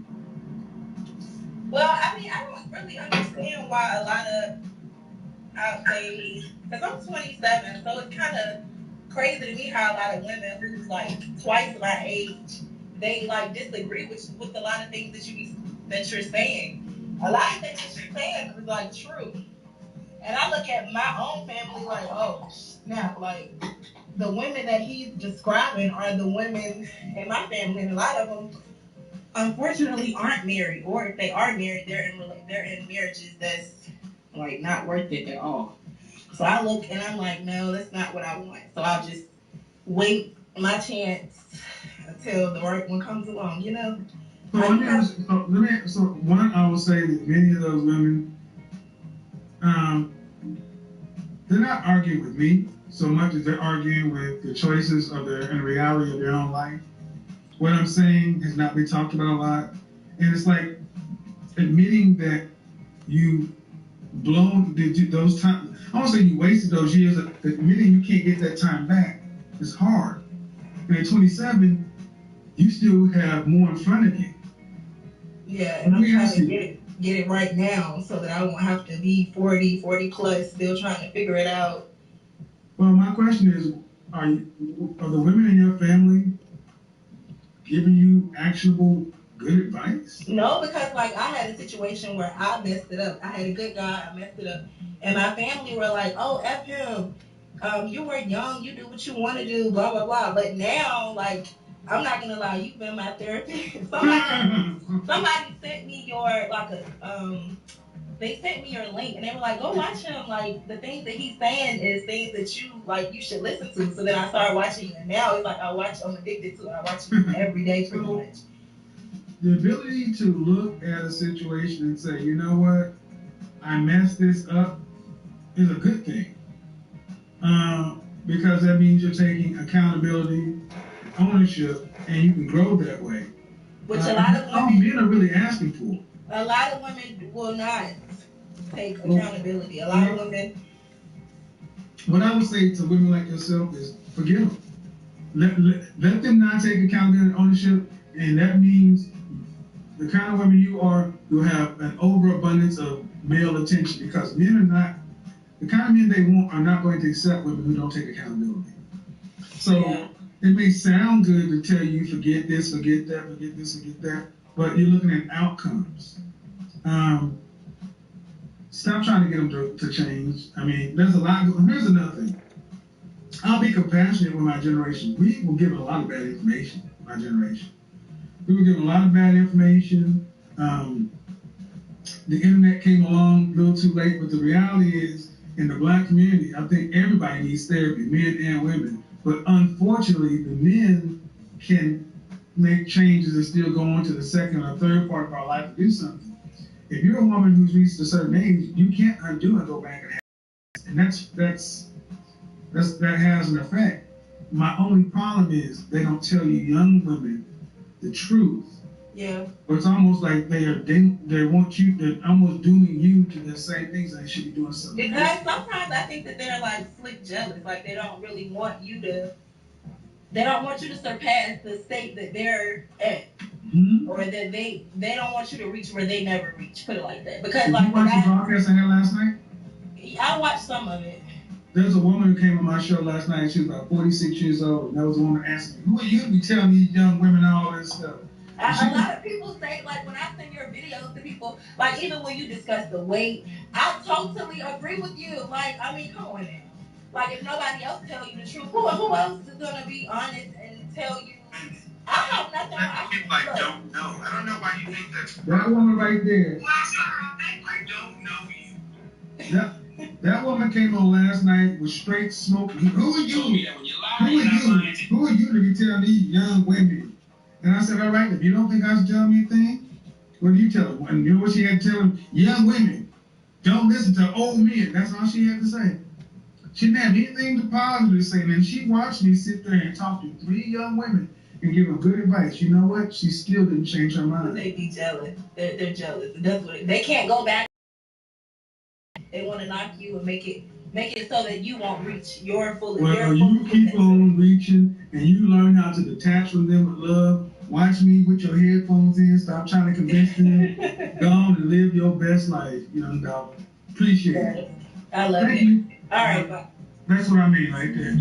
Well, I mean, I don't really understand why a lot of outlays, because I'm 27, so it's kind of crazy to me how a lot of women who's like twice my age, they like disagree with a lot of things that you're saying. A lot of things that you're saying is like true. And I look at my own family like, oh, snap, like the women that he's describing are the women in my family, and a lot of them unfortunately aren't married, or if they are married, they're in marriages that's like not worth it at all. So I look and I'm like, no, that's not what I want. So I'll just wait my chance until the right one comes along, you know? So one, I will say that many of those women, they're not arguing with me so much as they're arguing with the choices of and the reality of their own life. What I'm saying has not been talked about a lot. And it's like admitting that you blown those time. I won't say you wasted those years. Admitting you can't get that time back is hard. And at 27, you still have more in front of you. Yeah, and I'm trying to get it right now so that I won't have to be 40 plus, still trying to figure it out. Well, my question is, are the women in your family giving you actionable good advice? No, because like I had a situation where I messed it up. I had a good guy, I messed it up, and my family were like, "Oh, F him. You were young, you do what you want to do, blah blah blah." But now, like, I'm not gonna lie, you've been my therapist. somebody sent me they sent me your link and they were like, "Go watch him. Like the things that he's saying is things that you should listen to." So then I started watching, and now it's like I'm addicted to it. I watch it every day pretty much. The ability to look at a situation and say, you know what, I messed this up is a good thing. Because that means you're taking accountability, ownership, and you can grow that way. Which a lot of women, men are really asking for. A lot of women will not take accountability. A lot of women. What I would say to women like yourself is forgive them. Let them not take accountability and ownership, and that means the kind of women you are, you'll have an overabundance of male attention, because men are not, the kind of men they want are not going to accept women who don't take accountability. So it may sound good to tell you forget this, forget that, forget this, forget that, but you're looking at outcomes. Stop trying to get them to change. I mean, there's a lot. Here's another thing. I'll be compassionate with my generation. We were given a lot of bad information, my generation. We were given a lot of bad information. The internet came along a little too late, but the reality is, in the black community, I think everybody needs therapy, men and women. But unfortunately, the men can make changes and still go on to the second or third part of our life to do something. If you're a woman who's reached a certain age, you can't undo and go back and have it. And that has an effect. My only problem is they don't tell you young women the truth. Yeah. But it's almost like they're almost dooming you to the same things they should be doing something. Because sometimes I think that they're like slick jealous, like they don't really want you to. They don't want you to surpass the state that they're at, or that they don't want you to reach where they never reach. Put it like that. Because Did like you watch the broadcast I had last night? I watched some of it. There's a woman who came on my show last night. She was about 46 years old, and there was a woman asking me, "Who are you to be telling these young women all this stuff?" A lot of people say, like, when I send your videos to people, like, even when you discuss the weight, I totally agree with you. Like, I mean, come on now. Like, if nobody else tell you the truth, who else is going to be honest and tell you? I have nothing. I don't know. I don't know why you think that's... That woman right there. I don't know you. That woman came on last night with straight smoke. Who are you? Who are you to be telling these young women? And I said, all right, if you don't think I was telling me a thing, what do you tell them? And you know what she had to tell them? Young women, don't listen to old men. That's all she had to say. She didn't have anything to positive to say. And then she watched me sit there and talk to 3 young women and give them good advice. You know what? She still didn't change her mind. They be jealous. They're jealous. That's what they can't go back. They want to knock you and make it so that you won't reach your full. Well, you keep on reaching, and you learn how to detach from them with love. Watch me with your headphones in. Stop trying to convince them. Go on and live your best life, young dog. Appreciate it. I love Thank it. you. All right, bye. That's what I mean right there.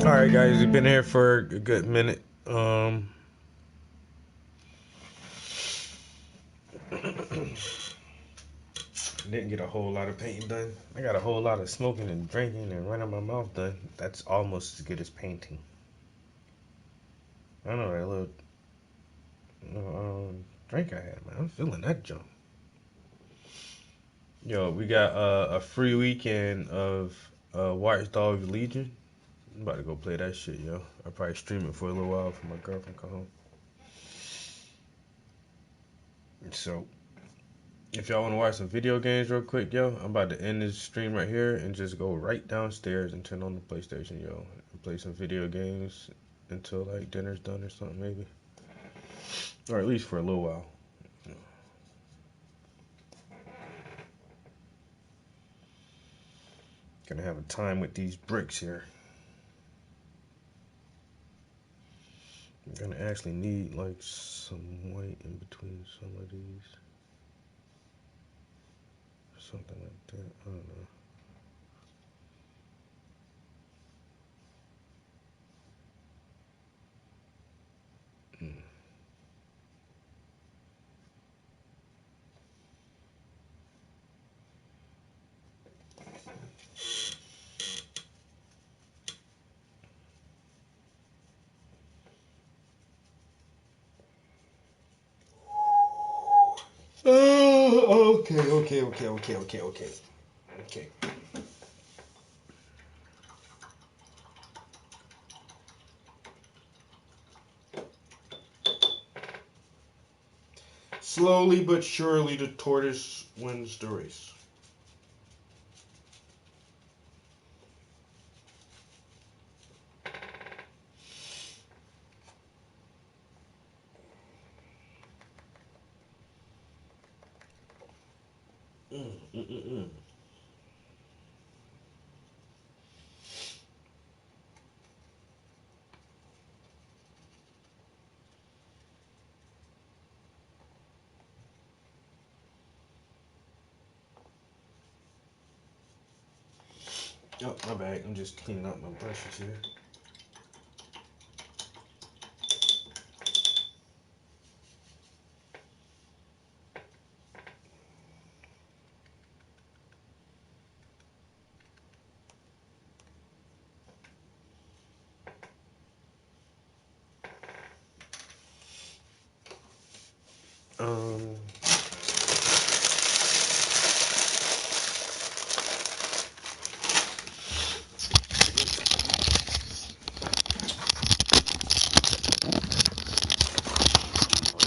Alright guys, we've been here for a good minute. Didn't get a whole lot of painting done. I got a whole lot of smoking and drinking and running my mouth done. That's almost as good as painting. I don't know that little drink I had, man. I'm feeling that jump. Yo, we got a free weekend of Watch Dogs Legion. I'm about to go play that shit, yo. I'll probably stream it for a little while for my girlfriend come home. So, If y'all want to watch some video games real quick, yo, I'm about to end this stream right here and just go right downstairs and turn on the PlayStation, yo, and play some video games until like dinner's done or something, maybe, or at least for a little while. Gonna have a time with these bricks here. I'm gonna actually need like some white in between some of these. Something like that. I don't know. Oh, okay. Slowly but surely, the tortoise wins the race. Oh, my bad. I'm just cleaning out my brushes here.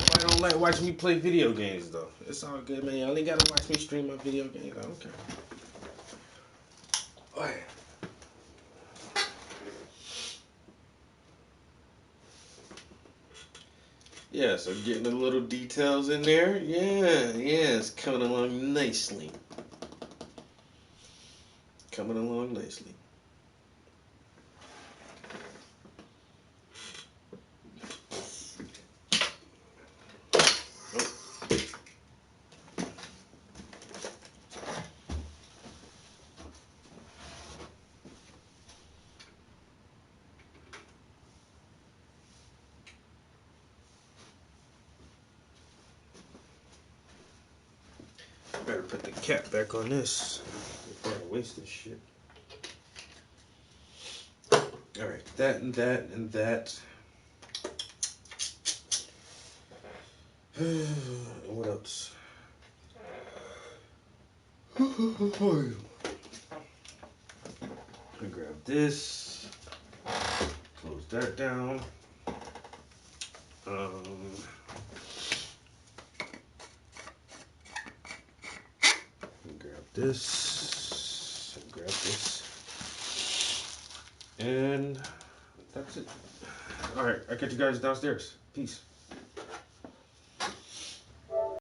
I don't like watching me play video games though. It's all good, man. Y'all ain't gotta watch me stream my video games. I don't care. Alright. Yeah, so getting the little details in there. Yeah, it's coming along nicely. Coming along nicely. Better put the cap back on this before I waste this shit. Alright, that and that and that. What else? I grab this. Close that down. Grab this. Grab this. And that's it. Alright, I'll catch you guys downstairs. Peace.